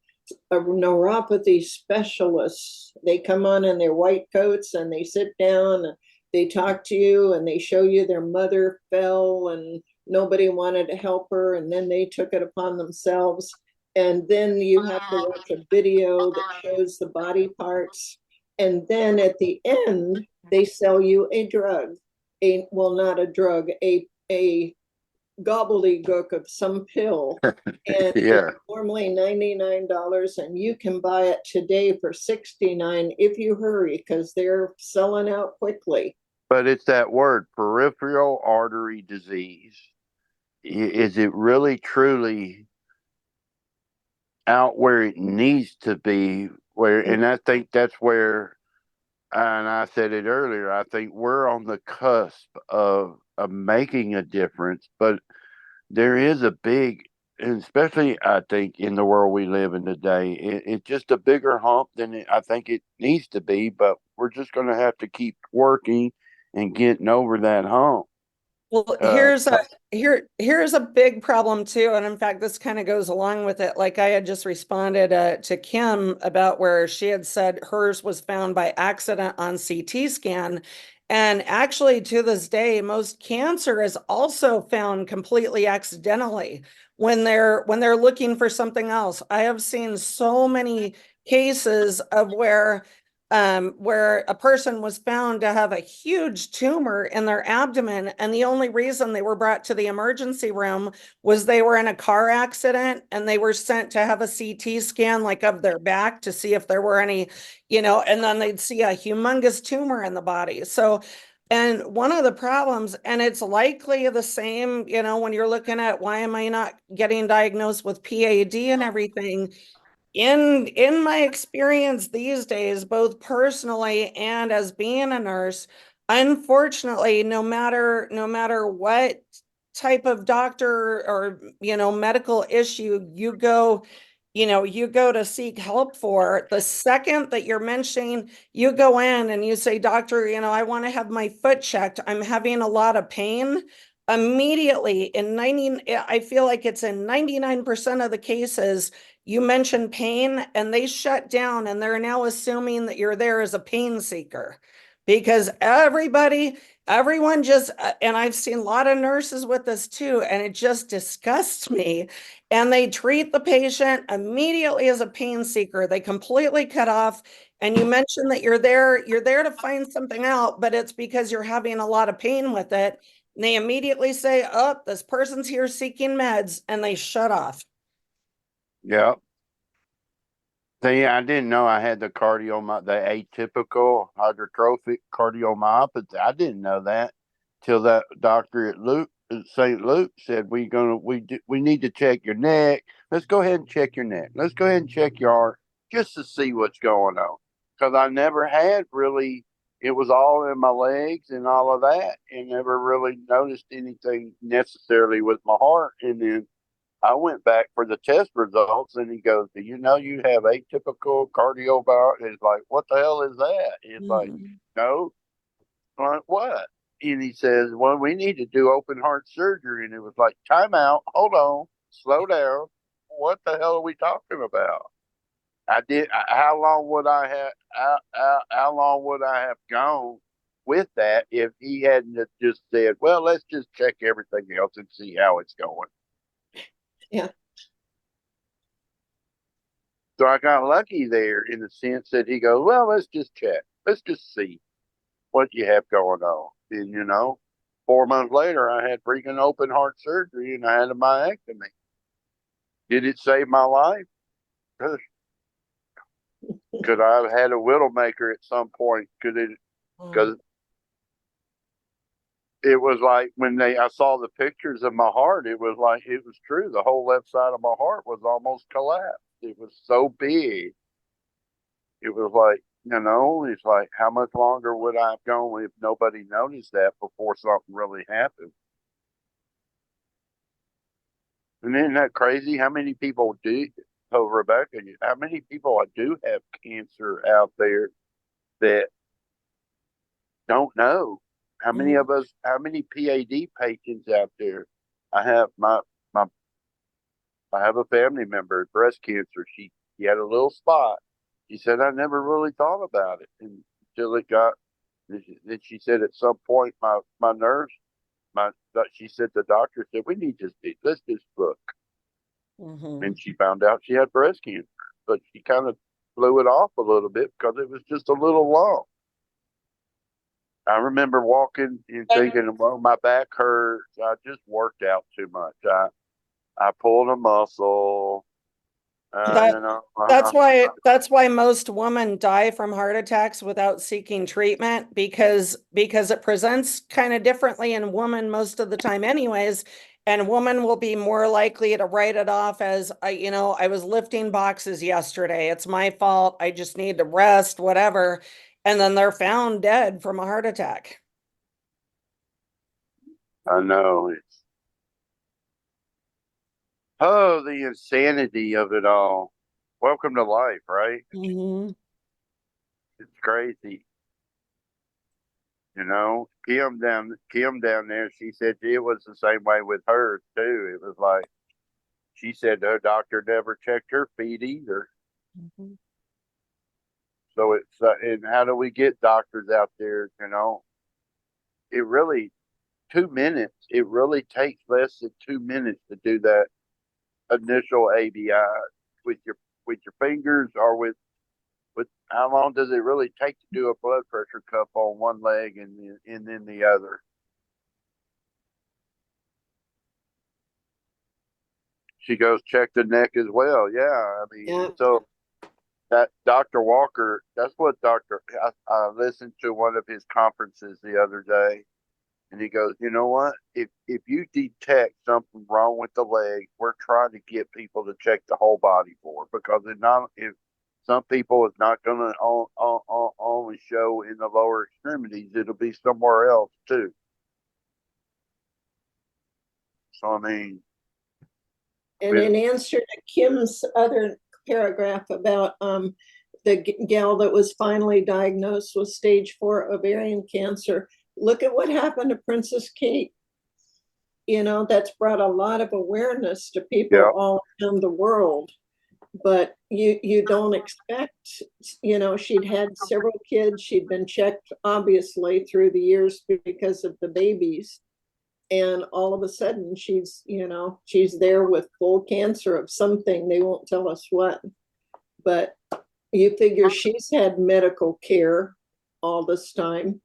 a neuropathy specialist. They come on in their white coats and they sit down and they talk to you and they show you their mother fell and nobody wanted to help her, and then they took it upon themselves. And then you have to watch a video that shows the body parts. And then at the end, they sell you a drug, well, not a drug, a gobbledygook of some pill. And Yeah. it's normally $99, and you can buy it today for $69 if you hurry, because they're selling out quickly. But it's that word, peripheral artery disease. Is it really truly out where it needs to be? And I think that's where, and I said it earlier, I think we're on the cusp of making a difference. But there is a big, and especially I think in the world we live in today, it's just a bigger hump than I think it needs to be. But we're just going to have to keep working and getting over that hump. Well, here's a big problem too, and in fact, this kind of goes along with it. Like I had just responded to Kym about where she had said hers was found by accident on CT scan, and actually to this day, most cancer is also found completely accidentally when they're looking for something else. I have seen so many cases of where a person was found to have a huge tumor in their abdomen, and the only reason they were brought to the emergency room was they were in a car accident, and they were sent to have a CT scan like of their back to see if there were any, and then they'd see a humongous tumor in the body. So, and one of the problems, and it's likely the same, when you're looking at why am I not getting diagnosed with PAD and everything, in my experience these days, both personally and as being a nurse, unfortunately, no matter what type of doctor or medical issue you go to seek help for, the second that you're mentioning, you go in and you say, doctor, I want to have my foot checked, I'm having a lot of pain. Immediately I feel like it's in 99% of the cases, you mention pain and they shut down, and they're now assuming that you're there as a pain seeker, because everyone just, and I've seen a lot of nurses with this too, and it just disgusts me. And they treat the patient immediately as a pain seeker. They completely cut off. And you mentioned that you're there to find something out, but it's because you're having a lot of pain with it. And they immediately say, oh, this person's here seeking meds, and they shut off. Yeah. See, I didn't know I had the atypical hypertrophic cardiomyopathy. I didn't know that till that doctor at St. Luke said we need to check your neck. Let's go ahead and check your neck. Let's go ahead and check your heart just to see what's going on, because I never had really. It was all in my legs and all of that, and never really noticed anything necessarily with my heart. And then I went back for the test results, and he goes, do you know you have atypical cardiomyopathy? It's like, what the hell is that? It's like, no. I'm like, what? And he says, well, we need to do open heart surgery. And it was like, time out, hold on, slow down. What the hell are we talking about? How long would I have gone with that if he hadn't just said, well, let's just check everything else and see how it's going? Yeah. So I got lucky there in the sense that he goes, well, let's just check. Let's just see what you have going on. And, 4 months later, I had freaking open heart surgery and I had a myectomy. Did it save my life? Could I have had a widowmaker at some point? Because it was like when I saw the pictures of my heart, it was like, it was true. The whole left side of my heart was almost collapsed. It was so big. It was like, it's like, how much longer would I have gone if nobody noticed that before something really happened? And isn't that crazy? How many people Rebecca, how many people do have cancer out there that don't know? How many of us, how many PAD patients out there? I have I have a family member with breast cancer. She had a little spot. She said, I never really thought about it until it got, then she said at some point, my nurse, she said, the doctor said, let's just look. and she found out she had breast cancer, but she kind of blew it off a little bit because it was just a little lump. I remember walking and thinking, well, my back hurts. I just worked out too much. I pulled a muscle. That's why most women die from heart attacks without seeking treatment, because it presents kind of differently in women most of the time anyways, and women will be more likely to write it off as, I was lifting boxes yesterday, it's my fault, I just need to rest, whatever, and then they're found dead from a heart attack. I know. Oh, the insanity of it all. Welcome to life, right? Mm-hmm. It's crazy. Kym down there, she said it was the same way with her too. It was like, she said her doctor never checked her feet either. Mm-hmm. So and how do we get doctors out there? It really, 2 minutes. It really takes less than 2 minutes to do that initial ABI with your fingers, or with how long does it really take to do a blood pressure cuff on one leg and then the other? She goes, check the neck as well. Yeah, so that Dr. Walker, that's what I listened to one of his conferences the other day, and he goes, you know what? If you detect something wrong with the leg, we're trying to get people to check the whole body for it, because if some people it's not going to only show in the lower extremities, it'll be somewhere else too. So and in answer to Kym's other paragraph about the gal that was finally diagnosed with stage 4 ovarian cancer, look at what happened to Princess Kate. That's brought a lot of awareness to people all around the world. But you don't expect, she'd had several kids, she'd been checked obviously through the years because of the babies, and all of a sudden she's there with full cancer of something, they won't tell us what, but you figure she's had medical care all this time,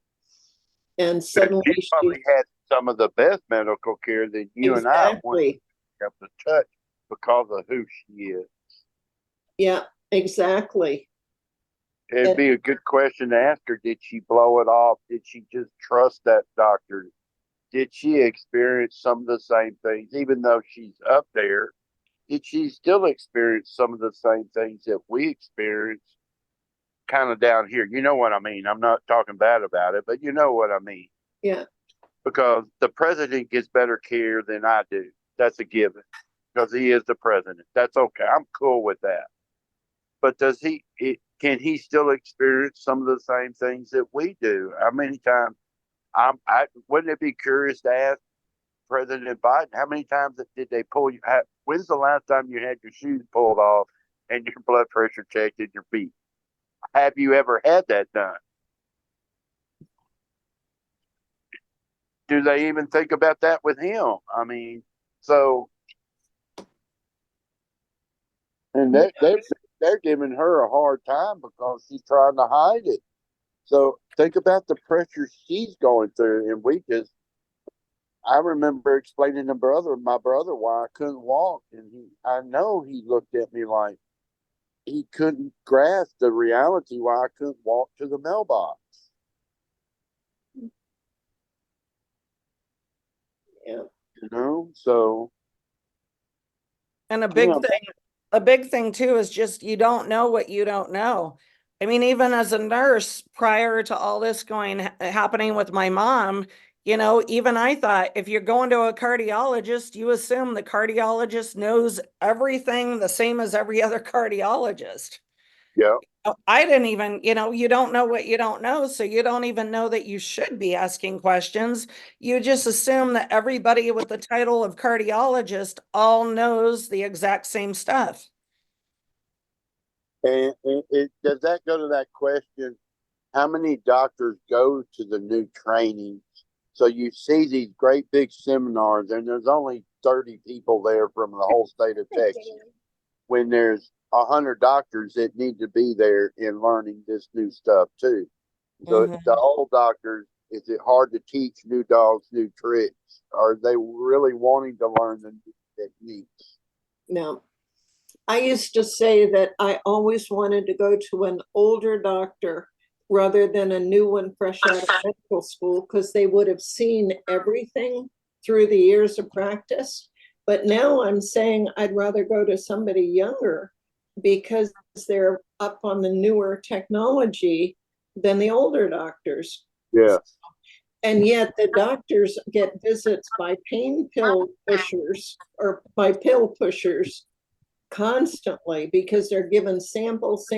and suddenly she probably had some of the best medical care that you and I want to touch because of who she is. Yeah, exactly. It'd be a good question to ask her. Did she blow it off? Did she just trust that doctor? Did she experience some of the same things, even though she's up there? Did she still experience some of the same things that we experience kind of down here? You know what I mean? I'm not talking bad about it, but you know what I mean. Yeah. Because the president gets better care than I do. That's a given, because he is the president. That's okay. I'm cool with that. But can he still experience some of the same things that we do? How many times? Wouldn't it be curious to ask President Biden, how many times did they pull you? When's the last time you had your shoes pulled off and your blood pressure checked in your feet? Have you ever had that done? Do they even think about that with him? And they're giving her a hard time because she's trying to hide it. So think about the pressure she's going through. And I remember explaining to my brother why I couldn't walk. And I know he looked at me like he couldn't grasp the reality why I couldn't walk to the mailbox. Yeah. So. And a big thing too is just, you don't know what you don't know. I mean, even as a nurse, prior to all this happening with my mom, even I thought, if you're going to a cardiologist, you assume the cardiologist knows everything the same as every other cardiologist. Yeah. I didn't even, you don't know what you don't know, so you don't even know that you should be asking questions. You just assume that everybody with the title of cardiologist all knows the exact same stuff. And does that go to that question? How many doctors go to the new training? So you see these great big seminars, and there's only 30 people there from the whole state of Texas, when there's 100 doctors that need to be there in learning this new stuff too. So the old doctors, is it hard to teach new dogs new tricks? Are they really wanting to learn the new techniques? No. I used to say that I always wanted to go to an older doctor rather than a new one fresh out of medical school, because they would have seen everything through the years of practice. But now I'm saying I'd rather go to somebody younger because they're up on the newer technology than the older doctors. Yeah. And yet the doctors get visits by pain pill pushers or by pill pushers constantly because they're given samples.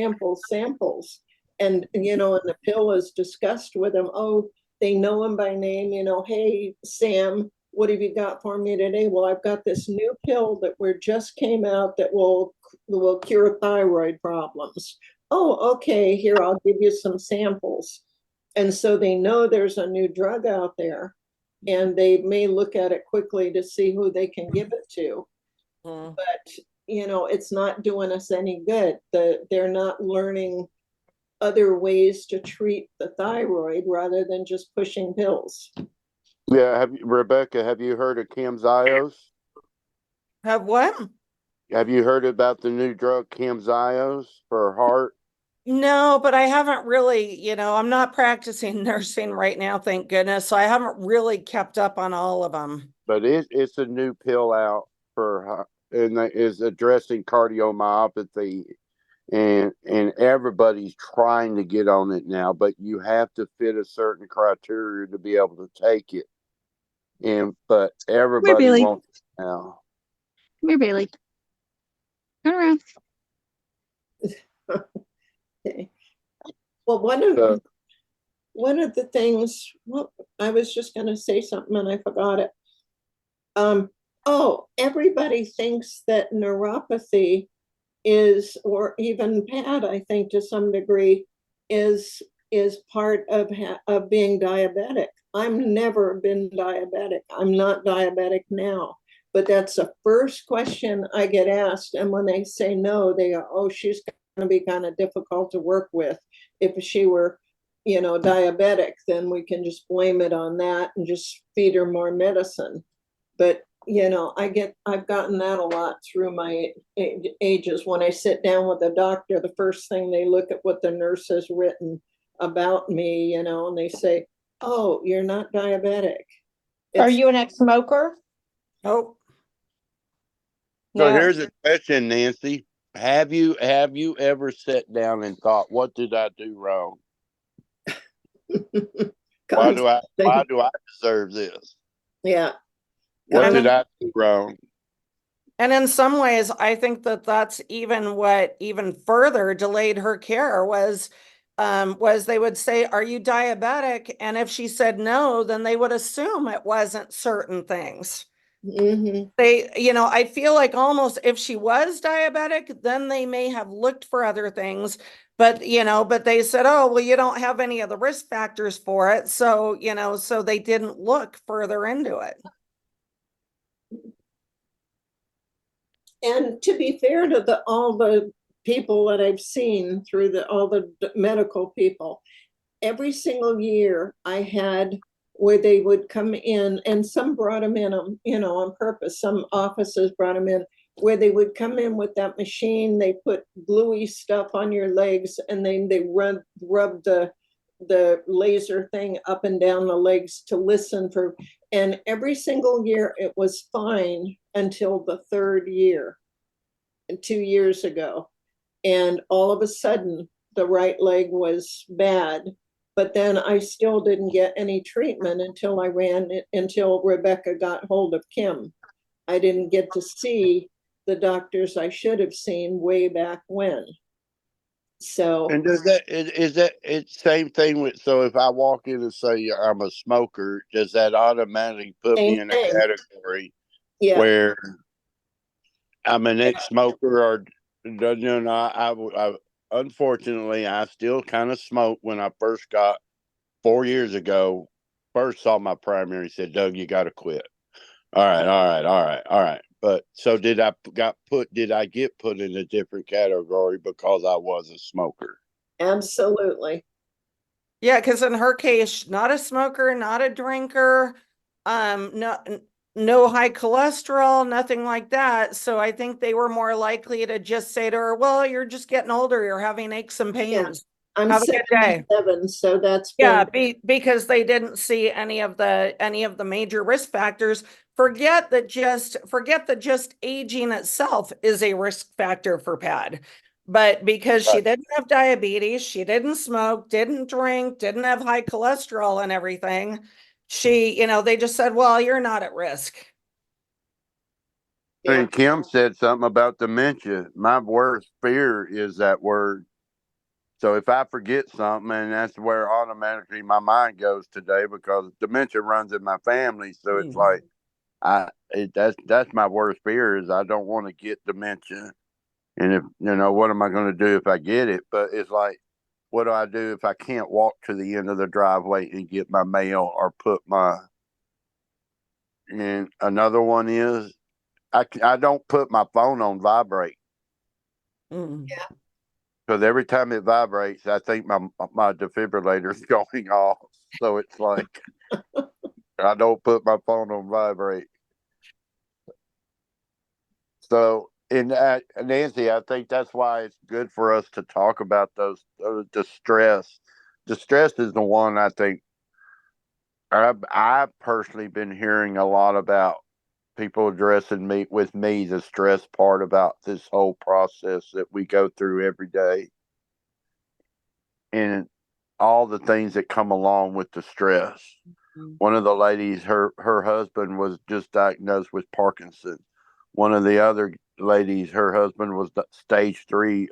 And, you know, and the pill is discussed with them. Oh, they know him by name, you know, hey, Sam, what have you got for me today? Well, I've got this new pill that just came out that will cure thyroid problems. Oh, okay, here, I'll give you some samples. And so they know there's a new drug out there, and they may look at it quickly to see who they can give it to. But, you know, it's not doing us any good. They're not learning other ways to treat the thyroid rather than just pushing pills. Yeah. Rebecca, have you heard of Camzyos? Have what? Have you heard about the new drug Camzyos for heart? No, but I haven't really, you know, I'm not practicing nursing right now, thank goodness. So I haven't really kept up on all of them. But it's a new pill out and that is addressing cardiomyopathy, and everybody's trying to get on it now, but you have to fit a certain criteria to be able to take it. But everybody wants it now. Come here, Bailey. Turn around. Okay. Well, one of the things, well, I was just going to say something and I forgot it. Everybody thinks that neuropathy is, or even PAD, I think to some degree, is part of being diabetic. I've never been diabetic. I'm not diabetic now, but that's the first question I get asked. And when they say no, they go, oh, she's going to be kind of difficult to work with. If she were, you know, diabetic, then we can just blame it on that and just feed her more medicine. But you know, I've gotten that a lot through my ages. When I sit down with a doctor, the first thing they look at what the nurse has written about me, you know, and they say, oh, you're not diabetic. Are you an ex-smoker? Nope. So here's a question, Nancy. Have you ever sat down and thought, what did I do wrong? Why do I deserve this? Yeah. What did I do wrong? And in some ways, I think that that's even further delayed her care was they would say, are you diabetic? And if she said no, then they would assume it wasn't certain things. They, you know, I feel like almost if she was diabetic, then they may have looked for other things, but, you know, but they said, oh, well, you don't have any of the risk factors for it. So, you know, so they didn't look further into it. And to be fair to all the people that I've seen through all the medical people, every single year I had where they would come in, and some brought them in, you know, on purpose. Some offices brought them in where they would come in with that machine. They put gluey stuff on your legs, and then they rub the laser thing up and down the legs to listen for. And every single year it was fine until the third year, 2 years ago. And all of a sudden the right leg was bad. But then I still didn't get any treatment until Rebecca got hold of Kym. I didn't get to see the doctors I should have seen way back when. So, and is that it's same thing with, so if I walk in and say I'm a smoker, does that automatically put me in a category where I'm an ex-smoker? Or you know, I unfortunately I still kind of smoke. When I first got 4 years ago, first saw my primary, said, Doug, you got to quit. All right. But so did I get put in a different category because I was a smoker? Absolutely. Yeah, because in her case, not a smoker, not a drinker, no high cholesterol, nothing like that. So I think they were more likely to just say to her, well, you're just getting older, you're having aches and pains. I'm Have a good day. 77, so that's Yeah, been because they didn't see any of the major risk factors. Forget that just aging itself is a risk factor for PAD. But because she Right. didn't have diabetes, she didn't smoke, didn't drink, didn't have high cholesterol and everything, they just said, well, you're not at risk. Yeah. And Kym said something about dementia. My worst fear is that word. So if I forget something, and that's where automatically my mind goes today, because dementia runs in my family. So it's like that's my worst fear, is I don't want to get dementia. And if what am I going to do if I get it? But it's like, what do I do if I can't walk to the end of the driveway and get my mail or put my? And another one is I don't put my phone on vibrate. Yeah. Because every time it vibrates, I think my defibrillator is going off. So it's like I don't put my phone on vibrate. So, Nancy, I think that's why it's good for us to talk about the stress. The stress is the one I think I've personally been hearing a lot about, people addressing with me the stress part about this whole process that we go through every day, and all the things that come along with the stress. Mm-hmm. One of the ladies, her husband was just diagnosed with Parkinson's. One of the other ladies, her husband was stage 3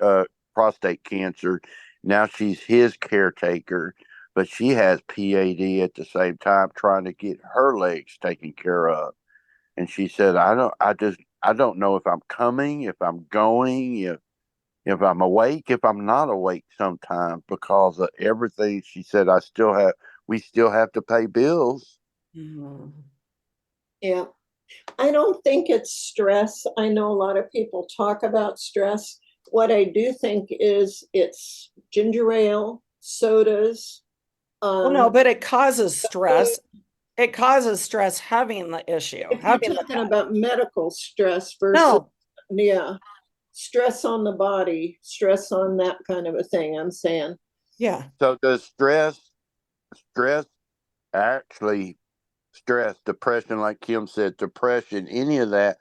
prostate cancer. Now she's his caretaker, but she has PAD at the same time, trying to get her legs taken care of. And she said, I don't know if I'm coming, if I'm going, if I'm awake, if I'm not awake sometimes, because of everything. She said, we still have to pay bills. Mm-hmm. Yeah. I don't think it's stress. I know a lot of people talk about stress. What I do think is it's ginger ale, sodas. Well, no, but it causes stress. It causes stress having the issue. If you're talking about medical stress versus, stress on the body, stress on that kind of a thing, I'm saying. Yeah. So does stress, actually, depression, like Kym said, depression, any of that,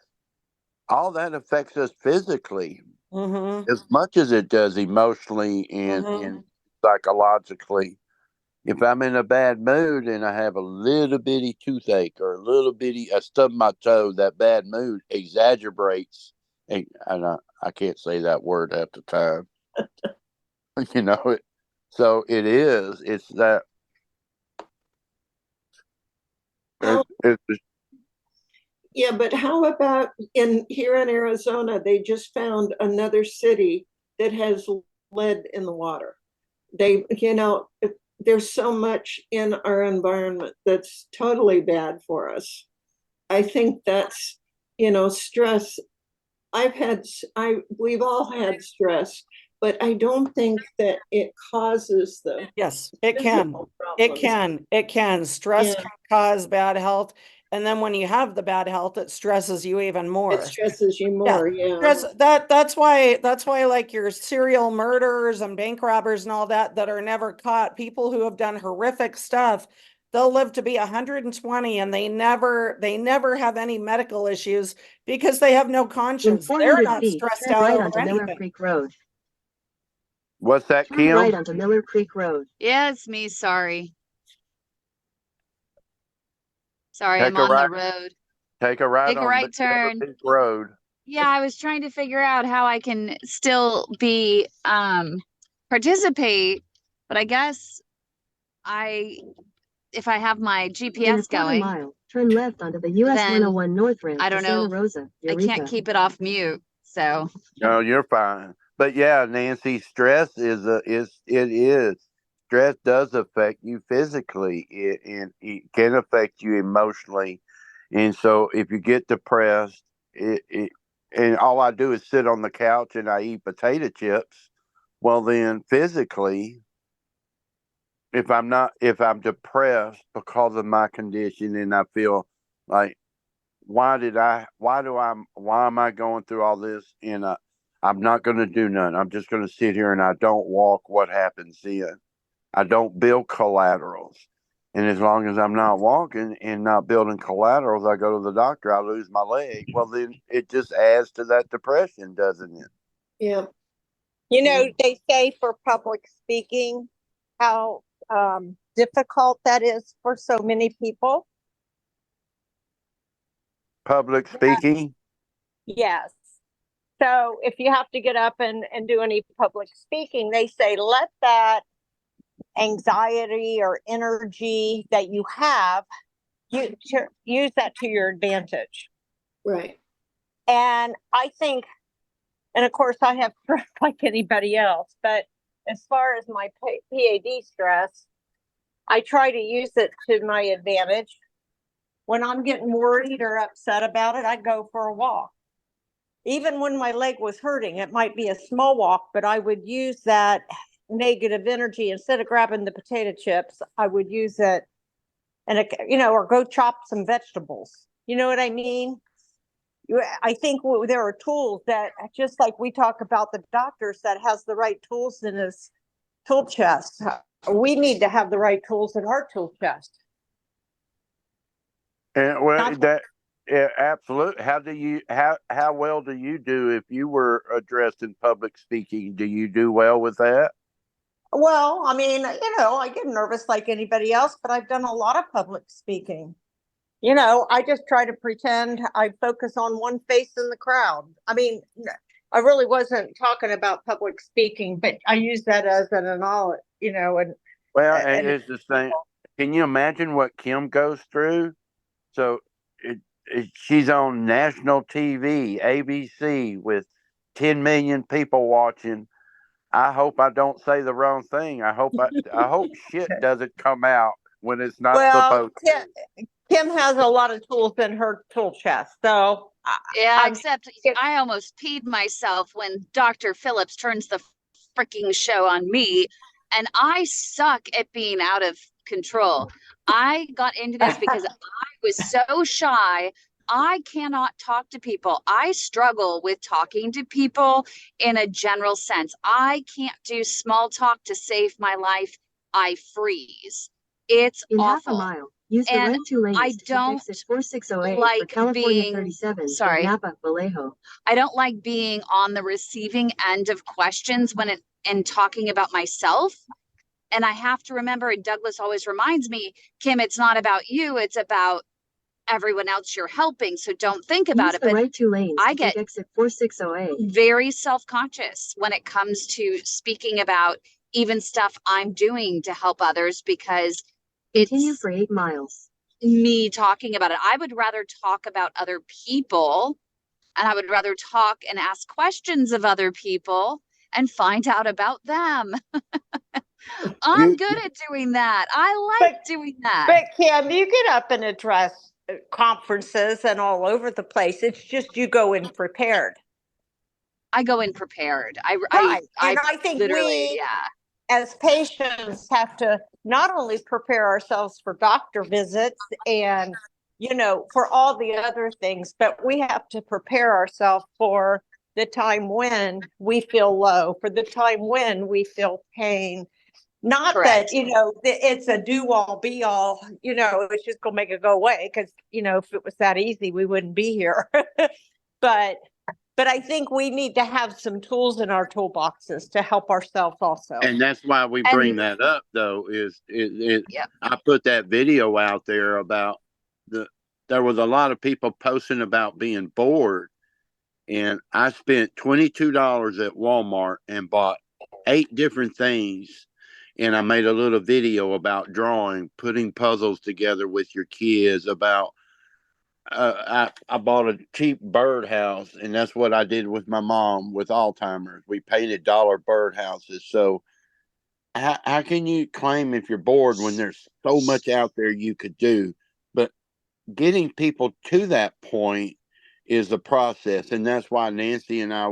all that affects us physically as much as it does emotionally and psychologically. If I'm in a bad mood and I have a little bitty toothache or I stub my toe, that bad mood exaggerates. And I can't say that word half the time. So it's that. Yeah, but how about here in Arizona, they just found another city that has lead in the water. There's so much in our environment that's totally bad for us. I think that's, stress. We've all had stress, but I don't think that it causes the. Yes, it can. It can. Stress can cause bad health. And then when you have the bad health, it stresses you even more. It stresses you more, That's why like your serial murderers and bank robbers and all that are never caught, people who have done horrific stuff, they'll live to be 120 and they never have any medical issues because they have no conscience. They're not stressed out right over onto anything. Miller Creek Road. What's that, Turn Kym? right onto Miller Creek Road. Yeah, it's me. Sorry. Sorry, Take I'm a on right, the road. Take a right Take a on right Miller turn. Creek Road. Yeah, I was trying to figure out how I can still be participate, but I guess if I have my GPS going, mile, turn left onto the US 101 North ramp. I don't know. Santa Rosa, I can't keep it off mute. So no, you're fine. But yeah, Nancy, stress stress does affect you physically. It can affect you emotionally. And so if you get depressed, and all I do is sit on the couch and I eat potato chips, well, then physically, if I'm depressed because of my condition and I feel like, why am I going through all this? And I'm not going to do none. I'm just going to sit here and I don't walk. What happens then? I don't build collaterals. And as long as I'm not walking and not building collaterals, I go to the doctor, I lose my leg. Well, then it just adds to that depression, doesn't it? Yeah. You know, they say for public speaking, how difficult that is for so many people. Public speaking? Yes. So if you have to get up and do any public speaking, they say let that anxiety or energy that you have, use that to your advantage. Right. And I think, and of course I have stress like anybody else, but as far as my PAD stress, I try to use it to my advantage. When I'm getting worried or upset about it, I go for a walk. Even when my leg was hurting, it might be a small walk, but I would use that negative energy. Instead of grabbing the potato chips, I would use it and, or go chop some vegetables. You know what I mean? I think there are tools that, just like we talk about the doctors that has the right tools in his tool chest, we need to have the right tools in our tool chest. And absolutely. How well do you do if you were addressed in public speaking? Do you do well with that? Well, I mean, I get nervous like anybody else, but I've done a lot of public speaking. I just try to pretend I focus on one face in the crowd. I mean, I really wasn't talking about public speaking, but I use that as an analogy, and it's the same. Can you imagine what Kym goes through? So she's on national TV, ABC, with 10 million people watching. I hope I don't say the wrong thing. I hope shit doesn't come out when it's not supposed to. Kym has a lot of tools in her tool chest. So except I almost peed myself when Dr. Phillips turns the freaking show on me, and I suck at being out of control. I got into this because I was so shy. I cannot talk to people. I struggle with talking to people in a general sense. I can't do small talk to save my life. I freeze. It's in awful. Half a mile, use the right two lanes I don't to exit 4608 like for California being 37 sorry. Napa, Vallejo. I don't like being on the receiving end of questions and talking about myself. And I have to remember, and Douglas always reminds me, Kym, it's not about you, it's about everyone else you're helping. So don't think about use it. The but right two lanes I to get exit 4608. Very self-conscious when it comes to speaking about even stuff I'm doing to help others, because continue it's for 8 miles. Me talking about it. I would rather talk about other people, and I would rather talk and ask questions of other people and find out about them. I'm good at doing that. I like doing that. But Kym, you get up and address conferences and all over the place. It's just you go in prepared. I go in prepared. I think we, as patients, have to not only prepare ourselves for doctor visits and, for all the other things, but we have to prepare ourselves for the time when we feel low, for the time when we feel pain. Not Correct. that, it's a do-all, be-all, it's just going to make it go away. Because, if it was that easy, we wouldn't be here. But I think we need to have some tools in our toolboxes to help ourselves also. And that's why we bring that up, though, I put that video out there about there was a lot of people posting about being bored. And I spent $22 at Walmart and bought 8 different things. And I made a little video about drawing, putting puzzles together with your kids. About I bought a cheap birdhouse, and that's what I did with my mom with Alzheimer's. We painted dollar birdhouses. So how can you claim if you're bored when there's so much out there you could do? But getting people to that point is the process. And that's why Nancy and I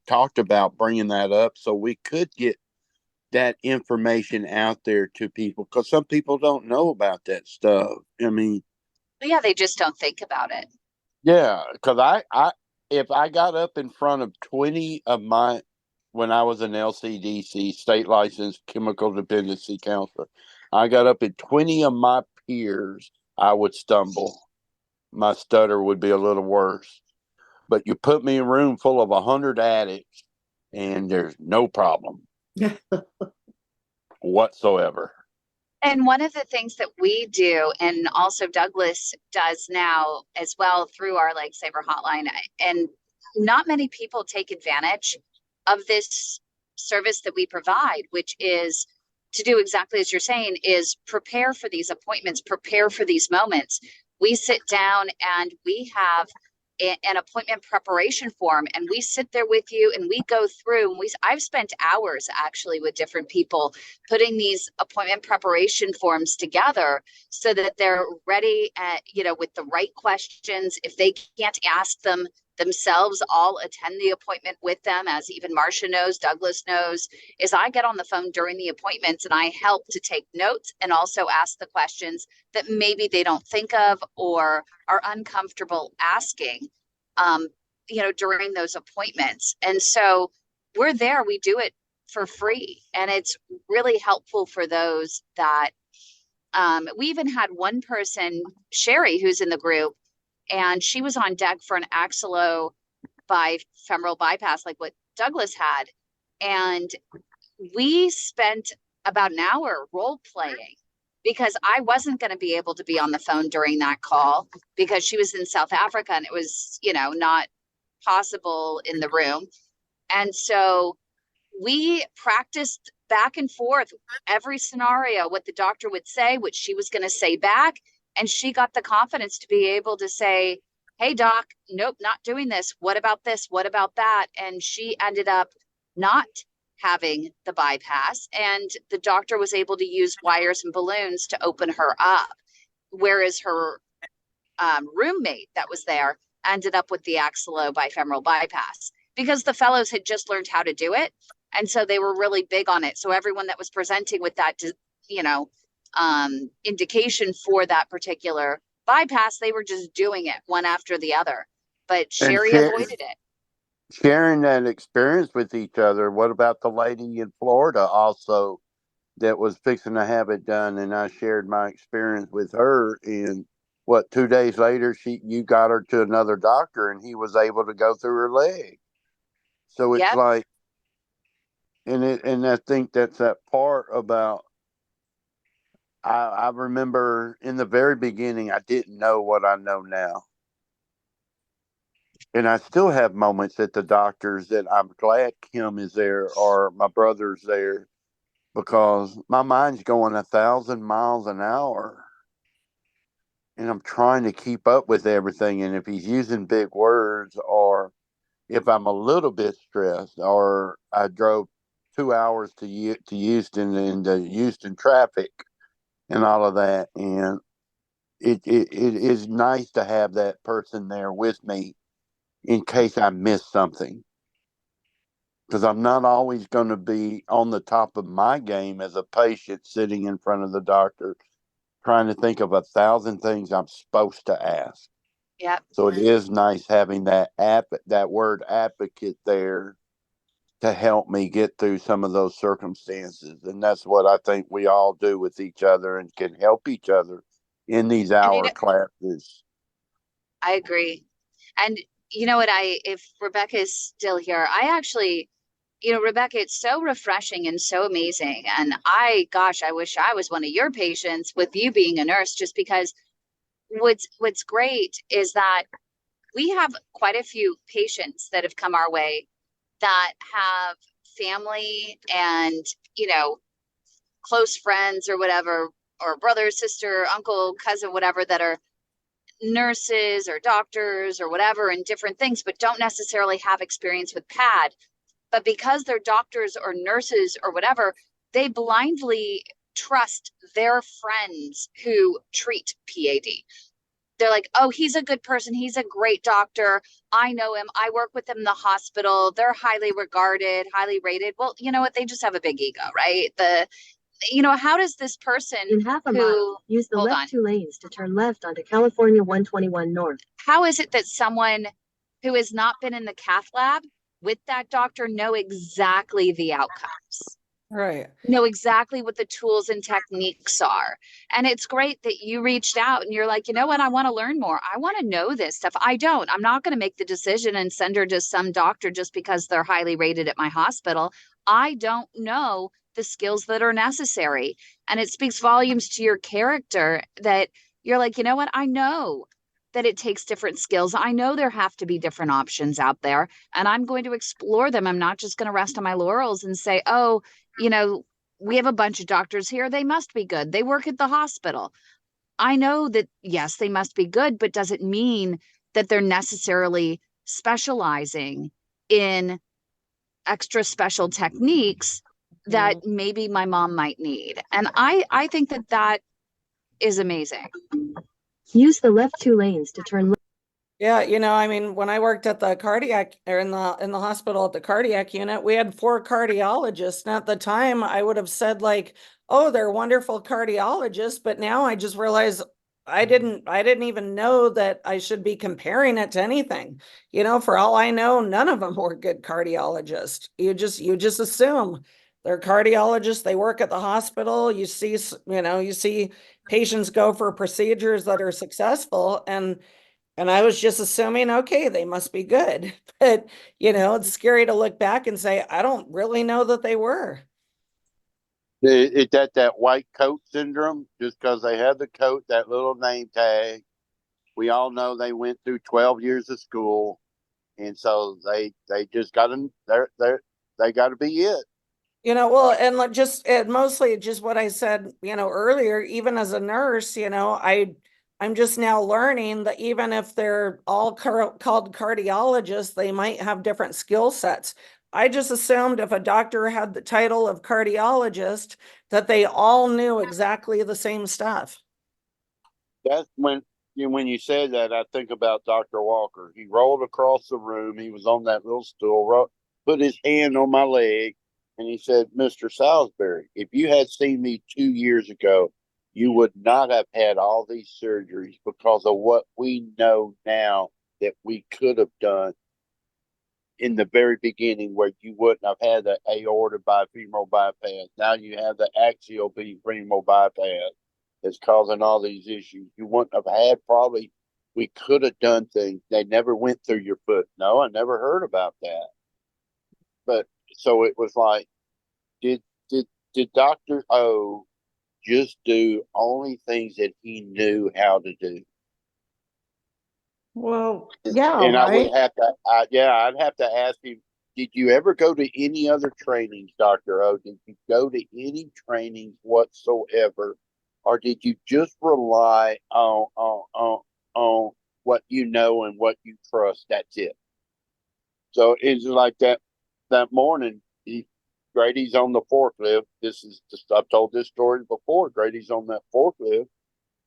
talked about bringing that up, so we could get that information out there to people, because some people don't know about that stuff. I mean, Yeah, they just don't think about it. yeah, because I if I got up in front of 20 of my, when I was an LCDC, state licensed chemical dependency counselor, I got up at 20 of my peers, I would stumble. My stutter would be a little worse. But you put me in a room full of 100 addicts, and there's no problem whatsoever. And one of the things that we do, and also Douglas does now as well through our Lifesaver Hotline, and not many people take advantage of this service that we provide, which is to do exactly as you're saying, is prepare for these appointments, prepare for these moments. We sit down and we have an appointment preparation form, and we sit there with you and we go through, and I've spent hours actually with different people putting these appointment preparation forms together so that they're ready with the right questions. If they can't ask them themselves, I'll attend the appointment with them, as even Marcia knows, Douglas knows, is I get on the phone during the appointments and I help to take notes and also ask the questions that maybe they don't think of or are uncomfortable asking, during those appointments. And so we're there, we do it for free. And it's really helpful for those that, we even had one person, Sherry, who's in the group, and she was on deck for an axillo femoral bypass, like what Douglas had. And we spent about an hour role playing because I wasn't going to be able to be on the phone during that call because she was in South Africa and it was, not possible in the room. And so we practiced back and forth every scenario, what the doctor would say, what she was going to say back. And she got the confidence to be able to say, hey, doc, nope, not doing this. What about this? What about that? And she ended up not having the bypass. And the doctor was able to use wires and balloons to open her up. Whereas her roommate that was there ended up with the axillo bifemoral bypass because the fellows had just learned how to do it. And so they were really big on it. So everyone that was presenting with that, indication for that particular bypass, they were just doing it one after the other. But Sherry avoided it. Sharing that experience with each other. What about the lady in Florida also that was fixing to have it done? And I shared my experience with her. And 2 days later, you got her to another doctor, and he was able to go through her leg. So it's like, and I think that's that part about. I remember in the very beginning, I didn't know what I know now. And I still have moments at the doctor's that I'm glad Kym is there or my brother's there, because my mind's going 1,000 miles an hour. And I'm trying to keep up with everything. And if he's using big words, or if I'm a little bit stressed, or I drove 2 hours to Houston in the Houston traffic and all of that. And it is nice to have that person there with me in case I miss something. Because I'm not always going to be on the top of my game as a patient sitting in front of the doctor trying to think of 1,000 things I'm supposed to ask. Yeah. So it is nice having that word advocate there to help me get through some of those circumstances. And that's what I think we all do with each other and can help each other in these hour classes. I agree. And you know what, if Rebecca is still here, I actually, Rebecca, it's so refreshing and so amazing. And I wish I was one of your patients with you being a nurse, just because what's great is that we have quite a few patients that have come our way that have family and, close friends or whatever, or brother, sister, uncle, cousin, whatever, that are nurses or doctors or whatever in different things, but don't necessarily have experience with PAD. But because they're doctors or nurses or whatever, they blindly trust their friends who treat PAD. they're like, oh, he's a good person. He's a great doctor. I know him. I work with him in the hospital. They're highly regarded, highly rated. Well, you know what? They just have a big ego, right? How does this person In half a mile, use the left 2 lanes to turn left onto California 121 North. How is it that someone who has not been in the cath lab with that doctor know exactly the outcomes? Right. Know exactly what the tools and techniques are. And it's great that you reached out and you're like, you know what? I want to learn more. I want to know this stuff. I'm not going to make the decision and send her to some doctor just because they're highly rated at my hospital. I don't know the skills that are necessary. And it speaks volumes to your character that you're like, you know what? I know that it takes different skills. I know there have to be different options out there, and I'm going to explore them. I'm not just going to rest on my laurels and say, oh, we have a bunch of doctors here. They must be good. They work at the hospital. I know that, yes, they must be good, but does it mean that they're necessarily specializing in extra special techniques that maybe my mom might need? And I think that is amazing. Use the left 2 lanes to turn left. Yeah, I mean, when I worked at the cardiac or in the hospital at the cardiac unit, we had 4 cardiologists. And at the time I would have said like, oh, they're wonderful cardiologists. But now I just realize I didn't even know that I should be comparing it to anything. For all I know, none of them were good cardiologists. You just assume they're cardiologists. They work at the hospital. You see patients go for procedures that are successful, and I was just assuming, okay, they must be good. But, it's scary to look back and say, I don't really know that they were. Is that white coat syndrome? Just because they have the coat, that little name tag. We all know they went through 12 years of school. And so they just got to, they got to be it. Well, and mostly just what I said, earlier, even as a nurse, I'm just now learning that even if they're all called cardiologists, they might have different skill sets. I just assumed if a doctor had the title of cardiologist, that they all knew exactly the same stuff. That's when you said that, I think about Dr. Walker. He rolled across the room. He was on that little stool, put his hand on my leg, and he said, Mr. Salisbury, if you had seen me 2 years ago, you would not have had all these surgeries because of what we know now that we could have done in the very beginning, where you wouldn't have had the aorta bifemoral bypass. Now you have the axial bifemoral bypass that's causing all these issues. You wouldn't have had we could have done things. They never went through your foot. No, I never heard about that. But so it was like, did Dr. O just do only things that he knew how to do? Well, yeah, and right? I would have to, I'd have to ask him, did you ever go to any other trainings, Dr. O? Did you go to any trainings whatsoever? Or did you just rely on what you know and what you trust? That's it. So it's like that morning, Grady's on the forklift. I've told this story before. Grady's on that forklift,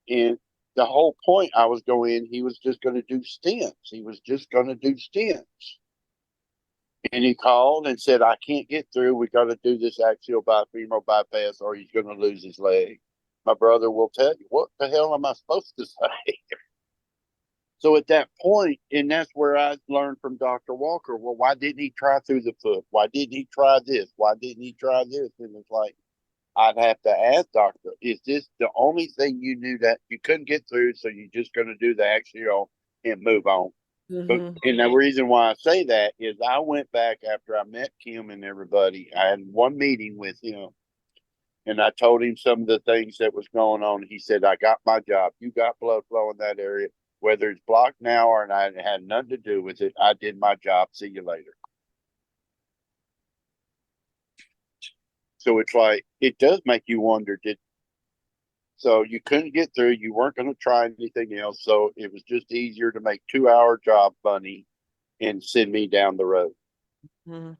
and the whole point I was going, he was just going to do stents. He was just going to do stents. And he called and said, I can't get through. We got to do this axial bifemoral bypass or he's going to lose his leg. My brother will tell you, what the hell am I supposed to say? So at that point, and that's where I learned from Dr. Walker, well, why didn't he try through the foot? Why didn't he try this? Why didn't he try this? And it's like, I'd have to ask Doctor, is this the only thing you knew that you couldn't get through, so you're just going to do the axial and move on? Mhm. And the reason why I say that is I went back after I met Kym and everybody. I had one meeting with him, and I told him some of the things that was going on. He said, I got my job. You got blood flow in that area. Whether it's blocked now or not, it had nothing to do with it. I did my job. See you later. So it's like, it does make you wonder, so you couldn't get through, you weren't going to try anything else. So it was just easier to make 2-hour job money and send me down the road. Mhm.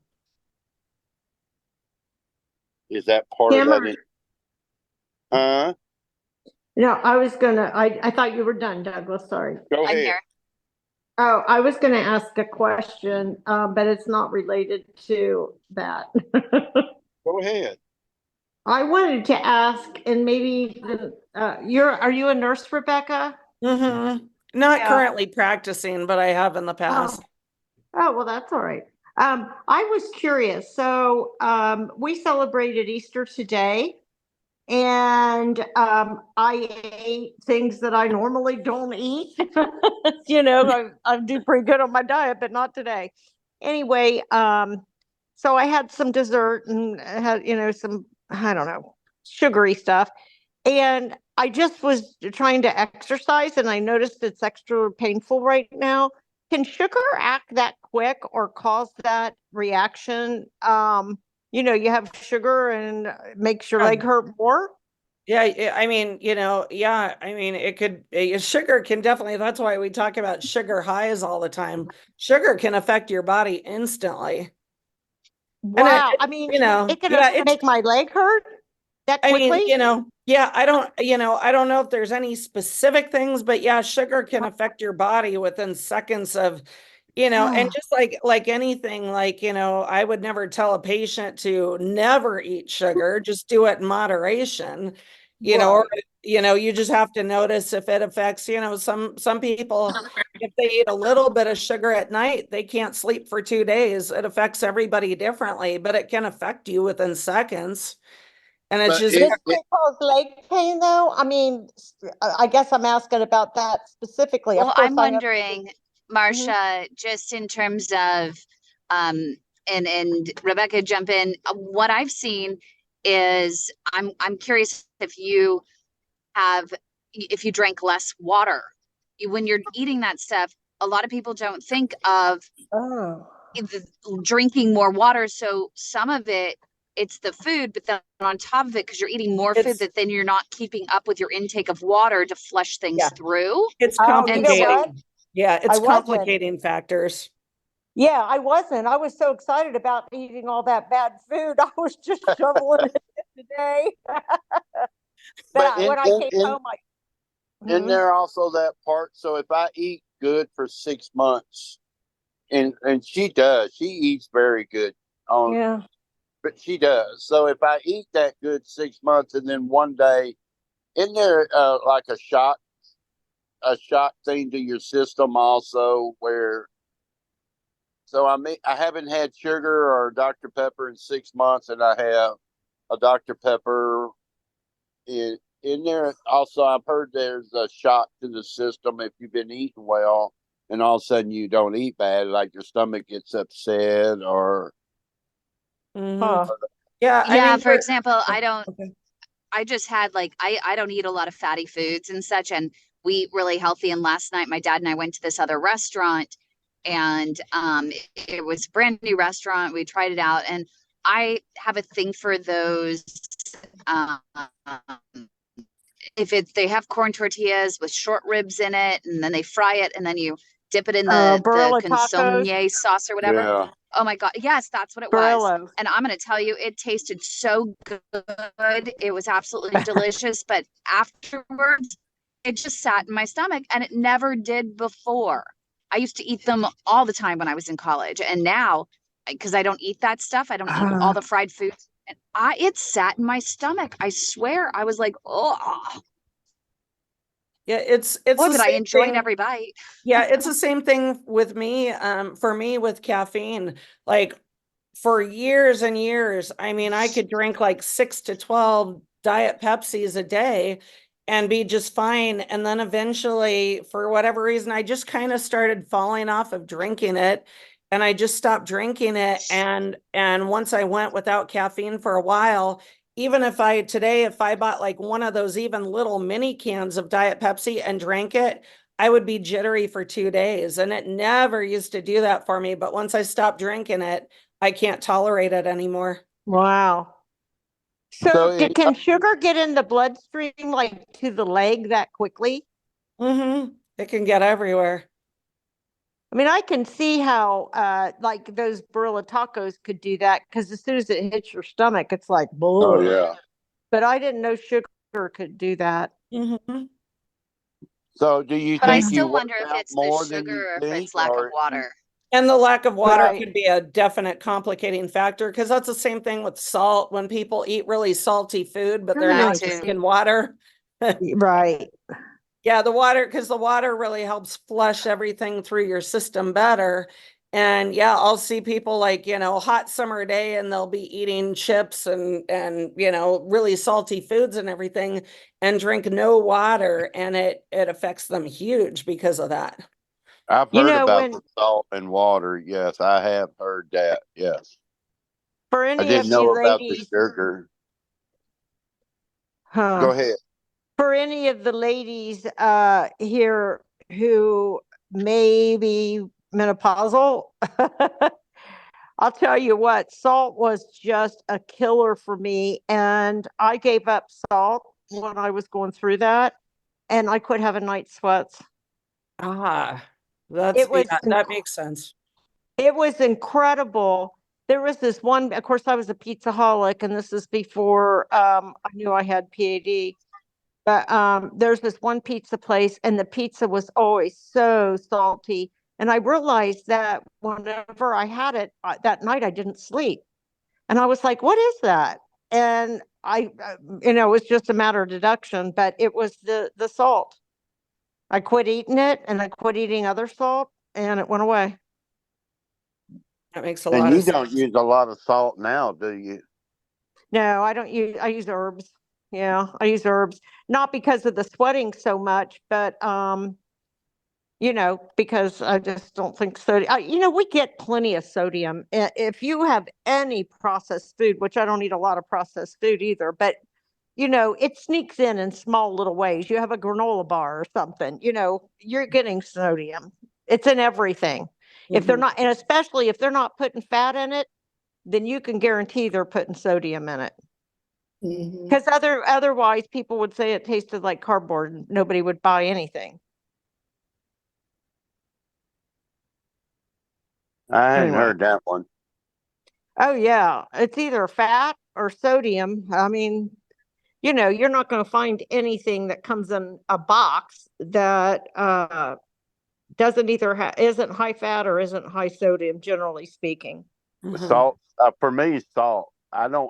Is that part of that? No, I thought you were done, Douglas, sorry. Go I'm ahead. here. Oh, I was gonna ask a question, but it's not related to that. Go ahead. I wanted to ask, and maybe are you a nurse, Rebecca? Mm-hmm. Not Yeah. currently practicing, but I have in the past. Oh, well, that's all right. I was curious. So, we celebrated Easter today, and I ate things that I normally don't eat. I do pretty good on my diet, but not today. Anyway, so I had some dessert and had, some, I don't know, sugary stuff. And I just was trying to exercise, and I noticed it's extra painful right now. Can sugar act that quick or cause that reaction? You have sugar and it makes your leg hurt more? Yeah, I mean, it could, sugar can definitely, that's why we talk about sugar highs all the time. Sugar can affect your body instantly. Wow. It can make my leg hurt that quickly? I don't know if there's any specific things, but yeah, sugar can affect your body within seconds of, and just like anything, I would never tell a patient to never eat sugar, just do it in moderation, or, you just have to notice if it affects, some people, if they eat a little bit of sugar at night, they can't sleep for 2 days. It affects everybody differently, but it can affect you within seconds. And it's just Does it cause leg pain though? I guess I'm asking about that specifically. Well, of course, I'm wondering, Marcia, just in terms of, and Rebecca, jump in. What I've seen is I'm curious if you drank less water when you're eating that stuff. A lot of people don't think of drinking more water. So some of it's the food, but then on top of it, because you're eating more food, that then you're not keeping up with your intake of water to flush things through. It's complicating. It's I complicating factors. Yeah, I wasn't. I was so excited about eating all that bad food. I was just shoveling it today. But when I came home, in there also that part. So if I eat good for 6 months, and she eats very good. But she does. So if I eat that good 6 months, and then one day, isn't there like a shot thing to your system also where? So I haven't had sugar or Dr. Pepper in 6 months, and I have a Dr. Pepper in there. Also, I've heard there's a shot to the system if you've been eating well, and all of a sudden you don't eat bad, like your stomach gets upset or. Yeah. For example, I just had I don't eat a lot of fatty foods and such, and we eat really healthy. And last night, my dad and I went to this other restaurant, and it was a brand new restaurant. We tried it out, and I have a thing for those. If they have corn tortillas with short ribs in it, and then they fry it, and then you dip it in the consomme sauce or whatever. Yeah. Oh my God. Yes, that's what it was. And I'm going to tell you, it tasted so good. It was absolutely delicious. But afterwards, it just sat in my stomach, and it never did before. I used to eat them all the time when I was in college. And now, because I don't eat that stuff, I don't eat all the fried foods. And it sat in my stomach. I swear. I was like, oh. Yeah, it's but I enjoyed every bite. Yeah, it's the same thing with me. For me with caffeine, like for years and years, I could drink like 6 to 12 Diet Pepsis a day and be just fine. And then eventually, for whatever reason, I just kind of started falling off of drinking it, and I just stopped drinking it. And once I went without caffeine for a while, even if I bought like one of those even little mini cans of Diet Pepsi and drank it, I would be jittery for 2 days. And it never used to do that for me. But once I stopped drinking it, I can't tolerate it anymore. Wow. So can sugar get in the bloodstream, like to the leg that quickly? Mm-hmm. It can get everywhere. I can see how like those Barilla tacos could do that, because as soon as it hits your stomach, it's like, oh yeah. But I didn't know sugar could do that. Mm-hmm. So do you But I think you still work wonder if out it's the more than you sugar or if think, it's lack of or water. And the lack of water Right. could be a definite complicating factor, because that's the same thing with salt. When people eat really salty food, but they're That not too. drinking water. Right. Yeah, the water, because the water really helps flush everything through your system better. And yeah, I'll see people like, hot summer day, and they'll be eating chips and really salty foods and everything, and drink no water, and it affects them huge because of that. I've You heard know, about when the salt and water. Yes, I have heard that. Yes, for I any didn't of know you about the ladies, sugar. huh? Go ahead. For any of the ladies here who may be menopausal, I'll tell you what, salt was just a killer for me. And I gave up salt when I was going through that, and I quit having night sweats. That makes sense. It was incredible. There was this one, of course, I was a pizzaholic, and this is before I knew I had PAD. But there's this one pizza place, and the pizza was always so salty. And I realized that whenever I had it that night, I didn't sleep. And I was like, what is that? And it was just a matter of deduction, but it was the salt. I quit eating it, and I quit eating other salt, and it went away. That makes a And lot you of don't sense. use a lot of salt now, do you? No, I use herbs. Yeah, I use herbs, not because of the sweating so much, but because I just don't think sodium. We get plenty of sodium. If you have any processed food, which I don't eat a lot of processed food either, but it sneaks in small little ways. You have a granola bar or something, you're getting sodium. It's in everything. If they're not, and especially if they're not putting fat in it, then you can guarantee they're putting sodium in it. Because otherwise people would say it tasted like cardboard and nobody would buy anything. I hadn't heard that one. Oh yeah, it's either fat or sodium. I mean, you're not going to find anything that comes in a box that doesn't either isn't high fat or isn't high sodium, generally speaking. Salt for me, salt. I don't.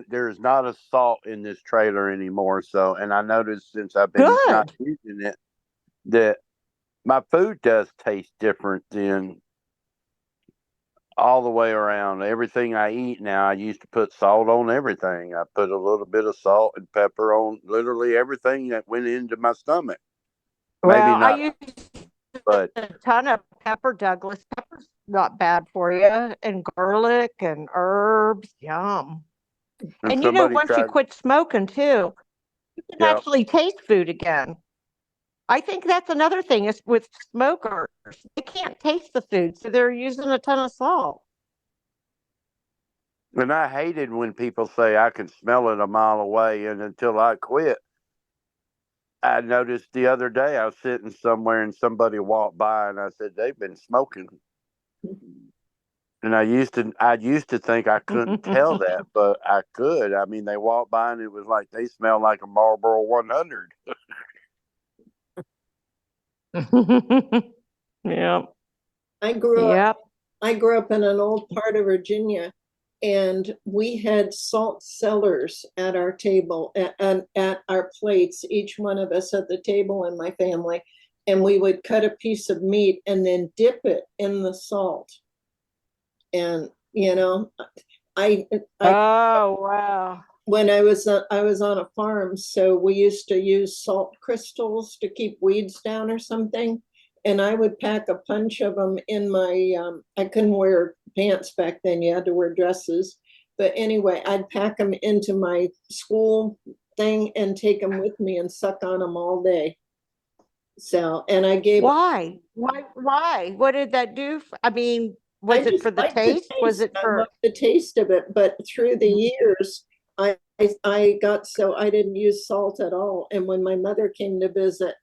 There's not a salt in this trailer anymore. So, and I noticed since I've been not using it that my food does taste different than all the way around. Everything I eat now, I used to put salt on everything. I put a little bit of salt and pepper on literally everything that went into my stomach. Maybe Well, not, I use but a ton of pepper. Douglas pepper's not bad for you, and garlic and herbs. Yum. And once you quit smoking too, you can actually taste food again. I think that's another thing is with smokers, they can't taste the food, so they're using a ton of salt. And I hated when people say I can smell it a mile away, and until I quit, I noticed the other day I was sitting somewhere and somebody walked by, and I said they've been smoking. And I used to think I couldn't tell that, but I could. I mean, they walked by and it was like they smelled like a Marlboro 100. Yeah. I grew up in an old part of Virginia, and we had salt cellars at our table and at our plates, each one of us at the table in my family, and we would cut a piece of meat and then dip it in the salt. And oh wow. When I was on a farm, so we used to use salt crystals to keep weeds down or something, and I would pack a bunch of them in my I couldn't wear pants back then, you had to wear dresses, but anyway, I'd pack them into my school thing and take them with me and suck on them all day. So, and I gave why what did that do? I mean, was it for the taste? Was it for the taste of it? But through the years, I got so I didn't use salt at all. And when my mother came to visit,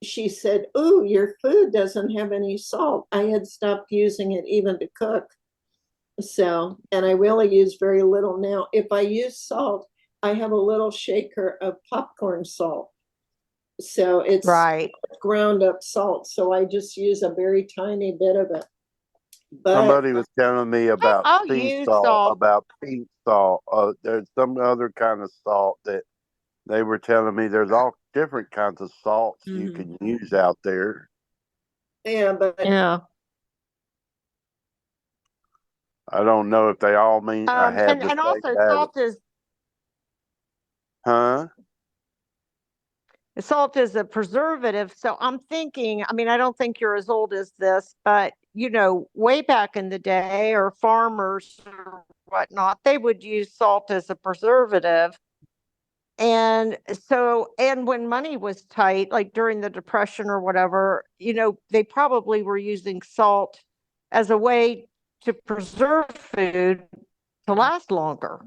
she said, "Ooh, your food doesn't have any salt." I had stopped using it even to cook. So, and I really use very little now. If I use salt, I have a little shaker of popcorn salt. So it's Right. ground up salt. So I just use a very tiny bit of it. But Somebody was telling me about I'll sea use salt, salt. about pink salt. There's some other kind of salt that they were telling me there's all different kinds of salts you can use out there. yeah, but Yeah. I don't know if they all mean I have And the same also data. Huh? Salt is a preservative. So I'm thinking, I mean, I don't think you're as old as this, but way back in the day, or farmers or whatnot, they would use salt as a preservative. And when money was tight, like during the Depression or whatever, they probably were using salt as a way to preserve food to last longer.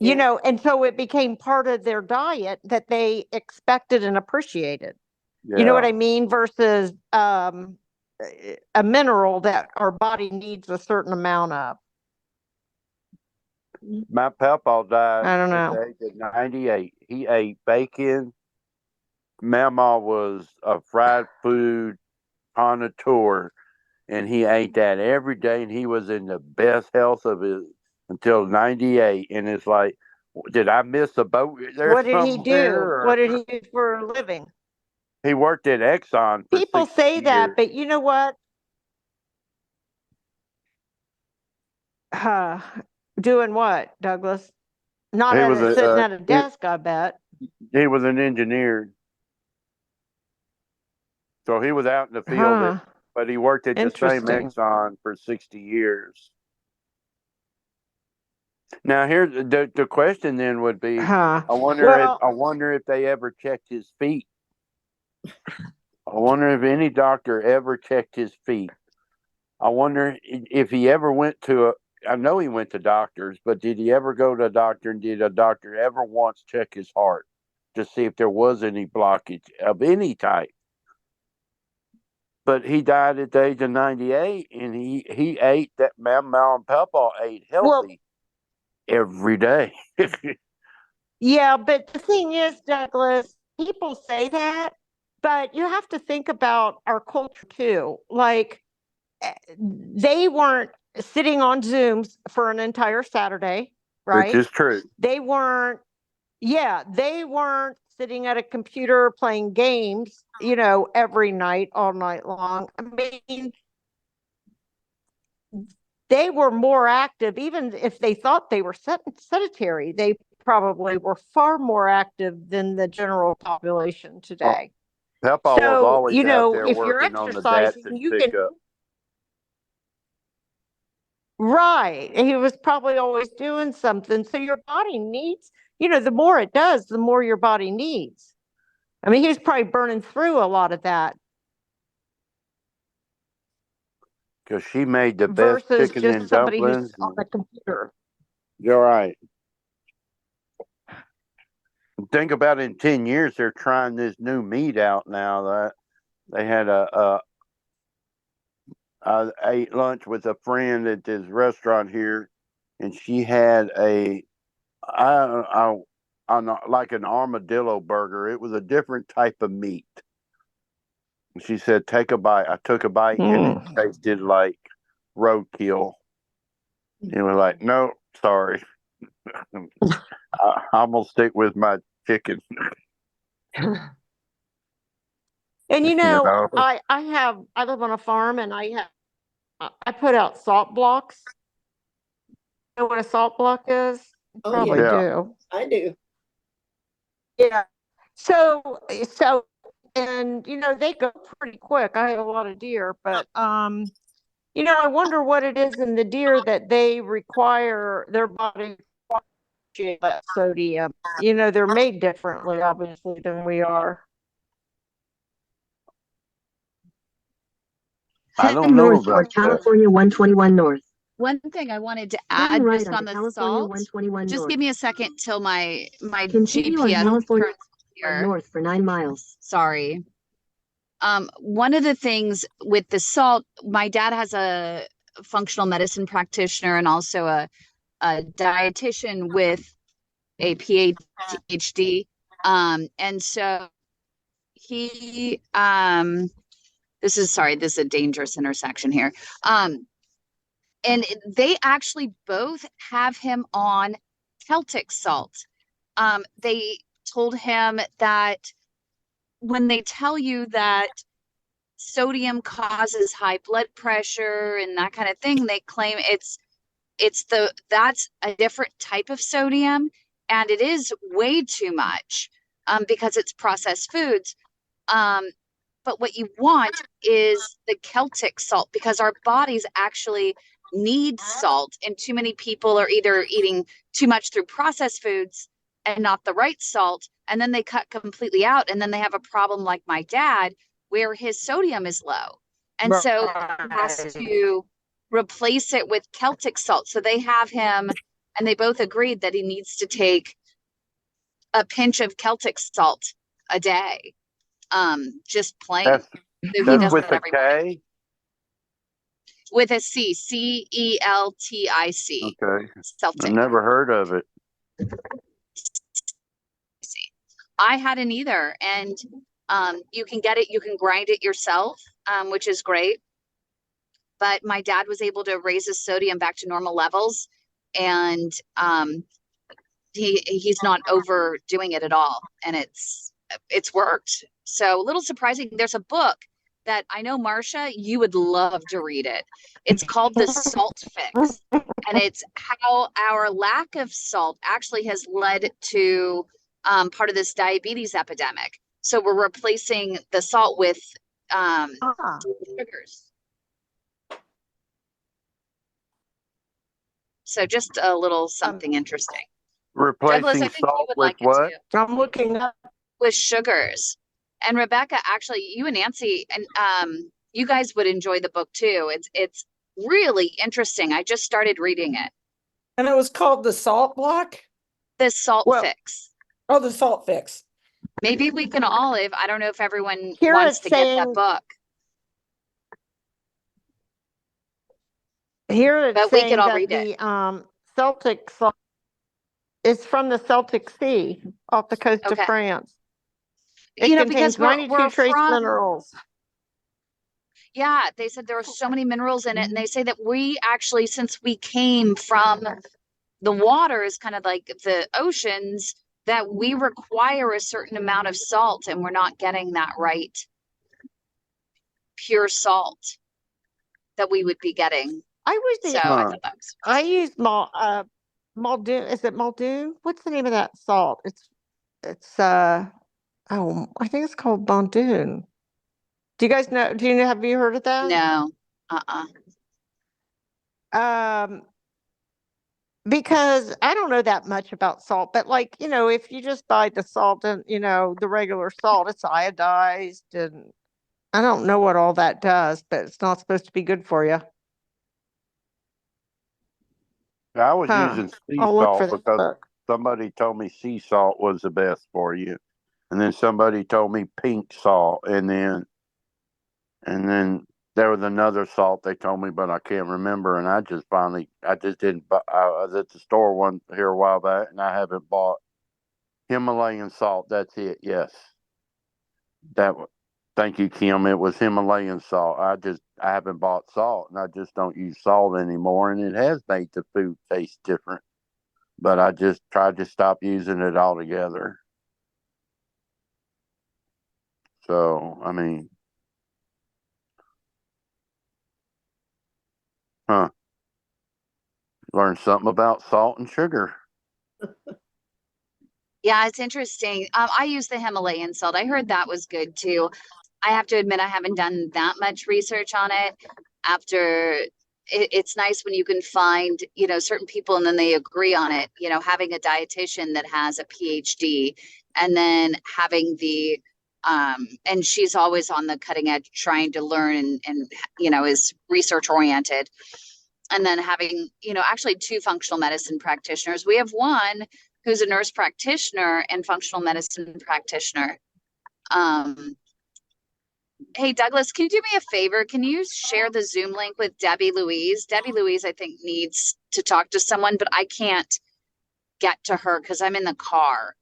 And so it became part of their diet that they expected and appreciated. You know what I mean? Versus a mineral that our body needs a certain amount of. My papa died I don't at know. the age of 98. He ate bacon. Mama was a fried food connoisseur, and he ate that every day, and he was in the best health of his until 98. And it's like, did I miss a boat there What did he do? somewhere? What did he do for a living? He worked at Exxon for People 6 say years. that, but you know what? Doing what, Douglas? Not He was sitting at a desk, I bet. He was an engineer. So he was out in the field, but he worked at the same Interesting. Exxon for 60 years. Now, here's the question then would be, I wonder if they ever checked his feet. I wonder if any doctor ever checked his feet. I wonder if he ever went to I know he went to doctors, but did he ever go to a doctor, and did a doctor ever once check his heart to see if there was any blockage of any type? But he died at the age of 98, and he ate that. Mama and Papa ate healthy every day. Yeah, but the thing is, Douglas, people say that, but you have to think about our culture too. Like, they weren't sitting on Zooms for an entire Saturday, right? Which is true. They weren't sitting at a computer playing games, every night, all night long. I mean, they were more active. Even if they thought they were sedentary, they probably were far more active than the general population today. Papa was always out there if you're working on the exercising, you can. pickup. Right. He was probably always doing something. So your body needs, the more it does, the more your body needs. I mean, he was probably burning through a lot of that. Because she made the best versus chicken just and somebody who's dumplings. on the computer. You're right. Think about it, in 10 years, they're trying this new meat out now. That they had I ate lunch with a friend at this restaurant here, and she had like an armadillo burger. It was a different type of meat. She said, "Take a bite." I took a bite, and it tasted like roadkill. And we're like, "No, sorry, I'm gonna stick with my chicken." And I live on a farm, and I put out salt blocks. You know what a salt block is? You probably do. I do. Yeah. So, and they go pretty quick. I have a lot of deer, but I wonder what it is in the deer that they require their body that sodium. They're made differently, obviously, than we are. I don't know north toward California 121 north. One thing I wanted to add right just on the California salt. 121 Just north. give me a second till my Continue on GPS California turns here. north for 9 miles. Sorry. One of the things with the salt, my dad has a functional medicine practitioner and also a dietitian with a PhD. And so he this is a dangerous intersection here. And they actually both have him on Celtic salt. They told him that when they tell you that sodium causes high blood pressure and that kind of thing, they claim that's a different type of sodium, and it is way too much because it's processed foods. But what you want is the Celtic salt, because our bodies actually need salt, and too many people are either eating too much through processed foods and not the right salt, and then they cut completely out, and then they have a problem like my dad where his sodium is low, and so he has to replace it with Celtic salt. So they have him, and they both agreed that he needs to take a pinch of Celtic salt a day, just plain. That's with a K? With a C, Celtic. Okay. Celtic. I've never heard of it. I hadn't either. And you can get it, you can grind it yourself, which is great. But my dad was able to raise his sodium back to normal levels, and he's not overdoing it at all. And it's worked. So a little surprising. There's a book that I know, Marcia, you would love to read it. It's called The Salt Fix, and it's how our lack of salt actually has led to part of this diabetes epidemic. So we're replacing the salt with sugars. So just a little something interesting. Replacing Douglas, I think salt you would with like what? it too. I'm looking up. With sugars. And Rebecca, actually, you and Nancy, and you guys would enjoy the book too. It's really interesting. I just started reading it. And it was called The Salt Block? The Salt Fix. Oh, The Salt Fix. Maybe we can all live. I don't know if everyone Here wants it's to get that saying- book. Here it's But we saying could all that read it. the Celtic salt is from the Celtic Sea off the coast of Okay. France. It You know, contains because we're 92 trace from- minerals. Yeah, they said there are so many minerals in it, and they say that we actually, since we came from the waters, kind of like the oceans, that we require a certain amount of salt, and we're not getting that right pure salt that we would be getting. I was So I thought that was I use Muldoon. Is it Muldoon? What's the name of that salt? It's I think it's called Muldoon. Do you guys know? Have you heard of that? no. Because I don't know that much about salt, but like, if you just buy the salt and, the regular salt, it's iodized, and I don't know what all that does, but it's not supposed to be good for you. I was using sea I'll look for salt this because book. somebody told me sea salt was the best for you. And then somebody told me pink salt. And then there was another salt they told me, but I can't remember. And I just didn't buy. I was at the store one here a while back, and I haven't bought Himalayan salt. That's it. Yes. Thank you, Kym. It was Himalayan salt. I haven't bought salt, and I just don't use salt anymore. And it has made the food taste different, but I just tried to stop using it altogether. So, I mean, learn something about salt and sugar. Yeah, it's interesting. I use the Himalayan salt. I heard that was good too. I have to admit, I haven't done that much research on it. It's nice when you can find, certain people and then they agree on it, having a dietitian that has a PhD, and then having and she's always on the cutting edge trying to learn and is research oriented. And then having, actually 2 functional medicine practitioners. We have one who's a nurse practitioner and functional medicine practitioner. Hey, Douglas, can you do me a favor? Can you share the Zoom link with Debbie Louise? Debbie Louise, I think, needs to talk to someone, but I can't get to her because I'm in the car.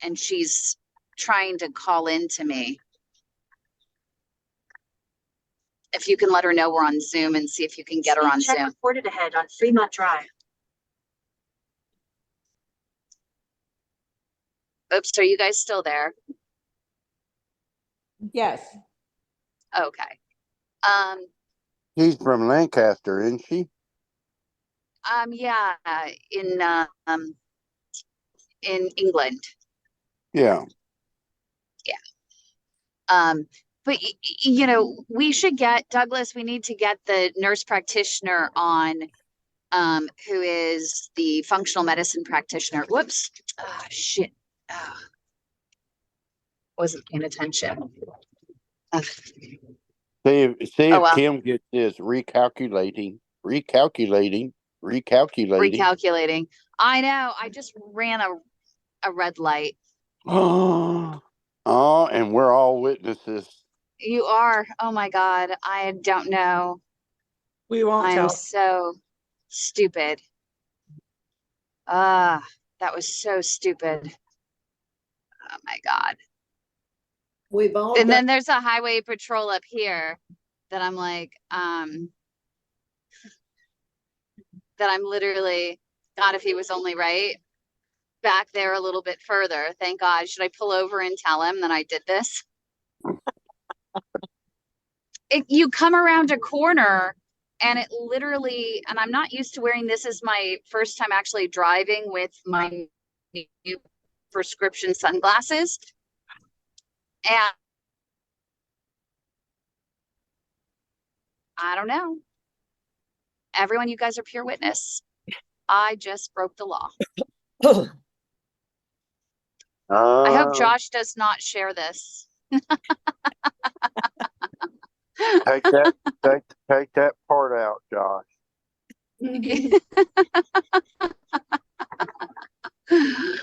And she's trying to call in to me. If you can let her know we're on Zoom and see if you can get her on Check Zoom. reported ahead on Fremont Drive. Oops, are you guys still there? Yes. Okay. She's from Lancaster, isn't she? Yeah, in England. Yeah. But we should get Douglas. We need to get the nurse practitioner on, who is the functional medicine practitioner. Whoops. Oh, shit. Oh. Wasn't paying attention. See if well. Kym gets this recalculating. Recalculating. I know. I just ran a red light. Oh, and we're all witnesses. You are. Oh my God. I don't know. We won't I'm tell. so stupid. That was so stupid. Oh my God. We've all And done. then there's a highway patrol up here that I'm like, that I'm literally, God, if he was only right back there a little bit further. Thank God. Should I pull over and tell him that I did this? You come around a corner and it literally, and I'm not used to wearing this, is my first time actually driving with my new prescription sunglasses. And I don't know. Everyone, you guys are pure witness. I just broke the law. I hope Josh does not share this. Take that part out, Josh.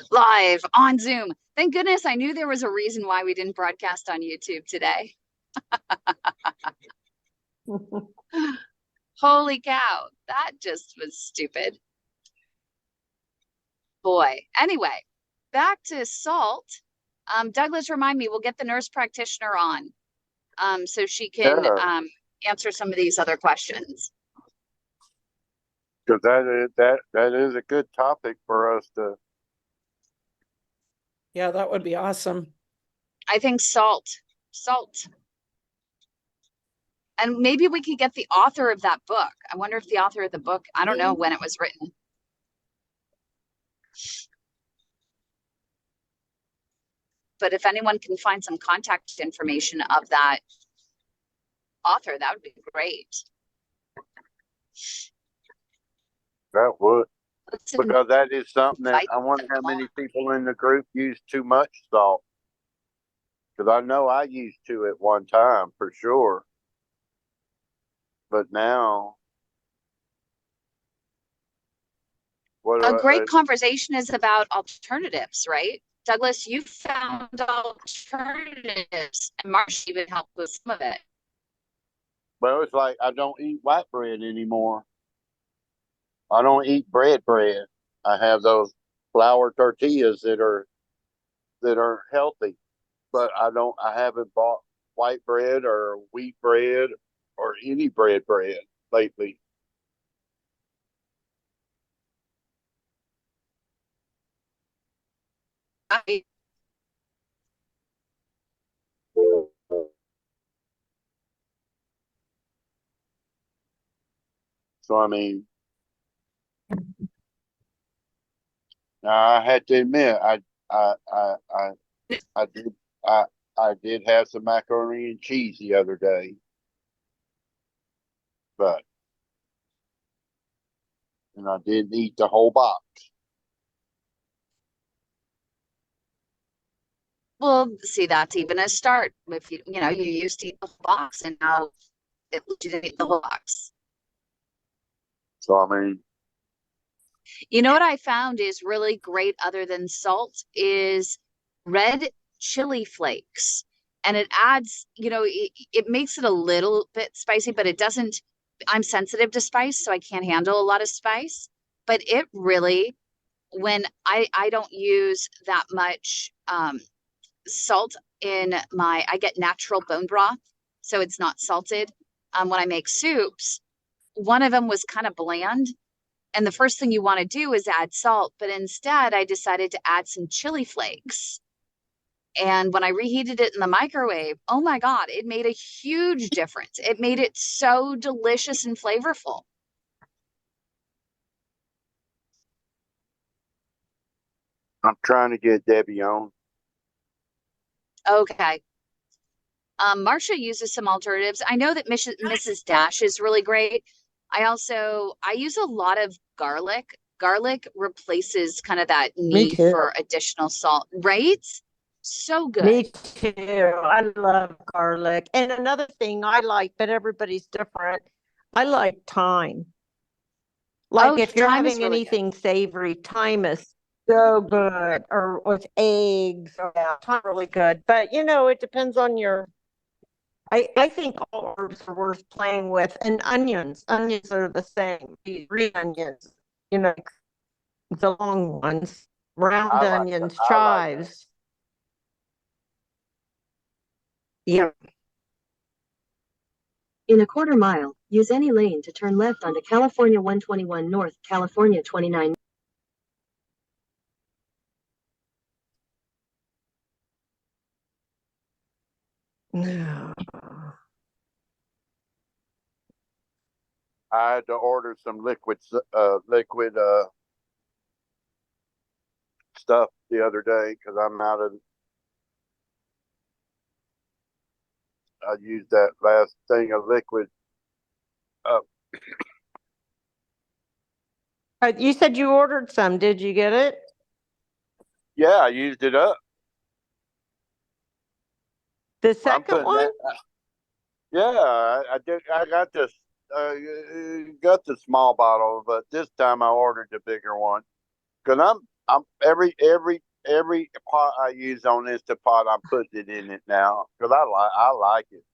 Live on Zoom. Thank goodness I knew there was a reason why we didn't broadcast on YouTube today. Holy cow, that just was stupid. Boy. Anyway, back to SALT. Douglas, remind me, we'll get the nurse practitioner on, so she can answer some of these other questions. Because that is a good topic for us to. Yeah, that would be awesome. I think SALT. And maybe we could get the author of that book. I wonder if the author of the book, I don't know when it was written. But if anyone can find some contact information of that author, that would be great. That would. Because that is something that I wonder how many people in the group use too much salt. Because I know I used to at one time for sure. But now. A great conversation is about alternatives, right? Douglas, you found alternatives, and Marsh even helped with some of it. Well, it's like I don't eat white bread anymore. I don't eat bread. I have those flour tortillas that are healthy, but I haven't bought white bread or wheat bread or any bread lately. So I mean, I had to admit, I did have some macaroni and cheese the other day, and I didn't eat the whole box. Well, see, that's even a start. If you used to eat the whole box, and now you didn't eat the whole box. So I mean, you know what I found is really great, other than salt, is red chili flakes, and it adds, it makes it a little bit spicy, but it doesn't. I'm sensitive to spice, so I can't handle a lot of spice. But it really, when I don't use that much salt in I get natural bone broth, so it's not salted. When I make soups, one of them was kind of bland. And the first thing you want to do is add salt, but instead I decided to add some chili flakes. And when I reheated it in the microwave, oh my God, it made a huge difference. It made it so delicious and flavorful. I'm trying to get Debbie on. Okay. Marcia uses some alternatives. I know that Mrs. Dash is really great. I use a lot of garlic. Garlic replaces kind of that need for additional salt, right? So good. Me too. I love garlic. And another thing I like, but everybody's different, I like thyme. Like if you're having anything savory, thyme is so good. Or with eggs, thyme really good. But it depends on your. I think all herbs are worth playing with, and onions. Onions are the same. These green onions, the long ones, round onions, chives. Yeah. In a quarter mile, use any lane to turn left onto California 121 North, California 29. I had to order some liquid stuff the other day because I'm out of. I used that last thing of liquid. You said you ordered some. Did you get it? Yeah, I used it up. The second one? I did. I got this. Got the small bottle, but this time I ordered the bigger one because I'm every pot I use on Instapot, I'm putting it in it now because I like it.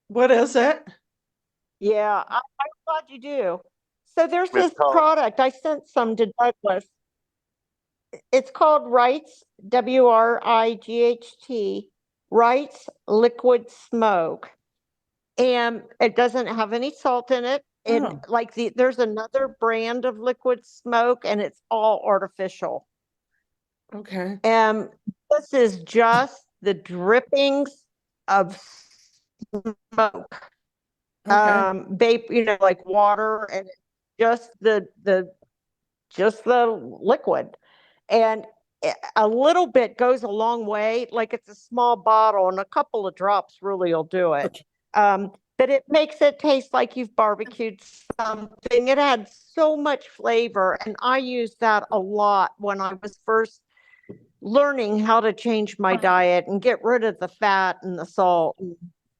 What is it? Yeah, I'm glad you do. So there's this product. I sent some to Douglas. It's called Wright's, WRIGHT, Wright's Liquid Smoke. And it doesn't have any salt in it. There's another brand of liquid smoke, and it's all artificial. Okay. This is just the drippings of smoke. Okay. Vape, like water, and just the liquid. And a little bit goes a long way. Like it's a small bottle, and a couple of drops really will do it. Okay. But it makes it taste like you've barbecued something. It adds so much flavor, and I used that a lot when I was first learning how to change my diet and get rid of the fat and the salt and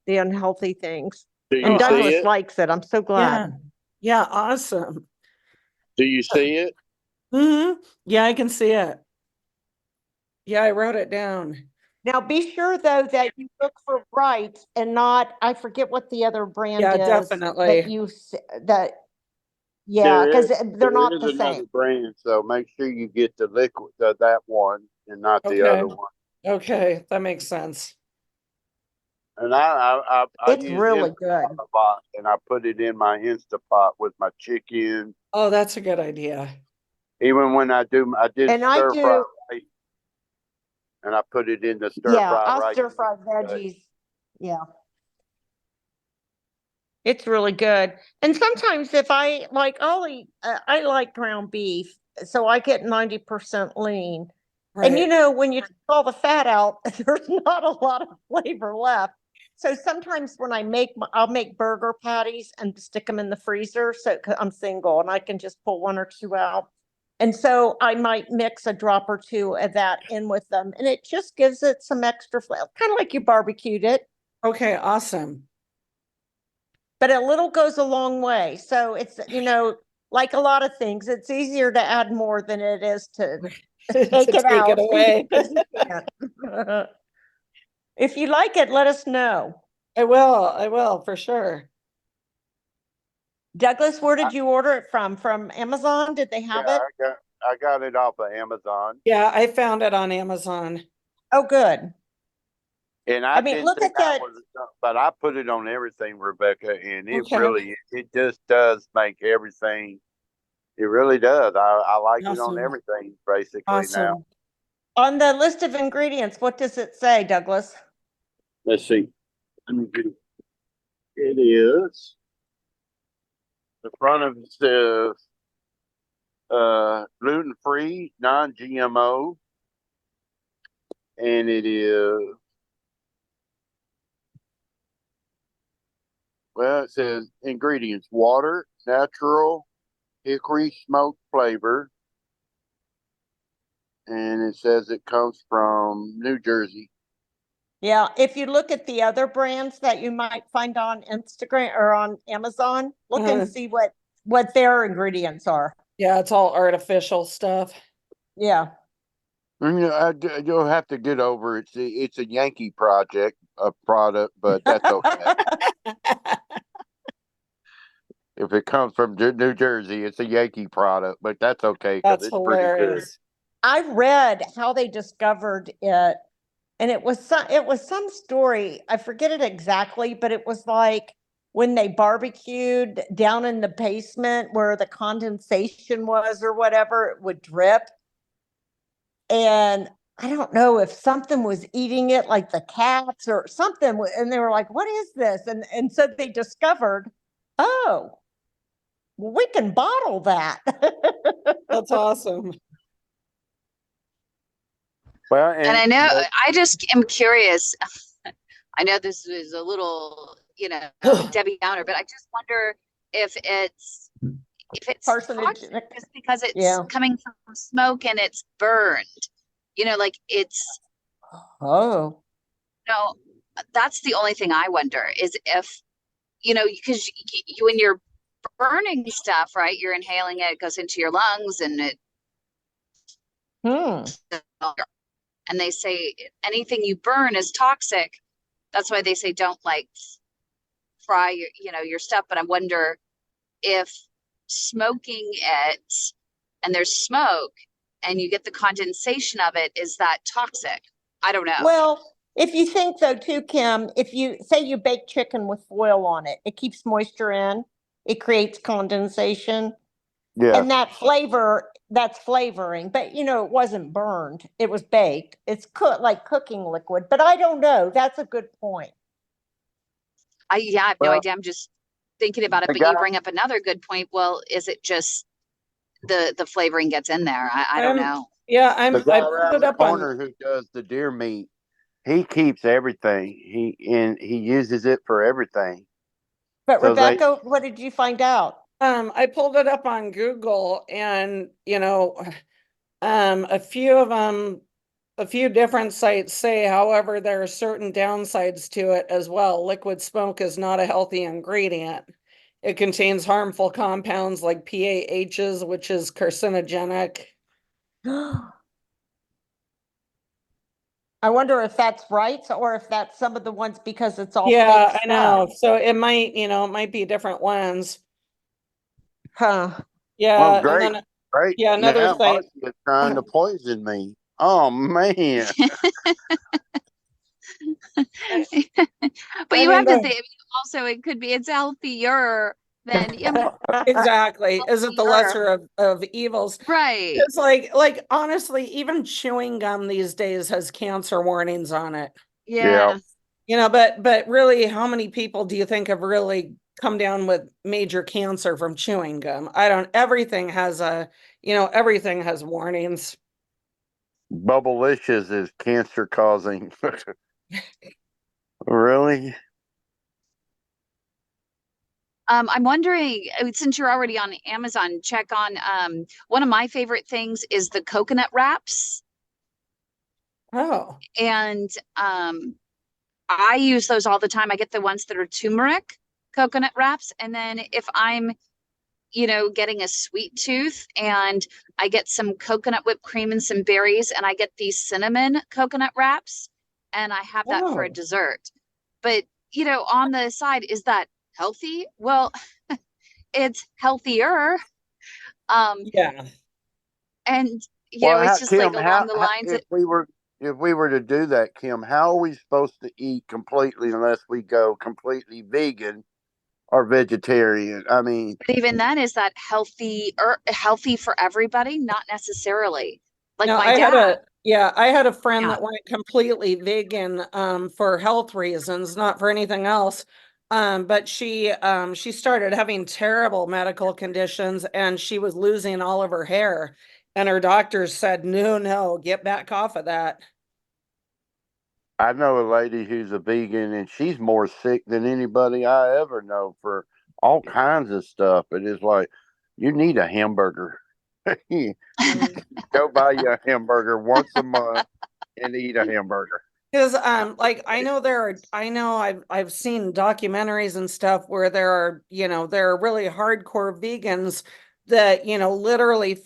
the unhealthy things. And Douglas likes it. I'm so glad. Yeah, awesome. Do you see it? Mm-hmm. Yeah, I can see it. Yeah, I wrote it down. Now, be sure, though, that you look for Wright and not, I forget what the other brand is. Yeah, definitely. Because they're not the another same. brand, so make sure you get the liquid, that one, and not the other one. Okay, that makes sense. And I it's use really good. And I put it in my Instapot with my chicken. Oh, that's a good idea. Even when I did stir fry rice, and I put it in the stir fry rice. I'll stir fry veggies. Yeah. It's really good. And sometimes if I like, I like ground beef, so I get 90% lean. Right. And when you take all the fat out, there's not a lot of flavor left. So sometimes when I'll make burger patties and stick them in the freezer. So I'm single and I can just pull one or two out. And so I might mix a drop or two of that in with them. And it just gives it some extra flavor, kind of like you barbecued it. Okay, awesome. But a little goes a long way. So it's, like a lot of things, it's easier to add more than it is to take it out. Away. If you like it, let us know. I will for sure. Douglas, where did you order it from? From Amazon? Did they have it? I got it off of Amazon. Yeah, I found it on Amazon. Oh, good. And I mean, didn't look think at that. but I put it on everything, Rebecca, and it Okay. really, it just does make everything. It really does. I like it on Awesome. everything basically now. Awesome. On the list of ingredients, what does it say, Douglas? Let's see. Let me get it. It is. The front of it says gluten-free, non-GMO, and it is, well, it says ingredients: water, natural hickory smoke flavor, and it says it comes from New Jersey. Yeah, if you look at the other brands that you might find on Instagram or on Amazon, look and see what their ingredients are. Yeah, it's all artificial stuff. Yeah. You'll have to get over it. It's a Yankee product, but that's okay. If it comes from New Jersey, it's a Yankee product, but that's okay because it's pretty good. I read how they discovered it, and it was some story. I forget it exactly, but it was like when they barbecued down in the basement where the condensation was or whatever, it would drip. And I don't know if something was eating it, like the cats or something, and they were like, "What is this?" And so they discovered, oh, well, we can bottle that. That's awesome. Well, and I know I just am curious. I know this is a little, Debbie Downer, but I just wonder if it's toxic just because it's coming from smoke and it's burned. Like it's. Oh. No, that's the only thing I wonder is if, because when you're burning stuff, right, you're inhaling it, it goes into your lungs, and it. And they say anything you burn is toxic. That's why they say don't fry your stuff. But I wonder if smoking it and there's smoke and you get the condensation of it, is that toxic? I don't know. Well, if you think though too, Kym, if you say you bake chicken with foil on it, it keeps moisture in, it creates condensation. Yeah. And that flavor, that's flavoring, but it wasn't burned. It was baked. It's like cooking liquid, but I don't know. That's a good point. I have no idea. I'm just thinking about it, but you bring up another good point. Well, is it just the flavoring gets in there? I don't know. Yeah, I put it up on who does the deer meat. He keeps everything. He uses it for everything. But so Rebecca, what did you find out? I pulled it up on Google, and a few different sites say, however, there are certain downsides to it as well. Liquid smoke is not a healthy ingredient. It contains harmful compounds like PAHs, which is carcinogenic. I wonder if that's right, or if that's some of the ones because it's all fake stuff. I know. So it might be different ones. Huh. Yeah. Well, great. And then, great. Yeah, another site is trying to poison me. Oh man. But you have to think also it could be it's healthier than exactly. Is it the lesser of evils? Right. It's like honestly, even chewing gum these days has cancer warnings on it. Yeah. But really, how many people do you think have really come down with major cancer from chewing gum? Everything has everything has warnings. Bubblicious is cancer causing. Really? I'm wondering, since you're already on Amazon, check on one of my favorite things is the coconut wraps. Oh. And I use those all the time. I get the ones that are turmeric coconut wraps. And then if I'm, getting a sweet tooth and I get some coconut whipped cream and some berries, and I get these cinnamon coconut wraps, and I have that for a dessert. But, on the side, is that healthy? Well, it's healthier. Yeah. And, it's just Kym, like along the lines if we were if we were to do that, Kim, how are we supposed to eat completely unless we go completely vegan or vegetarian? I mean, But even then, is that healthy or healthy for everybody? Not necessarily. Like No, my dad. I had a friend Yeah. that went completely vegan for health reasons, not for anything else. But she started having terrible medical conditions and she was losing all of her hair. And her doctors said, no, get back off of that. I know a lady who's a vegan and she's more sick than anybody I ever know for all kinds of stuff. It is like, you need a hamburger. Go buy you a hamburger once a month and eat a hamburger. Because like I know I've seen documentaries and stuff where there are really hardcore vegans that literally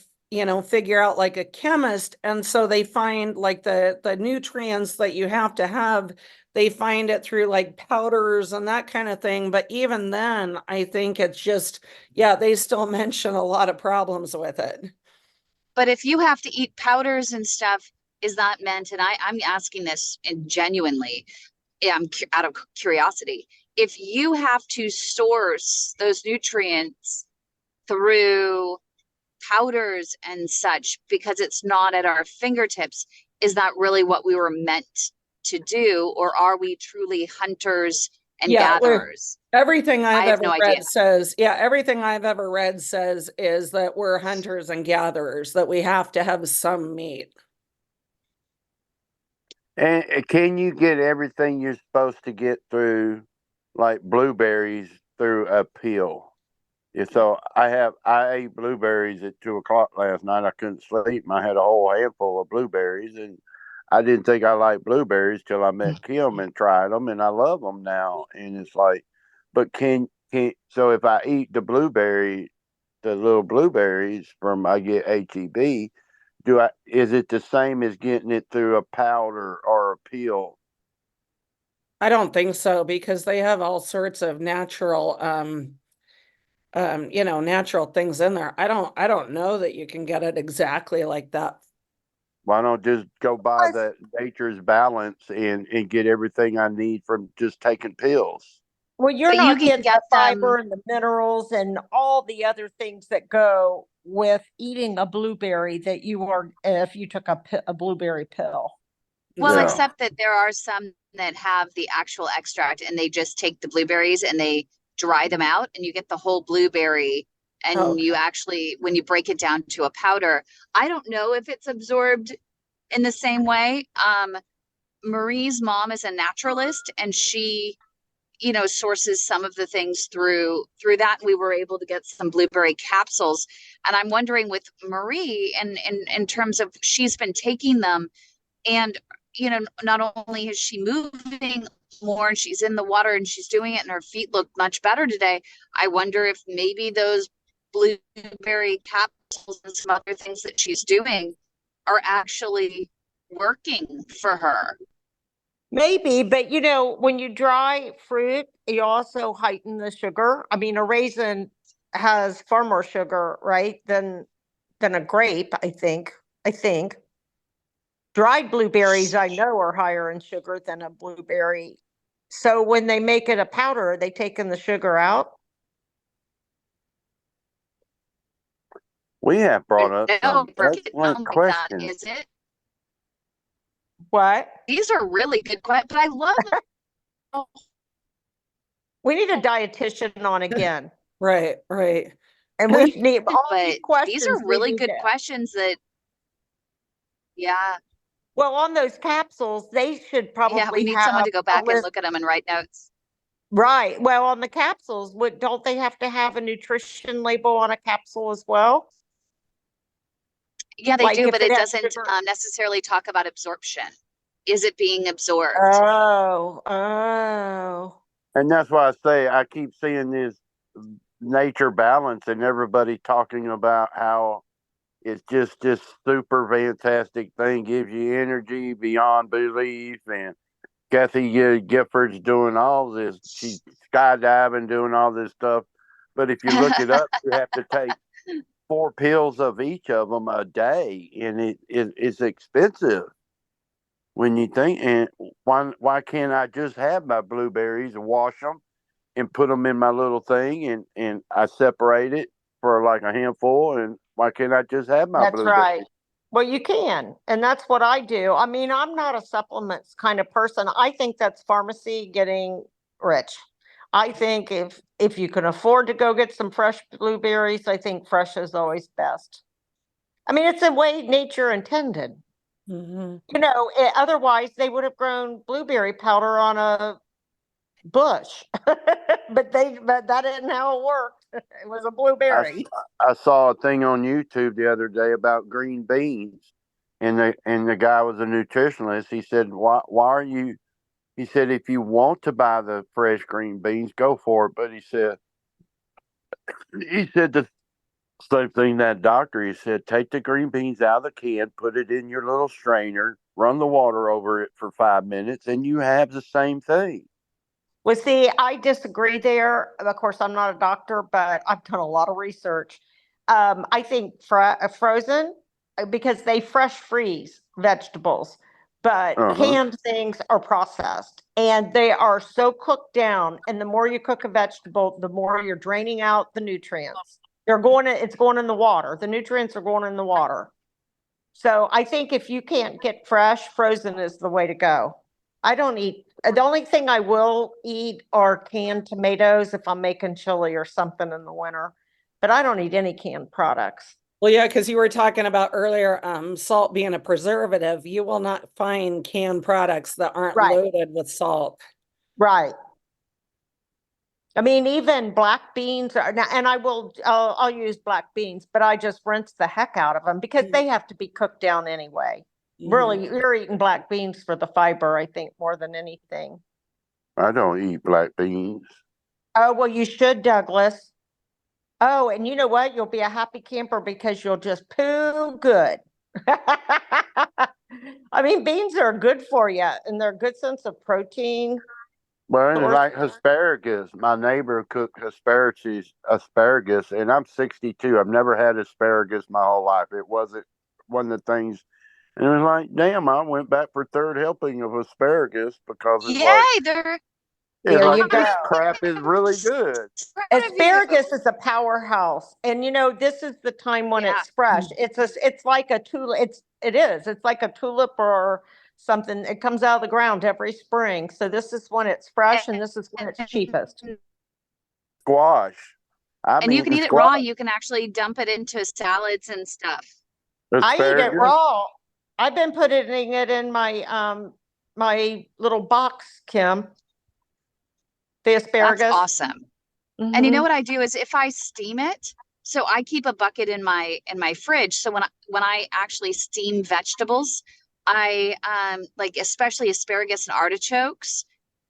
figure out like a chemist, and so they find like the nutrients that you have to have, they find it through like powders and that kind of thing. But even then I think it's just, they still mention a lot of problems with it. But if you have to eat powders and stuff, is that meant, and I'm asking this and genuinely, out of curiosity, if you have to source those nutrients through powders and such because it's not at our fingertips, is that really what we were meant to do? Or are we truly hunters and gatherers? Everything I've have ever no read idea. says, everything I've ever read says is that we're hunters and gatherers, that we have to have some meat. And can you get everything you're supposed to get through, like blueberries, through a peel? Yeah, so I ate blueberries at 2 o'clock last night. I couldn't sleep. And I had a whole handful of blueberries, and I didn't think I liked blueberries till I met Kym and tried them, and I love them now. And it's like, but so if I eat the little blueberries from I get HEB, is it the same as getting it through a powder or a peel? I don't think so, because they have all sorts of natural natural things in there. I don't know that you can get it exactly like that. Why don't just go buy the Nature's Balance and get everything I need from just taking pills? Well, you're But not you can getting get the fiber and the minerals and all the other things that go with eating a blueberry that you are if you took a blueberry pill. Well, Yeah. except that there are some that have the actual extract and they just take the blueberries and they dry them out and you get the whole blueberry. And you actually, when you break it down to a powder, I don't know if it's absorbed in the same way. Marie's mom is a naturalist and she, sources some of the things through that. We were able to get some blueberry capsules. And I'm wondering with Marie, and in terms of she's been taking them, and not only is she moving more and she's in the water and she's doing it and her feet look much better today, I wonder if maybe those blueberry capsules and some other things that she's doing are actually working for her. Maybe, but when you dry fruit, you also heighten the sugar. I mean, a raisin has far more sugar, right, than a grape, I think. Dried blueberries, I know, are higher in sugar than a blueberry. So when they make it a powder, are they taking the sugar out? We have brought up some excellent Like questions. that, is it? What? These are really good questions, but I love them. We need a dietitian on again. Right. And we need all but these questions. These are really good questions that, Well, on those capsules, they should probably we need someone to go back and look at them and write notes. Right. Well, on the capsules, don't they have to have a nutrition label on a capsule as well? Yeah, they do, but it doesn't necessarily talk about absorption. Is it being absorbed? Oh. And that's why I say I keep seeing this Nature Balance and everybody talking about how it's just this super fantastic thing, gives you energy beyond belief. And Kathy Gifford's doing all this. She's skydiving, doing all this stuff. But if you look it up, you have to take 4 pills of each of them a day, and it's expensive. when you think, and why can't I just have my blueberries and wash them and put them in my little thing and I separate it for like a handful, and why can't I just have my That's blueberries? right. Well, you can, and that's what I do. I mean, I'm not a supplements kind of person. I think that's pharmacy getting rich. I think if you can afford to go get some fresh blueberries, I think fresh is always best. I mean, it's the way nature intended. Mm-hmm. You know, otherwise they would have grown blueberry powder on a bush, but that isn't how it worked. It was a blueberry. I saw a thing on YouTube the other day about green beans, and the guy was a nutritionist. He said, why are you? He said, if you want to buy the fresh green beans, go for it. But he said the same thing that doctor. He said, take the green beans out of the can, put it in your little strainer, run the water over it for 5 minutes, and you have the same thing. Well, see, I disagree there. Of course, I'm not a doctor, but I've done a lot of research. I think frozen, because they fresh freeze vegetables, but canned things are processed and they are so cooked down. And the more you cook a vegetable, the more you're draining out the nutrients. It's going in the water. The nutrients are going in the water. So I think if you can't get fresh, frozen is the way to go. I don't eat. The only thing I will eat are canned tomatoes if I'm making chili or something in the winter, but I don't eat any canned products. Well, yeah, because you were talking about earlier, salt being a preservative. You will not find canned products that aren't loaded with salt. Right. I mean, even black beans, and I'll use black beans, but I just rinse the heck out of them because they have to be cooked down anyway. Really, you're eating black beans for the fiber, I think, more than anything. I don't eat black beans. Oh, well, you should, Douglas. Oh, and you know what? You'll be a happy camper because you'll just poo good. I mean, beans are good for you, and they're a good sense of protein. Well, it's like asparagus. My neighbor cooked asparagus, and I'm 62. I've never had asparagus my whole life. It wasn't one of the things. And it was like, damn, I went back for third helping of asparagus because it's this crap is really good. Asparagus is a powerhouse, and you know this is the time when it's fresh. It's like a tulip. It's like a tulip or something. It comes out of the ground every spring. So this is when it's fresh, and this is when it's cheapest. Squash. And you can eat it raw. You can actually dump it into salads and stuff. I eat it raw. I've been putting it in my my little box, Kym. The asparagus. That's awesome. Mm-hmm. And you know what I do is if I steam it, so I keep a bucket in my fridge. So when I actually steam vegetables, I like especially asparagus and artichokes,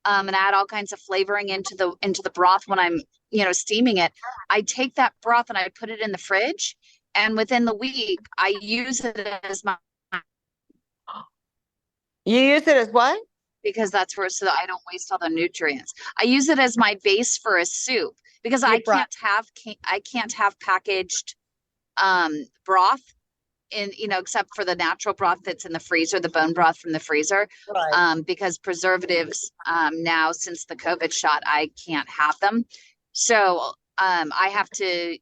and add all kinds of flavoring into the broth when I'm steaming it. I take that broth and I put it in the fridge, and within the week I use it as my. You use it as what? Because that's so that I don't waste all the nutrients. I use it as my base for a soup because I can't have packaged broth except for the natural broth that's in the freezer, the bone broth from the freezer. Right. Because preservatives now since the COVID shot, I can't have them. So I have to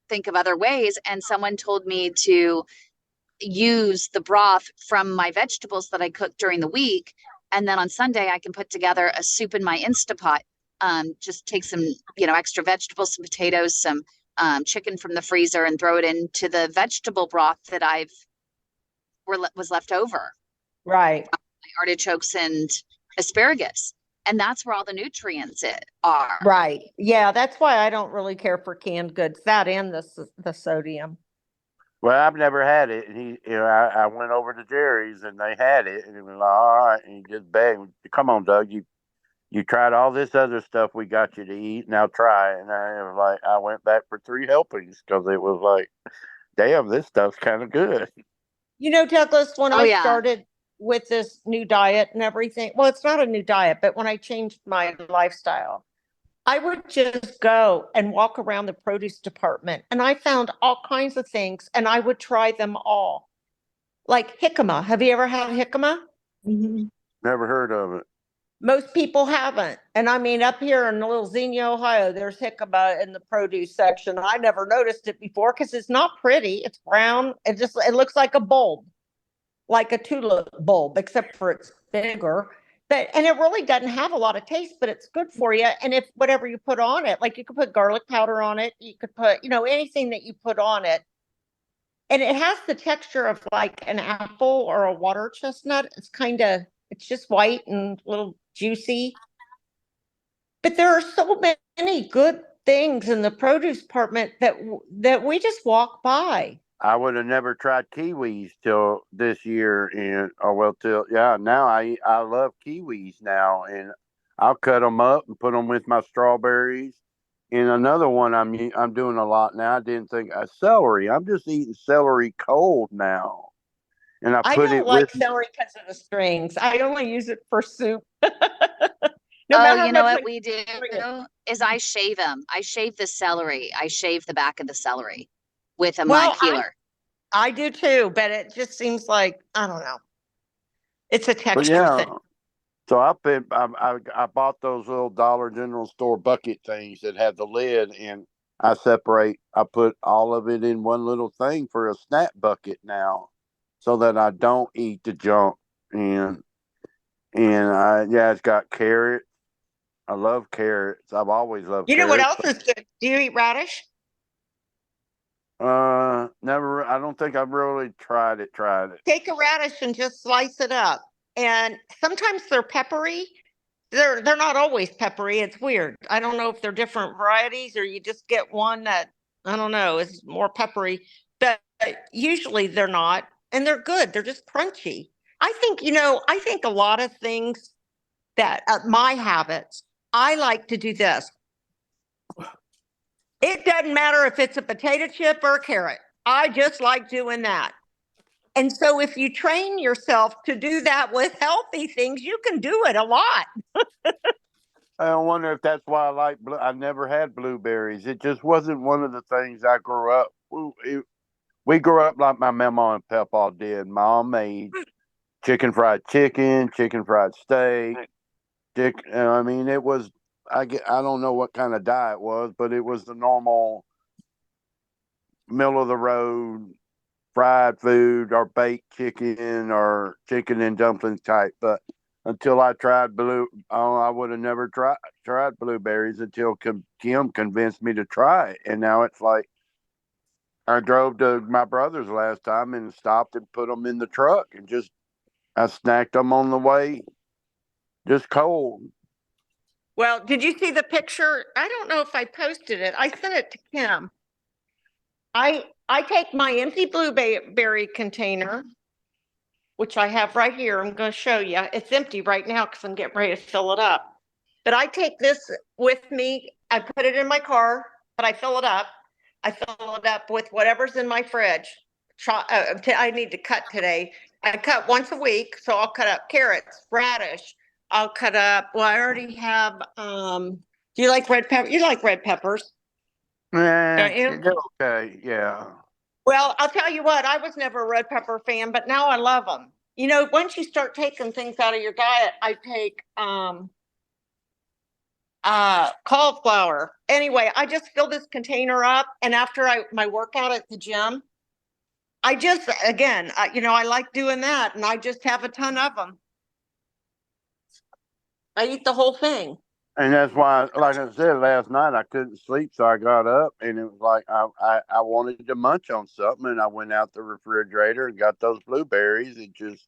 think of other ways. And someone told me to use the broth from my vegetables that I cook during the week. And then on Sunday, I can put together a soup in my Instapot. Just take some, extra vegetables, some potatoes, some chicken from the freezer, and throw it into the vegetable broth that was left over. Right. Artichokes and asparagus, and that's where all the nutrients are. Right. Yeah, that's why I don't really care for canned goods. That and the sodium. Well, I've never had it, and I went over to Jerry's and they had it, and it was like, all right, and he just begged, come on, Doug, you tried all this other stuff we got you to eat, now try it. And I went back for 3 helpings because it was like, damn, this stuff's kind of good. Douglas, when I started with this new diet and everything, well, it's not a new diet, but when I changed my lifestyle, I would just go and walk around the produce department, and I found all kinds of things, and I would try them all. Like jicama. Have you ever had jicama? Never heard of it. Most people haven't. And I mean, up here in little Xenia, Ohio, there's jicama in the produce section. I never noticed it before because it's not pretty. It's brown. It looks like a bulb, like a tulip bulb, except for it's bigger. And it really doesn't have a lot of taste, but it's good for you. And if whatever you put on it, like you could put garlic powder on it, you could put, anything that you put on it. And it has the texture of like an apple or a water chestnut. It's just white and a little juicy. But there are so many good things in the produce department that we just walk by. I would have never tried kiwis till this year, now I love kiwis now, and I'll cut them up and put them with my strawberries. And another one I'm doing a lot now. I didn't think celery. I'm just eating celery cold now, and I don't like celery because of the strings. I only use it for soup. You know what we do is I shave them. I shave the celery. I shave the back of the celery with a mud peeler. I do too, but it just seems like, I don't know. It's a texture thing. So I bought those little Dollar General store bucket things that have the lid, and I put all of it in one little thing for a snack bucket now, so that I don't eat the junk. And it's got carrots. I love carrots. I've always loved carrots. You know what else is good? Do you eat radish? Never. I don't think I've really tried it. Take a radish and just slice it up. And sometimes they're peppery. They're not always peppery. It's weird. I don't know if they're different varieties or you just get one that, I don't know, is more peppery. But usually they're not. And they're good. They're just crunchy. I think a lot of things that my habits, I like to do this. It doesn't matter if it's a potato chip or a carrot. I just like doing that. And so if you train yourself to do that with healthy things, you can do it a lot. I wonder if that's why I never had blueberries. It just wasn't one of the things I grew up. We grew up like my mama and papa did. Mom made chicken fried chicken fried steak. I mean, it was, I don't know what kind of diet it was, but it was the normal middle of the road fried food or baked chicken or chicken and dumplings type. But until I tried I would have never tried blueberries until Kym convinced me to try it. And now it's like, I drove to my brother's last time and stopped and put them in the truck and I snacked them on the way, just cold. Well, did you see the picture? I don't know if I posted it. I sent it to Kym. I take my empty blueberry container, which I have right here. I'm going to show you. It's empty right now because I'm getting ready to fill it up. But I take this with me. I put it in my car, but I fill it up. I fill it up with whatever's in my fridge. I need to cut today. I cut once a week, so I'll cut up carrots, radish. I'll cut up. Well, I already have. Do you like red pepper? You like red peppers? Don't you? Okay, yeah. Well, I'll tell you what. I was never a red pepper fan, but now I love them. Once you start taking things out of your diet, I take cauliflower. Anyway, I just fill this container up, and after my workout at the gym, I just I like doing that, and I just have a ton of them. I eat the whole thing. And that's why, like I said, last night I couldn't sleep, so I got up, and it was like I wanted to munch on something, and I went out the refrigerator and got those blueberries and just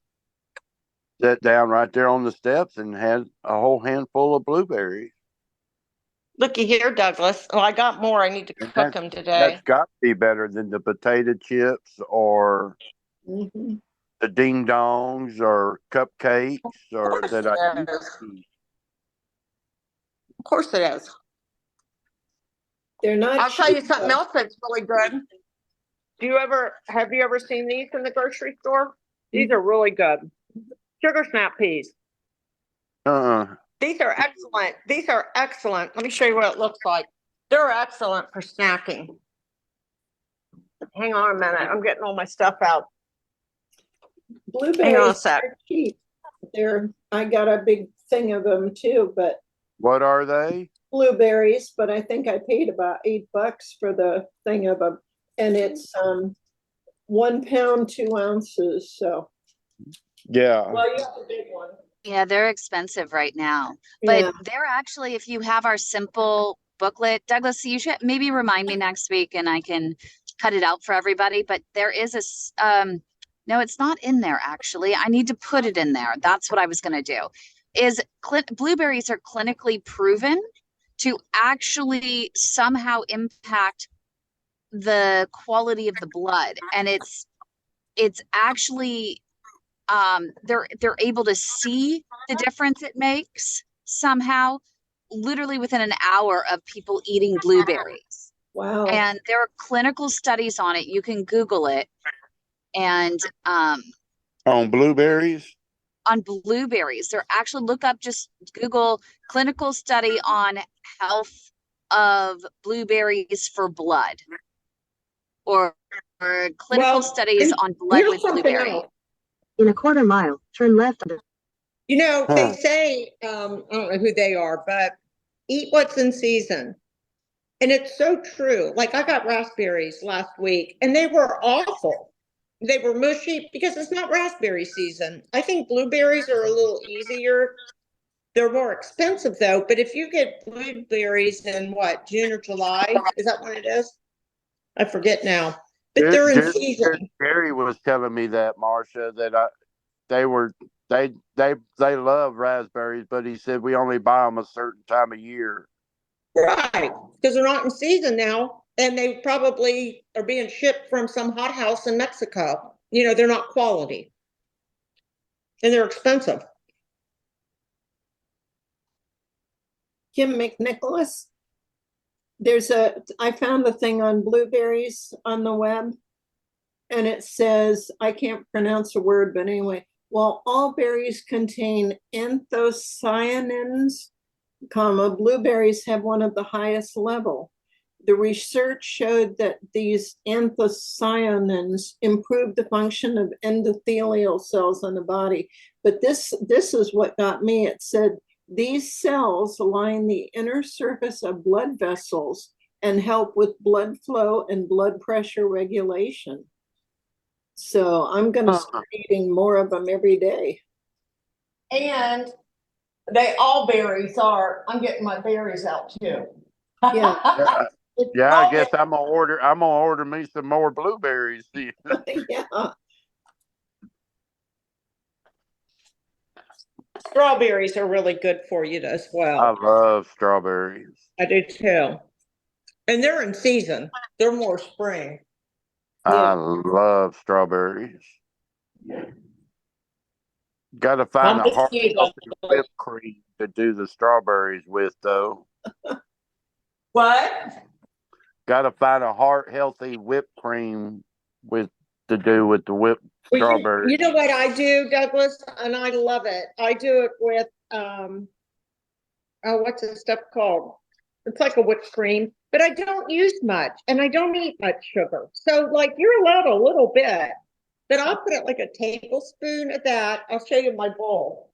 sat down right there on the steps and had a whole handful of blueberries. Looky here, Douglas. Oh, I got more. I need to cook them today. That's got to be better than the potato chips or the ding dongs or cupcakes or that I used to eat. Of course it is. They're not. I'll tell you something else that's really good. Have you ever seen these in the grocery store? These are really good. Sugar snap peas. These are excellent. These are excellent. Let me show you what it looks like. They're excellent for snacking. Hang on a minute. I'm getting all my stuff out. Blueberries Hang on a sec. are cheap. I got a big thing of them too, but What are they? blueberries, but I think I paid about $8 for the thing of them. And it's 1 pound, 2 ounces. So Yeah. well, you have a big one. Yeah, they're expensive right now. But Yeah. they're actually, if you have our simple booklet, Douglas, you should maybe remind me next week and I can cut it out for everybody. But there is no, it's not in there actually. I need to put it in there. That's what I was going to do. Blueberries are clinically proven to actually somehow impact the quality of the blood. And it's actually they're able to see the difference it makes somehow, literally within an hour of people eating blueberries. Wow. And there are clinical studies on it. You can Google it. And on blueberries? On blueberries. They're actually, look up, just Google clinical study on health of blueberries for blood. Or clinical studies on blood with blueberry. Else. In a quarter mile, turn left. You know, they say, I don't know who they are, but eat what's in season. And it's so true. Like I got raspberries last week and they were awful. They were mushy because it's not raspberry season. I think blueberries are a little easier. They're more expensive though. But if you get blueberries in what, June or July, is that what it is? I forget now. But they're in season. Gary was telling me that, Marcia, that they love raspberries, but he said we only buy them a certain time of year. Right, because they're not in season now, and they probably are being shipped from some hothouse in Mexico. You know, they're not quality, and they're expensive. Kym McNicholas. I found a thing on blueberries on the web, and it says, I can't pronounce the word, but anyway, while all berries contain anthocyanins, blueberries have one of the highest level. The research showed that these anthocyanins improve the function of endothelial cells in the body. But this is what got me. It said, these cells line the inner surface of blood vessels and help with blood flow and blood pressure regulation. So I'm going to start eating more of them every day. And they all berries are. I'm getting my berries out too. Yeah. Yeah, I guess I'm gonna order me some more blueberries. Yeah. Strawberries are really good for you as well. I love strawberries. I do too. And they're in season. They're more spring. I love strawberries. Got to find a heart healthy whipped cream to do the strawberries with, though. What? Got to find a heart healthy whipped cream to do with the whipped strawberries. You know what I do, Douglas, and I love it. I do it with what's this stuff called? It's like a whipped cream, but I don't use much, and I don't eat much sugar. So, like, you're allowed a little bit, but I'll put it like a tablespoon of that. I'll show you my bowl.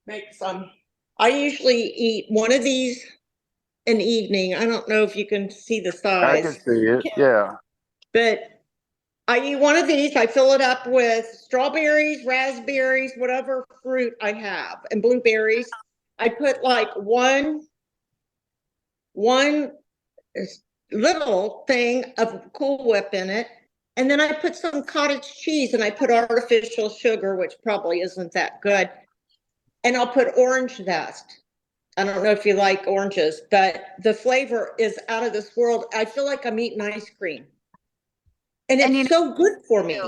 Make some. I usually eat one of these an evening. I don't know if you can see the size. I can see it, yeah. But I eat one of these. I fill it up with strawberries, raspberries, whatever fruit I have, and blueberries. I put like one little thing of Cool Whip in it. And then I put some cottage cheese and I put artificial sugar, which probably isn't that good. And I'll put orange zest. I don't know if you like oranges, but the flavor is out of this world. I feel like I'm eating ice cream. And it's so good for me.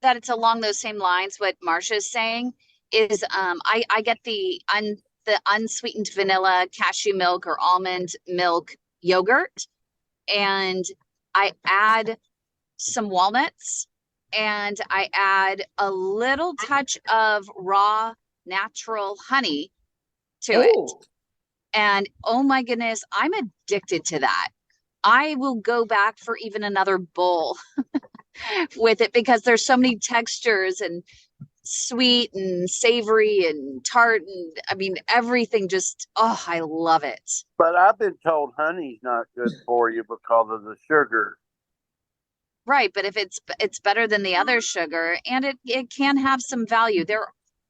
That it's along those same lines. What Marcia is saying is I get the unsweetened vanilla cashew milk or almond milk yogurt, and I add some walnuts, and I add a little touch of raw natural honey to it. And oh my goodness, I'm addicted to that. I will go back for even another bowl with it because there's so many textures and sweet and savory and tart, and I mean everything just, oh, I love it. But I've been told honey's not good for you because of the sugar. Right, but if it's better than the other sugar, and it can have some value. There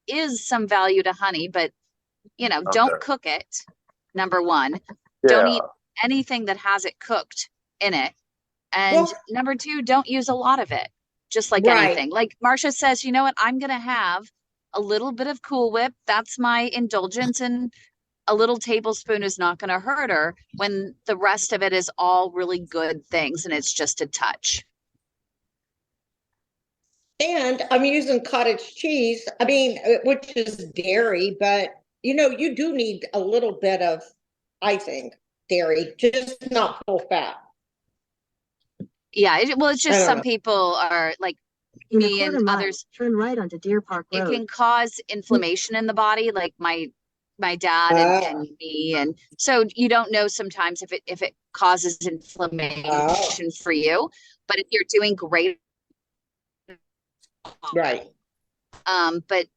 is some value to honey, but don't cook it. Number one, don't eat anything that has it cooked in it. And number two, don't use a lot of it. Just like anything. Like Marcia says, you know what? I'm going to have a little bit of Cool Whip. That's my indulgence, and a little tablespoon is not going to hurt her when the rest of it is all really good things and it's just a touch. And I'm using cottage cheese, which is dairy, but you do need a little bit of, I think, dairy, just not full fat. Yeah, it's just some people are like me and others. Turn right onto Deer Park Road. It can cause inflammation in the body, like my dad and me, and so you don't know sometimes if it causes inflammation for you. But if you're doing great, right. But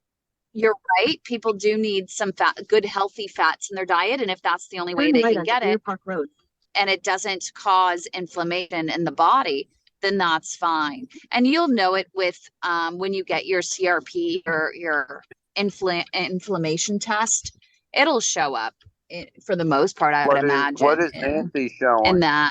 you're right. People do need some good healthy fats in their diet, and if that's the only way they can get it, Park Road, and it doesn't cause inflammation in the body, then that's fine. And you'll know it with when you get your CRP or your inflammation test, it'll show up for the most part, I would imagine. What is Nancy showing? In that.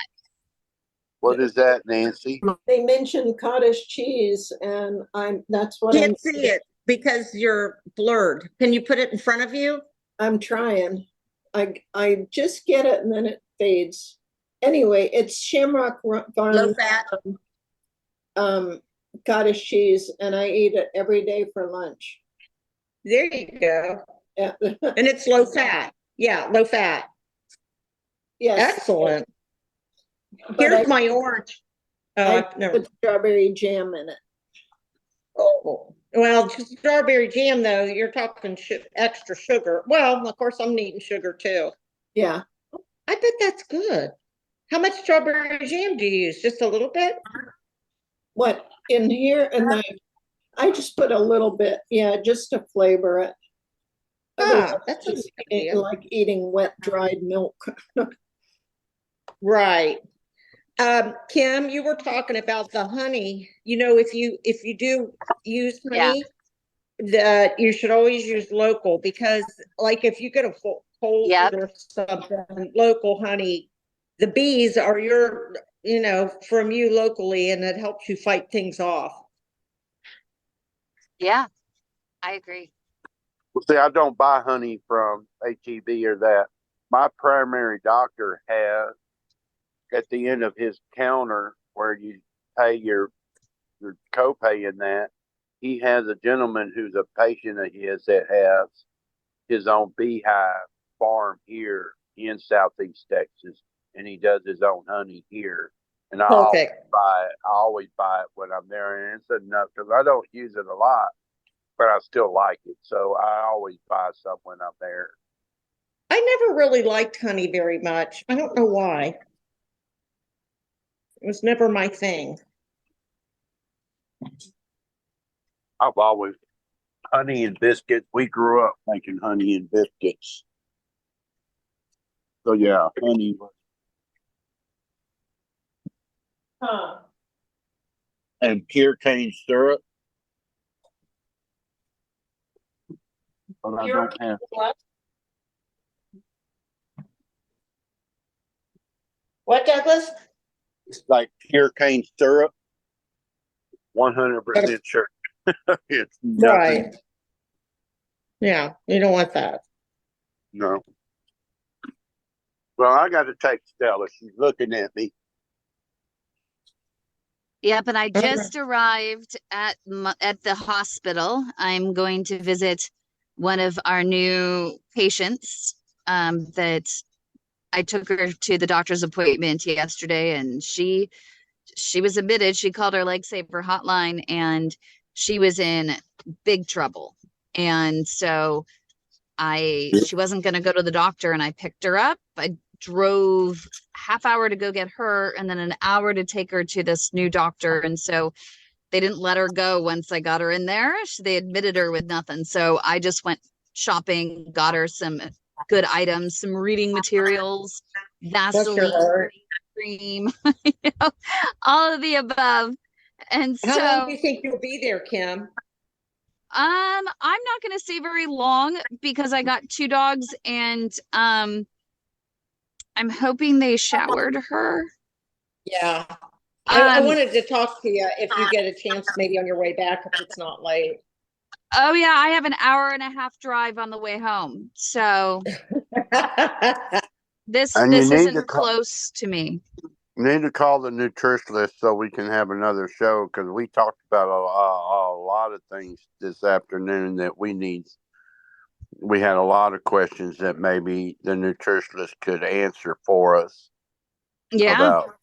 What is that, Nancy? They mentioned cottage cheese, and that's what Can't see it because you're blurred. Can you put it in front of you? I'm trying. I just get it and then it fades. Anyway, it's Shamrock Farm low fat cottage cheese, and I eat it every day for lunch. There you go. Yeah. And it's low fat. Yeah, low fat. Yes. Excellent. Here's my orange. I put strawberry jam in it. Oh, well, strawberry jam, though, you're talking extra sugar. Well, of course, I'm eating sugar, too. Yeah. I bet that's good. How much strawberry jam do you use? Just a little bit? What, in here? And I just put a little bit, just to flavor it. That's just like eating wet, dried milk. Right. Kym, you were talking about the honey. If you do use honey, that you should always use local, because like if you get a cold or something, local honey, the bees are from you locally, and it helps you fight things off. Yeah, I agree. Well, see, I don't buy honey from HEB or that. My primary doctor has, at the end of his counter where you pay your copay in that, he has a gentleman who's a patient of his that has his own beehive farm here in Southeast Texas, and he does his own honey here. And I always buy it when I'm there, and it's enough because I don't use it a lot, but I still like it. So I always buy some when I'm there. I never really liked honey very much. I don't know why. It was never my thing. I've always honey and biscuits. We grew up making honey and biscuits. So yeah, honey was. And pure cane syrup. But I don't have. What, Douglas? It's like pure cane syrup. 100% sure. It's nothing. Right. Yeah, you don't want that. No. Well, I got to take Stella. She's looking at me. Yep, and I just arrived at the hospital. I'm going to visit one of our new patients that I took her to the doctor's appointment yesterday, and she was admitted. She called our Lifesaver hotline, and she was in big trouble. And so she wasn't going to go to the doctor, and I picked her up. I drove half hour to go get her, and then an hour to take her to this new doctor. And so they didn't let her go once I got her in there. They admitted her with nothing. So I just went shopping, got her some good items, some reading materials, Vaseline cream, all of the above. And how so, long do you think you'll be there, Kym? I'm not going to stay very long because I got 2 dogs, and I'm hoping they showered her. Yeah. I wanted to talk to you if you get a chance, maybe on your way back, if it's not late. Oh yeah, I have an hour and a half drive on the way home. So this isn't close to me. You need to call the nutritionist so we can have another show, because we talked about a lot of things this afternoon that we had a lot of questions that maybe the nutritionist could answer for us. Yeah. About.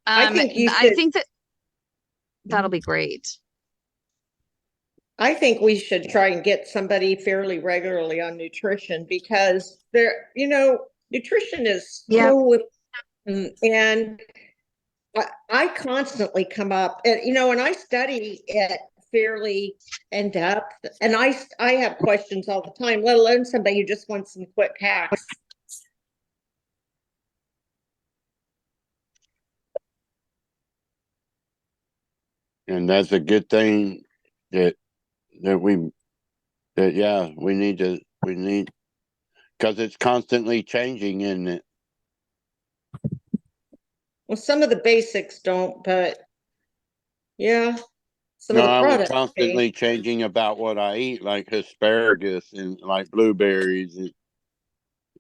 I think that'll be great. I think we should try and get somebody fairly regularly on nutrition, because nutrition is so, and I constantly come up, and I study it fairly in depth, and I have questions all the time, let alone somebody who just wants some quick hacks. And that's a good thing that we need, because it's constantly changing, isn't it? Well, some of the basics don't, but yeah, some of the I was products constantly changing about what I eat, like asparagus and like blueberries,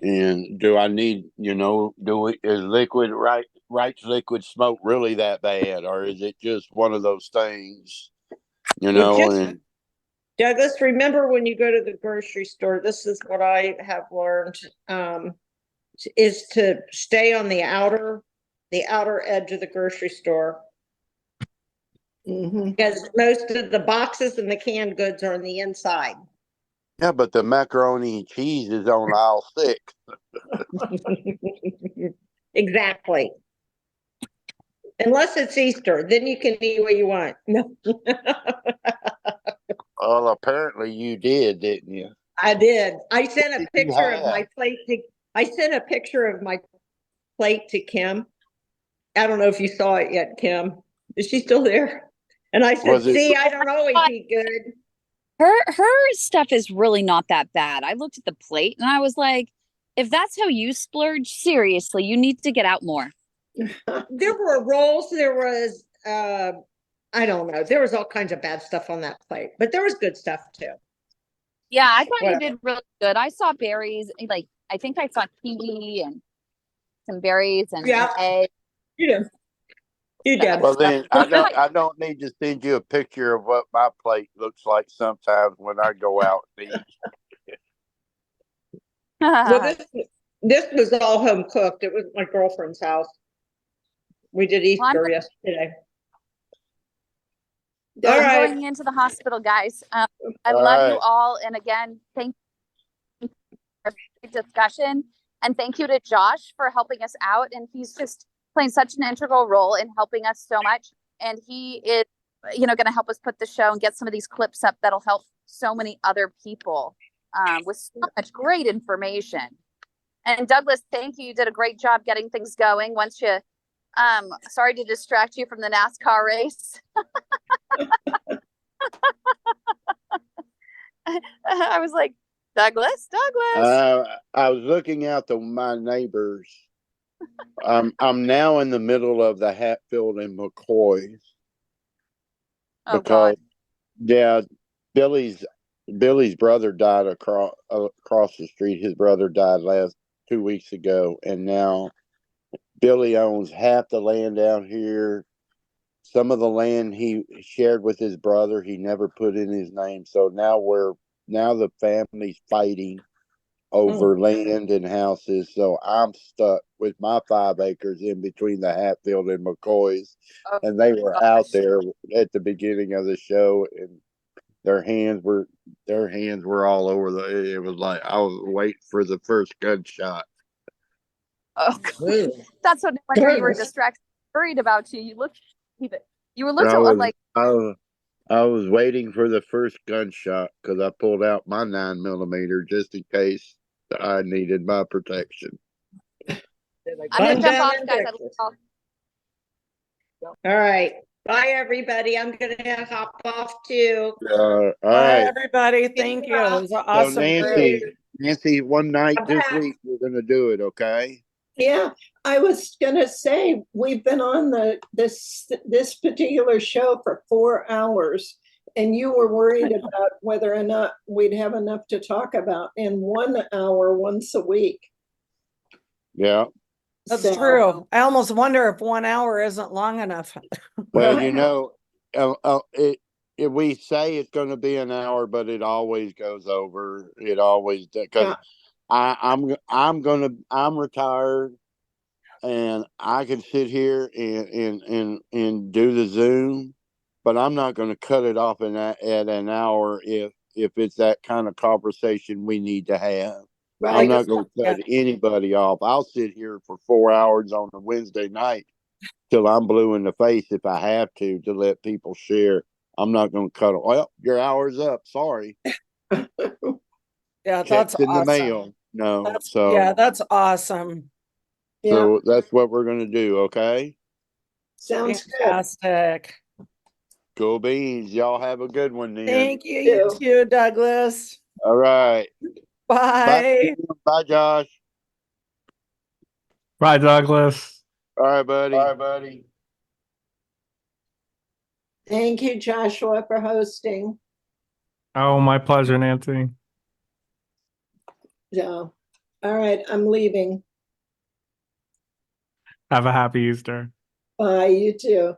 and do I need, is Wright's liquid smoke really that bad, or is it just one of those things, Douglas, remember when you go to the grocery store, this is what I have learned, is to stay on the outer edge of the grocery store. Because most of the boxes and the canned goods are on the inside. Yeah, but the macaroni and cheese is on aisle 6. Exactly. Unless it's Easter, then you can eat what you want. No. Well, apparently you did, didn't you? I did. I sent a picture of my plate to Kym. I don't know if you saw it yet, Kym. Is she still there? And I said, see, I don't always eat good. Her stuff is really not that bad. I looked at the plate and I was like, if that's how you splurge, seriously, you need to get out more. There were rolls. There was, I don't know. There was all kinds of bad stuff on that plate, but there was good stuff too. Yeah, I thought you did really good. I saw berries. Like, I think I saw kiwi and some berries and eggs. You did. You did. Well, then I don't need to send you a picture of what my plate looks like sometimes when I go out and eat. Well, this was all home cooked. It was my girlfriend's house. We did Easter yesterday. I'm going into the hospital, guys. I love you all, and again, thank you for the discussion, and thank you to Josh for helping us out. And he's just playing such an integral role in helping us so much. And he is, going to help us put the show and get some of these clips up that'll help so many other people with so much great information. And Douglas, thank you. You did a great job getting things going. Once you, sorry to distract you from the NASCAR race. I was like, Douglas. I was looking out to my neighbors. I'm now in the middle of the Hatfield and McCoys. Because, yeah, Billy's brother died across the street. His brother died 2 weeks ago, and now Billy owns half the land down here. Some of the land he shared with his brother, he never put in his name. So now the family's fighting over land and houses. So I'm stuck with my 5 acres in between the Hatfield and McCoys. And they were out there at the beginning of the show, and their hands were all over it was like I was waiting for the first gunshot. Oh, that's what you were distracted, worried about you. You look You were a I little was, like, I was waiting for the first gunshot because I pulled out my 9mm just in case I needed my protection. I'm gonna jump off, guys. All right. Bye, everybody. I'm going to hop off too. All Bye, right. everybody. Thank you. It was an So awesome group. Nancy, one night this week we're gonna do it, okay? Yeah, I was gonna say, we've been on this particular show for 4 hours, and you were worried about whether or not we'd have enough to talk about in 1 hour once a week. Yeah. That's true. I almost wonder if 1 hour isn't long enough. Well, you know, we say it's going to be an hour, but it always goes over. It always does. Because I'm retired, and I can sit here and do the Zoom, but I'm not going to cut it off at an hour if it's that kind of conversation we need to have. Right. I'm not going to cut anybody off. I'll sit here for 4 hours on a Wednesday night till I'm blue in the face if I have to let people share. I'm not going to cut it. Well, your hour's up. Sorry. Yeah, Checks that's in awesome. the mail. No. That's awesome. So that's what we're going to do. Okay. Sounds fantastic. Go beans. Y'all have a good one then. Thank you. You too, Douglas. All right. Bye. Bye, Josh. Bye, Douglas. All right, buddy. Bye, buddy. Thank you, Joshua, for hosting. Oh, my pleasure, Nancy. So, all right, I'm leaving. Have a happy Easter. Bye, you too.